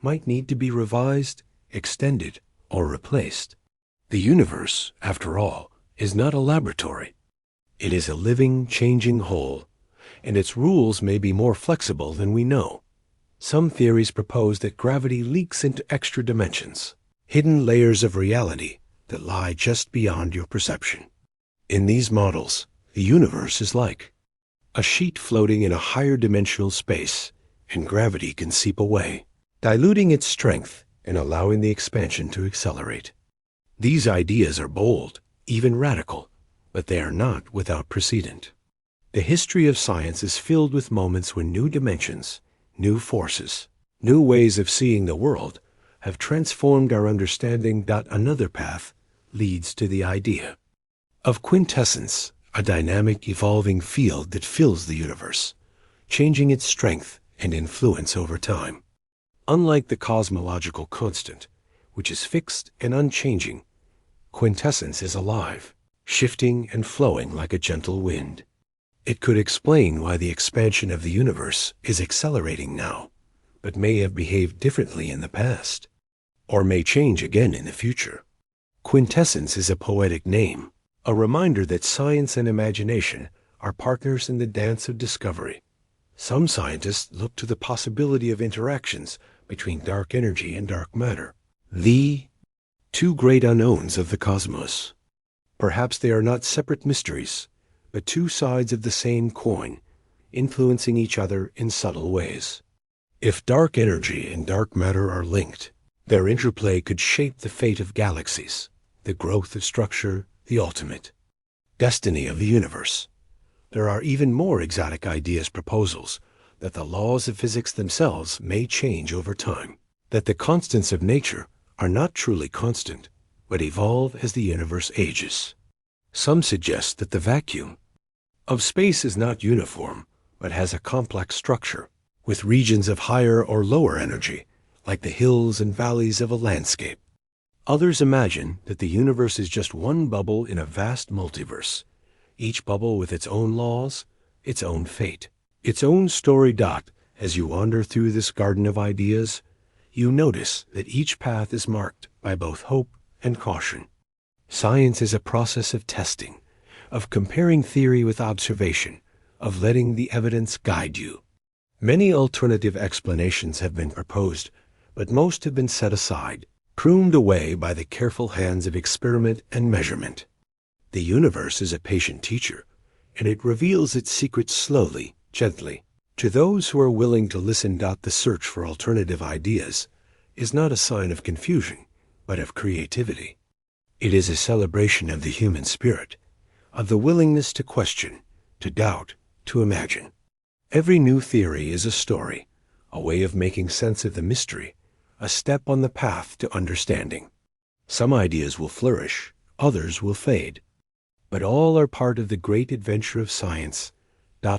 might need to be revised, extended, or replaced. The universe, after all, is not a laboratory. It is a living, changing whole, and its rules may be more flexible than we know. Some theories propose that gravity leaks into extra dimensions, hidden layers of reality that lie just beyond your perception. In these models, the universe is like a sheet floating in a higher dimensional space, and gravity can seep away, diluting its strength and allowing the expansion to accelerate. These ideas are bold, even radical, but they are not without precedent. The history of science is filled with moments when new dimensions, new forces, new ways of seeing the world have transformed our understanding. Another path leads to the idea of quintessence, a dynamic, evolving field that fills the universe, changing its strength and influence over time. Unlike the cosmological constant, which is fixed and unchanging, quintessence is alive, shifting and flowing like a gentle wind. It could explain why the expansion of the universe is accelerating now, but may have behaved differently in the past, or may change again in the future. Quintessence is a poetic name, a reminder that science and imagination are partners in the dance of discovery. Some scientists look to the possibility of interactions between dark energy and dark matter, the two great unknowns of the cosmos. Perhaps they are not separate mysteries, but two sides of the same coin, influencing each other in subtle ways. If dark energy and dark matter are linked, their interplay could shape the fate of galaxies, the growth of structure, the ultimate destiny of the universe. There are even more exotic proposals that the laws of physics themselves may change over time, that the constants of nature are not truly constant, but evolve as the universe ages. Some suggest that the vacuum of space is not uniform, but has a complex structure, with regions of higher or lower energy, like the hills and valleys of a landscape. Others imagine that the universe is just one bubble in a vast multiverse, each bubble with its own laws, its own fate, its own story. As you wander through this garden of ideas, you notice that each path is marked by both hope and caution. Science is a process of testing, of comparing theory with observation, of letting the evidence guide you. Many alternative explanations have been proposed, but most have been set aside, pruned away by the careful hands of experiment and measurement. The universe is a patient teacher, and it reveals its secrets slowly, gently. To those who are willing to listen. The search for alternative ideas is not a sign of confusion, but of creativity. It is a celebration of the human spirit, of the willingness to question, to doubt, to imagine. Every new theory is a story, a way of making sense of the mystery, a step on the path to understanding. Some ideas will flourish, others will fade, but all are part of the great adventure of science.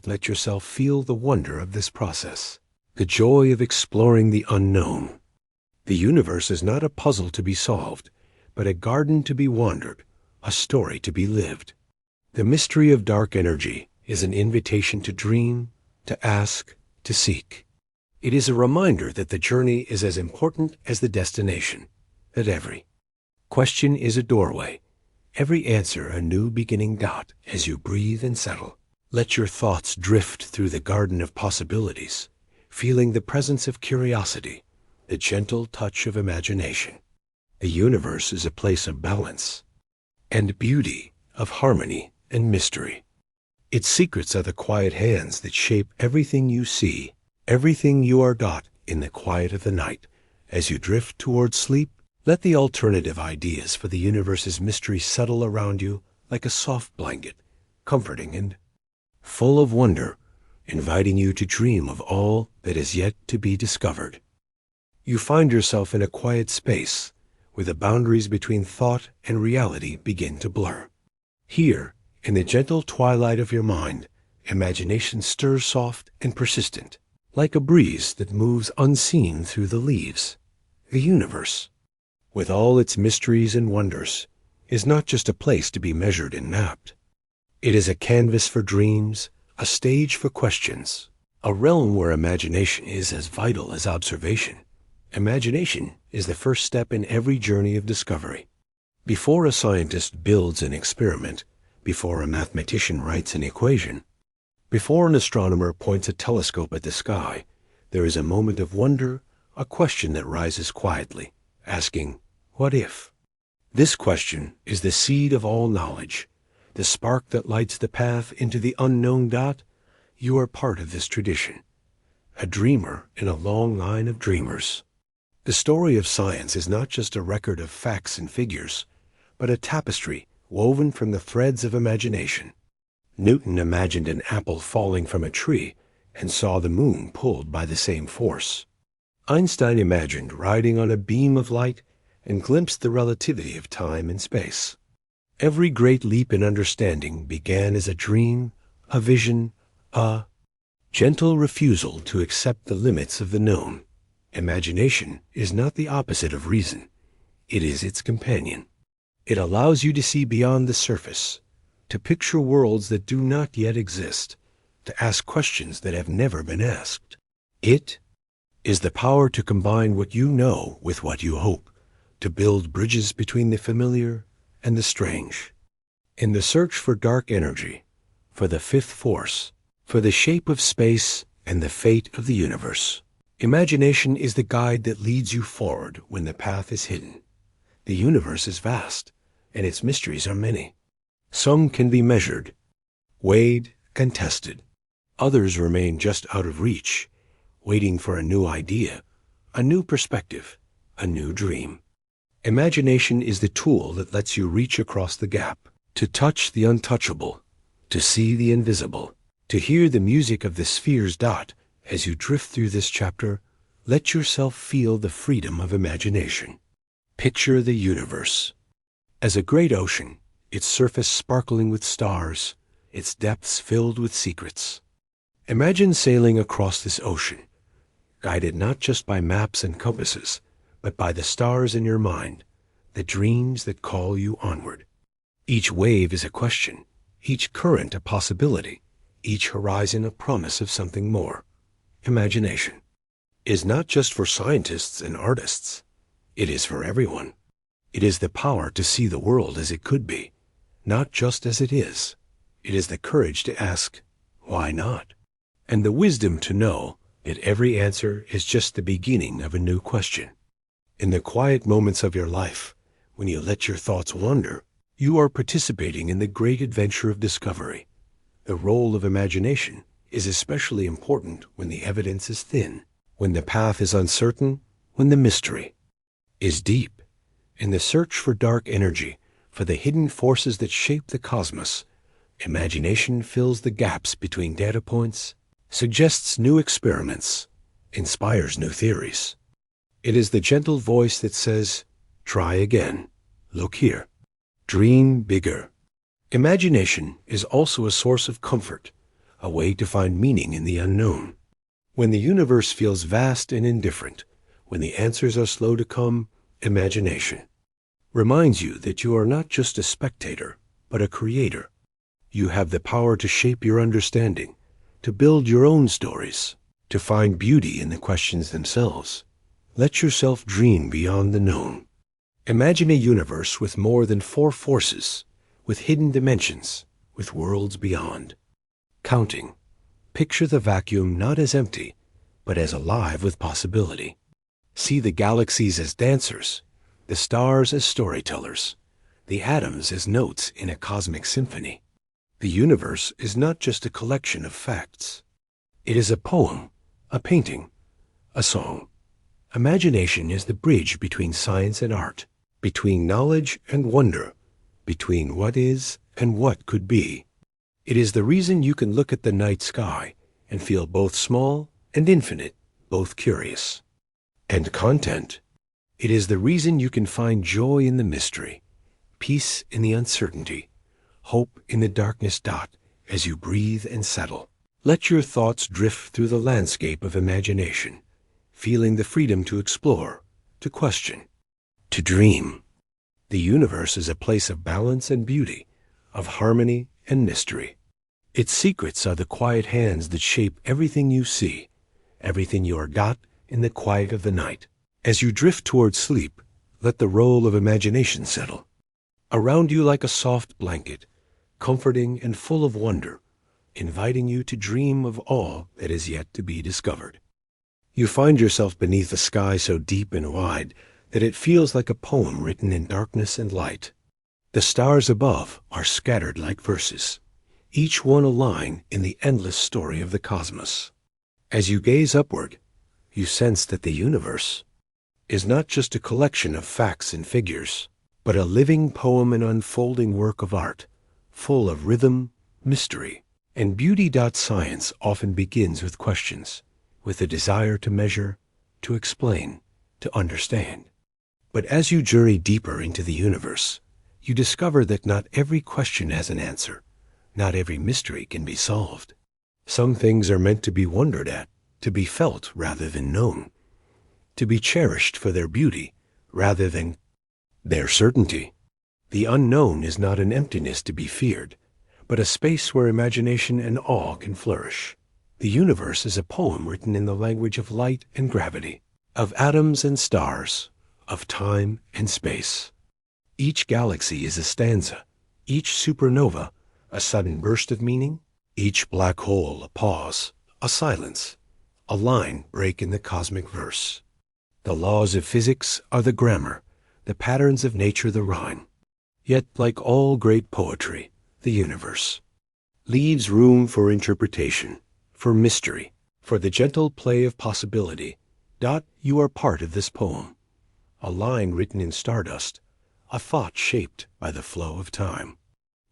Let yourself feel the wonder of this process, the joy of exploring the unknown. The universe is not a puzzle to be solved, but a garden to be wandered, a story to be lived. The mystery of dark energy is an invitation to dream, to ask, to seek. It is a reminder that the journey is as important as the destination, that every question is a doorway, every answer a new beginning. As you breathe and settle, let your thoughts drift through the garden of possibilities, feeling the presence of curiosity, the gentle touch of imagination. The universe is a place of balance and beauty, of harmony and mystery. Its secrets are the quiet hands that shape everything you see, everything you are. In the quiet of the night, as you drift towards sleep, let the alternative ideas for the universe's mystery settle around you like a soft blanket, comforting and full of wonder, inviting you to dream of all that is yet to be discovered. You find yourself in a quiet space where the boundaries between thought and reality begin to blur. Here, in the gentle twilight of your mind, imagination stirs soft and persistent, like a breeze that moves unseen through the leaves. The universe, with all its mysteries and wonders, is not just a place to be measured and mapped. It is a canvas for dreams, a stage for questions, a realm where imagination is as vital as observation. Imagination is the first step in every journey of discovery. Before a scientist builds an experiment, before a mathematician writes an equation, before an astronomer points a telescope at the sky, there is a moment of wonder, a question that rises quietly, asking, "What if?" This question is the seed of all knowledge, the spark that lights the path into the unknown. You are part of this tradition, a dreamer in a long line of dreamers. The story of science is not just a record of facts and figures, but a tapestry woven from the threads of imagination. Newton imagined an apple falling from a tree and saw the moon pulled by the same force. Einstein imagined riding on a beam of light and glimpsed the relativity of time and space. Every great leap in understanding began as a dream, a vision, a gentle refusal to accept the limits of the known. Imagination is not the opposite of reason. It is its companion. It allows you to see beyond the surface, to picture worlds that do not yet exist, to ask questions that have never been asked. It is the power to combine what you know with what you hope, to build bridges between the familiar and the strange. In the search for dark energy, for the fifth force, for the shape of space and the fate of the universe, imagination is the guide that leads you forward when the path is hidden. The universe is vast, and its mysteries are many. Some can be measured, weighed, and tested. Others remain just out of reach, waiting for a new idea, a new perspective, a new dream. Imagination is the tool that lets you reach across the gap, to touch the untouchable, to see the invisible, to hear the music of the spheres. As you drift through this chapter, let yourself feel the freedom of imagination. Picture the universe as a great ocean, its surface sparkling with stars, its depths filled with secrets. Imagine sailing across this ocean, guided not just by maps and compasses, but by the stars in your mind, the dreams that call you onward. Each wave is a question, each current a possibility, each horizon a promise of something more. Imagination is not just for scientists and artists. It is for everyone. It is the power to see the world as it could be, not just as it is. It is the courage to ask, why not? And the wisdom to know that every answer is just the beginning of a new question. In the quiet moments of your life, when you let your thoughts wander, you are participating in the great adventure of discovery. The role of imagination is especially important when the evidence is thin, when the path is uncertain, when the mystery is deep. In the search for dark energy, for the hidden forces that shape the cosmos, imagination fills the gaps between data points, suggests new experiments, inspires new theories. It is the gentle voice that says, try again, look here, dream bigger. Imagination is also a source of comfort, a way to find meaning in the unknown. When the universe feels vast and indifferent, when the answers are slow to come, imagination reminds you that you are not just a spectator, but a creator. You have the power to shape your understanding, to build your own stories, to find beauty in the questions themselves. Let yourself dream beyond the known. Imagine a universe with more than 4 forces, with hidden dimensions, with worlds beyond. Counting. Picture the vacuum not as empty, but as alive with possibility. See the galaxies as dancers, the stars as storytellers, the atoms as notes in a cosmic symphony. The universe is not just a collection of facts. It is a poem, a painting, a song. Imagination is the bridge between science and art, between knowledge and wonder, between what is and what could be. It is the reason you can look at the night sky and feel both small and infinite, both curious. And content. It is the reason you can find joy in the mystery, peace in the uncertainty, hope in the darkness. As you breathe and settle, let your thoughts drift through the landscape of imagination, feeling the freedom to explore, to question, to dream. The universe is a place of balance and beauty, of harmony and mystery. Its secrets are the quiet hands that shape everything you see, everything you are in the quiet of the night. As you drift towards sleep, let the role of imagination settle around you like a soft blanket, comforting and full of wonder, inviting you to dream of all that is yet to be discovered. You find yourself beneath a sky so deep and wide that it feels like a poem written in darkness and light. The stars above are scattered like verses, each one a line in the endless story of the cosmos. As you gaze upward, you sense that the universe is not just a collection of facts and figures, but a living poem and unfolding work of art, full of rhythm, mystery, and beauty. Science often begins with questions, with a desire to measure, to explain, to understand. But as you journey deeper into the universe, you discover that not every question has an answer, not every mystery can be solved. Some things are meant to be wondered at, to be felt rather than known, to be cherished for their beauty rather than their certainty. The unknown is not an emptiness to be feared, but a space where imagination and awe can flourish. The universe is a poem written in the language of light and gravity, of atoms and stars, of time and space. Each galaxy is a stanza, each supernova a sudden burst of meaning, each black hole a pause, a silence, a line break in the cosmic verse. The laws of physics are the grammar, the patterns of nature the rhyme. Yet, like all great poetry, the universe leaves room for interpretation, for mystery, for the gentle play of possibility. You are part of this poem, a line written in stardust, a thought shaped by the flow of time.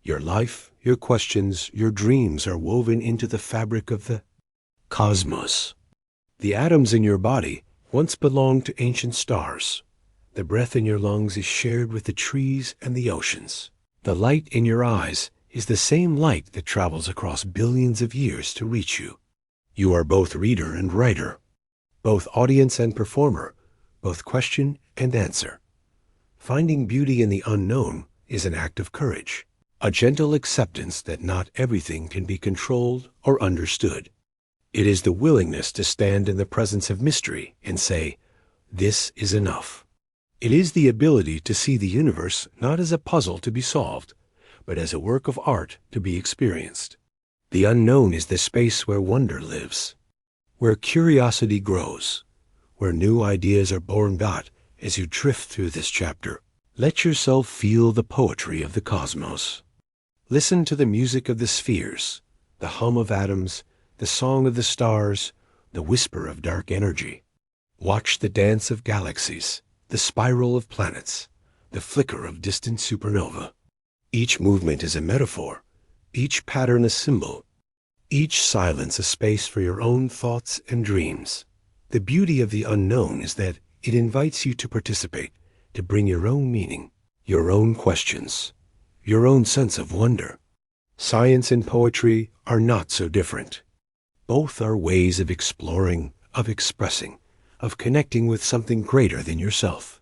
Your life, your questions, your dreams are woven into the fabric of the cosmos. The atoms in your body once belonged to ancient stars. The breath in your lungs is shared with the trees and the oceans. The light in your eyes is the same light that travels across billions of years to reach you. You are both reader and writer, both audience and performer, both question and answer. Finding beauty in the unknown is an act of courage, a gentle acceptance that not everything can be controlled or understood. It is the willingness to stand in the presence of mystery and say, "This is enough." It is the ability to see the universe not as a puzzle to be solved, but as a work of art to be experienced. The unknown is the space where wonder lives, where curiosity grows, where new ideas are born. As you drift through this chapter, let yourself feel the poetry of the cosmos. Listen to the music of the spheres, the hum of atoms, the song of the stars, the whisper of dark energy. Watch the dance of galaxies, the spiral of planets, the flicker of distant supernova. Each movement is a metaphor, each pattern a symbol, each silence a space for your own thoughts and dreams. The beauty of the unknown is that it invites you to participate, to bring your own meaning, your own questions, your own sense of wonder. Science and poetry are not so different. Both are ways of exploring, of expressing, of connecting with something greater than yourself.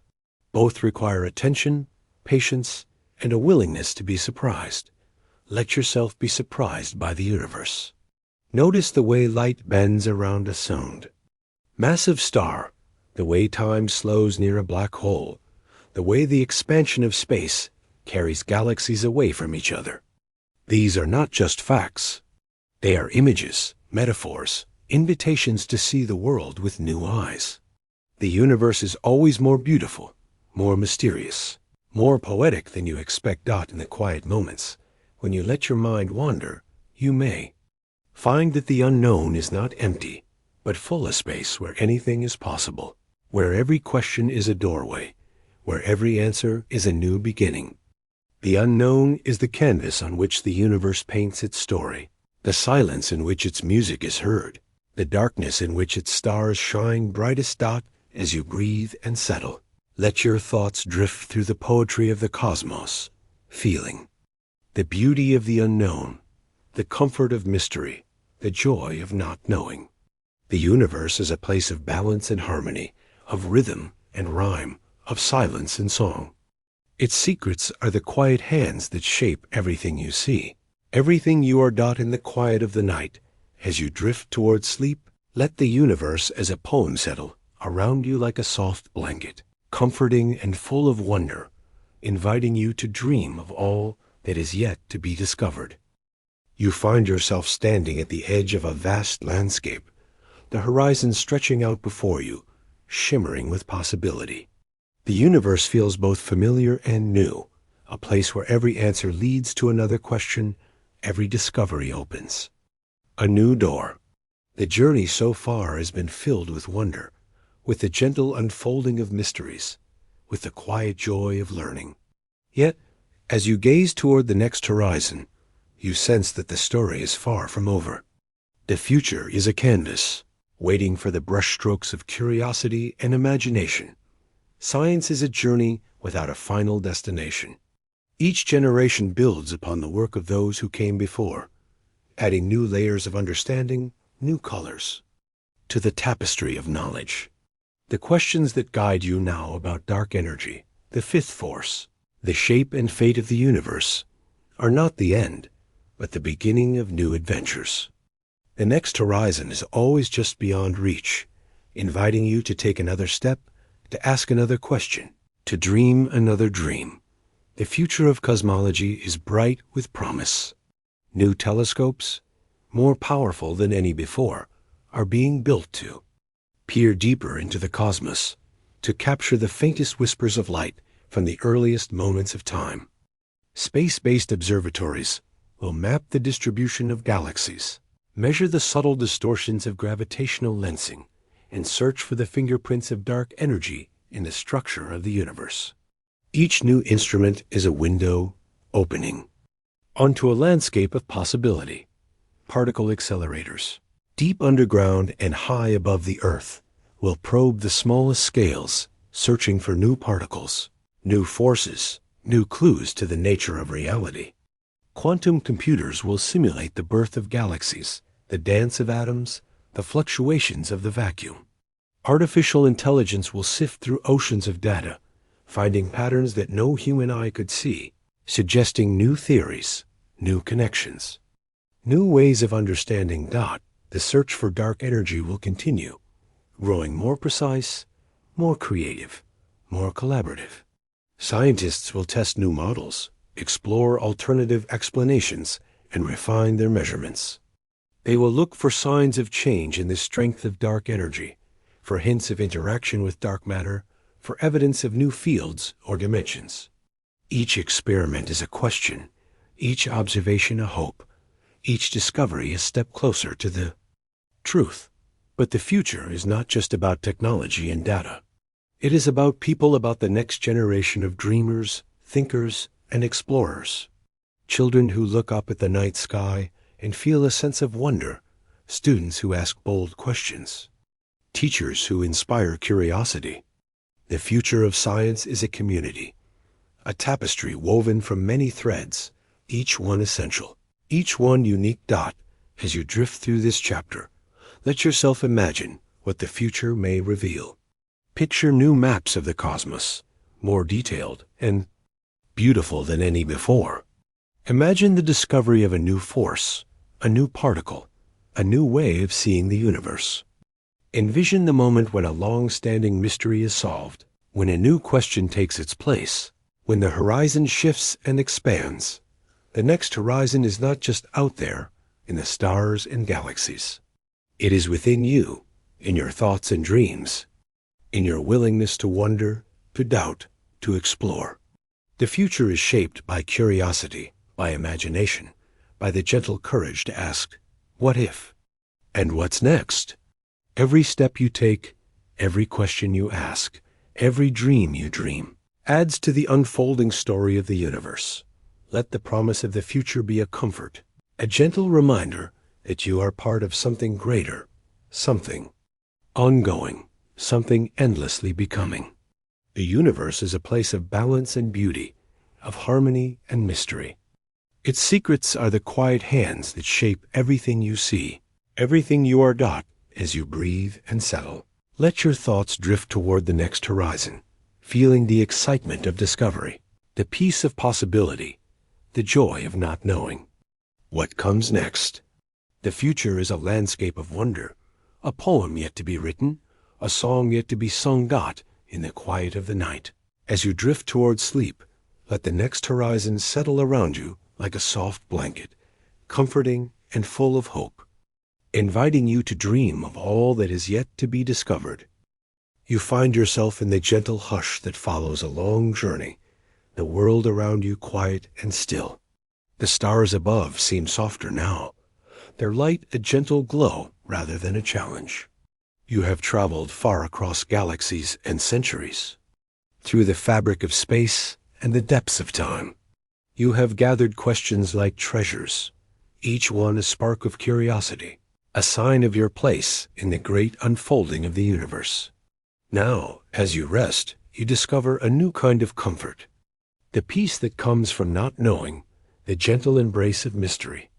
Both require attention, patience, and a willingness to be surprised. Let yourself be surprised by the universe. Notice the way light bends around a sound massive star, the way time slows near a black hole, the way the expansion of space carries galaxies away from each other. These are not just facts. They are images, metaphors, invitations to see the world with new eyes. The universe is always more beautiful, more mysterious, more poetic than you expect. In the quiet moments, when you let your mind wander, you may find that the unknown is not empty, but full of space where anything is possible, where every question is a doorway, where every answer is a new beginning. The unknown is the canvas on which the universe paints its story, the silence in which its music is heard, the darkness in which its stars shine brightest. As you breathe and settle, Let your thoughts drift through the poetry of the cosmos, feeling the beauty of the unknown, the comfort of mystery, the joy of not knowing. The universe is a place of balance and harmony, of rhythm and rhyme, of silence and song. Its secrets are the quiet hands that shape everything you see. Everything you are in the quiet of the night. As you drift toward sleep, let the universe as a poem settle around you like a soft blanket, comforting and full of wonder, inviting you to dream of all that is yet to be discovered. You find yourself standing at the edge of a vast landscape, the horizon stretching out before you, shimmering with possibility. The universe feels both familiar and new, a place where every answer leads to another question, every discovery opens a new door. The journey so far has been filled with wonder, with the gentle unfolding of mysteries, with the quiet joy of learning. Yet, as you gaze toward the next horizon, you sense that the story is far from over. The future is a canvas, waiting for the brushstrokes of curiosity and imagination. Science is a journey without a final destination. Each generation builds upon the work of those who came before, adding new layers of understanding, new colors, to the tapestry of knowledge. The questions that guide you now about dark energy, the fifth force, the shape and fate of the universe, are not the end, but the beginning of new adventures. The next horizon is always just beyond reach, inviting you to take another step, to ask another question, to dream another dream. The future of cosmology is bright with promise. New telescopes, more powerful than any before, are being built to peer deeper into the cosmos, to capture the faintest whispers of light from the earliest moments of time. Space-based observatories will map the distribution of galaxies, measure the subtle distortions of gravitational lensing, and search for the fingerprints of dark energy in the structure of the universe. Each new instrument is a window opening onto a landscape of possibility. Particle accelerators, deep underground and high above the Earth, will probe the smallest scales, searching for new particles, new forces, new clues to the nature of reality. Quantum computers will simulate the birth of galaxies, the dance of atoms, the fluctuations of the vacuum. Artificial intelligence will sift through oceans of data, finding patterns that no human eye could see, suggesting new theories, new connections, new ways of understanding. The search for dark energy will continue, growing more precise, more creative, more collaborative. Scientists will test new models, explore alternative explanations, and refine their measurements. They will look for signs of change in the strength of dark energy, for hints of interaction with dark matter, for evidence of new fields or dimensions. Each experiment is a question, each observation a hope, each discovery a step closer to the truth. But the future is not just about technology and data. It is about people, about the next generation of dreamers, thinkers, and explorers. Children who look up at the night sky and feel a sense of wonder, students who ask bold questions, teachers who inspire curiosity. The future of science is a community, a tapestry woven from many threads, each one essential, each one unique. As you drift through this chapter, let yourself imagine what the future may reveal. Picture new maps of the cosmos, more detailed and beautiful than any before. Imagine the discovery of a new force, a new particle, a new way of seeing the universe. Envision the moment when a long-standing mystery is solved, when a new question takes its place, when the horizon shifts and expands. The next horizon is not just out there in the stars and galaxies. It is within you, in your thoughts and dreams, in your willingness to wonder, to doubt, to explore. The future is shaped by curiosity, by imagination, by the gentle courage to ask, what if? And what's next? Every step you take, every question you ask, every dream you dream, adds to the unfolding story of the universe. Let the promise of the future be a comfort, a gentle reminder that you are part of something greater, something ongoing, something endlessly becoming. The universe is a place of balance and beauty, of harmony and mystery. Its secrets are the quiet hands that shape everything you see, everything you are dot as you breathe and settle. Let your thoughts drift toward the next horizon, feeling the excitement of discovery, the peace of possibility, the joy of not knowing. What comes next? The future is a landscape of wonder, a poem yet to be written, a song yet to be sung dot in the quiet of the night. As you drift toward sleep, let the next horizon settle around you like a soft blanket, comforting and full of hope, inviting you to dream of all that is yet to be discovered. You find yourself in the gentle hush that follows a long journey, the world around you quiet and still. The stars above seem softer now, their light a gentle glow rather than a challenge. You have traveled far across galaxies and centuries, through the fabric of space and the depths of time. You have gathered questions like treasures, each one a spark of curiosity, a sign of your place in the great unfolding of the universe. Now, as you rest, you discover a new kind of comfort, the peace that comes from not knowing, the gentle embrace of mystery.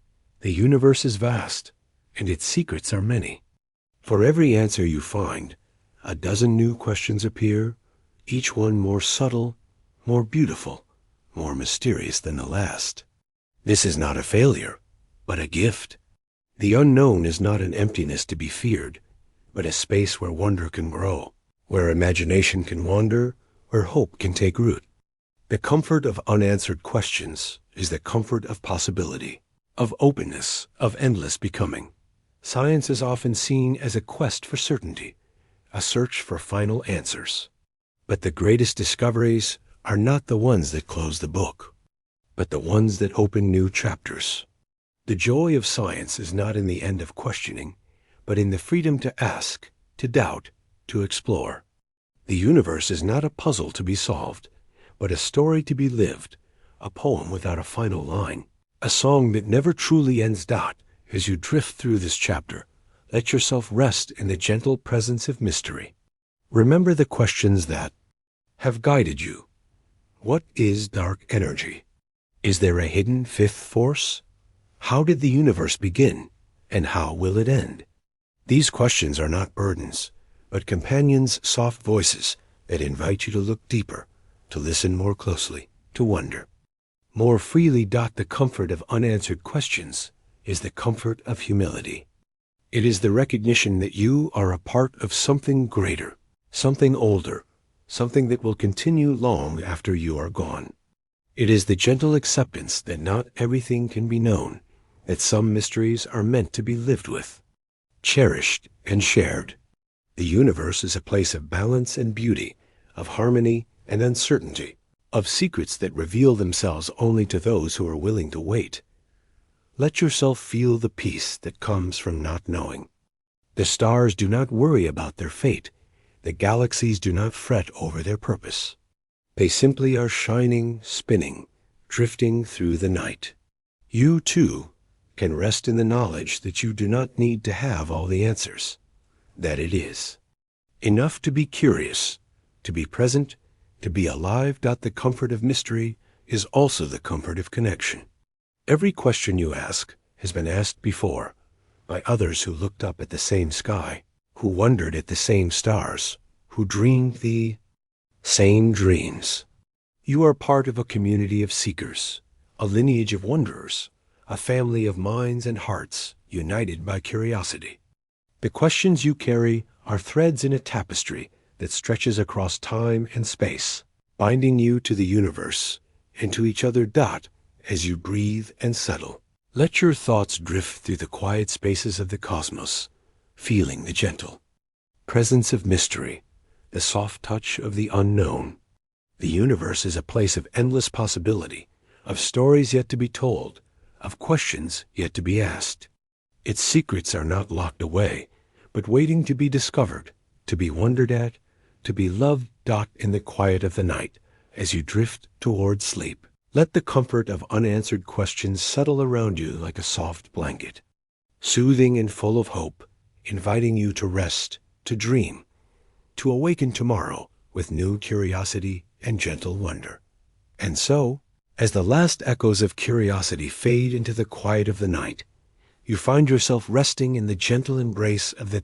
The universe is vast, and its secrets are many. For every answer you find, a dozen new questions appear, each one more subtle, more beautiful, more mysterious than the last. This is not a failure, but a gift. The unknown is not an emptiness to be feared, but a space where wonder can grow, where imagination can wander, where hope can take root. The comfort of unanswered questions is the comfort of possibility, of openness, of endless becoming. Science is often seen as a quest for certainty, a search for final answers. But the greatest discoveries are not the ones that close the book, but the ones that open new chapters. The joy of science is not in the end of questioning, but in the freedom to ask, to doubt, to explore. The universe is not a puzzle to be solved, but a story to be lived, a poem without a final line, a song that never truly ends dot. As you drift through this chapter, let yourself rest in the gentle presence of mystery. Remember the questions that have guided you. What is dark energy? Is there a hidden fifth force? How did the universe begin, and how will it end? These questions are not burdens, but companions' soft voices that invite you to look deeper, to listen more closely, to wonder. More freely. The comfort of unanswered questions is the comfort of humility. It is the recognition that you are a part of something greater, something older, something that will continue long after you are gone. It is the gentle acceptance that not everything can be known, that some mysteries are meant to be lived with, cherished and shared. The universe is a place of balance and beauty, of harmony and uncertainty, of secrets that reveal themselves only to those who are willing to wait. Let yourself feel the peace that comes from not knowing. The stars do not worry about their fate. The galaxies do not fret over their purpose. They simply are shining, spinning, drifting through the night. You, too, can rest in the knowledge that you do not need to have all the answers, that it is enough to be curious, to be present, to be alive. The comfort of mystery is also the comfort of connection. Every question you ask has been asked before by others who looked up at the same sky, who wondered at the same stars, who dreamed the same dreams. You are part of a community of seekers, a lineage of wanderers, a family of minds and hearts united by curiosity. The questions you carry are threads in a tapestry that stretches across time and space, binding you to the universe and to each other. As you breathe and settle, let your thoughts drift through the quiet spaces of the cosmos, feeling the gentle presence of mystery, the soft touch of the unknown. The universe is a place of endless possibility, of stories yet to be told, of questions yet to be asked. Its secrets are not locked away, but waiting to be discovered, to be wondered at, to be loved. In the quiet of the night, as you drift toward sleep, let the comfort of unanswered questions settle around you like a soft blanket, soothing and full of hope, inviting you to rest, to dream, to awaken tomorrow with new curiosity and gentle wonder. And so, as the last echoes of curiosity fade into the quiet of the night, you find yourself resting in the gentle embrace of the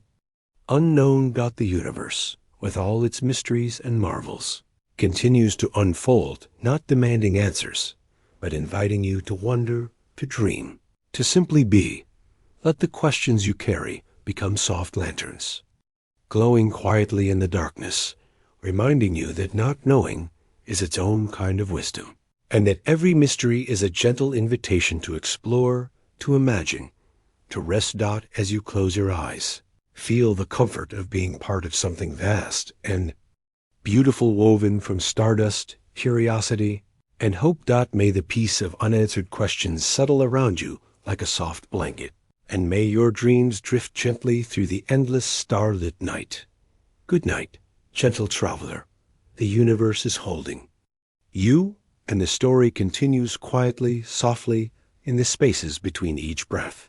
unknown. The universe, with all its mysteries and marvels, continues to unfold, not demanding answers, but inviting you to wonder, to dream, to simply be. Let the questions you carry become soft lanterns, glowing quietly in the darkness, reminding you that not knowing is its own kind of wisdom, and that every mystery is a gentle invitation to explore, to imagine, to rest. As you close your eyes, feel the comfort of being part of something vast and beautiful, woven from stardust, curiosity, and hope. May the peace of unanswered questions settle around you like a soft blanket, and may your dreams drift gently through the endless starlit night. Good night, gentle traveler. The universe is holding you, and the story continues quietly, softly, in the spaces between each breath.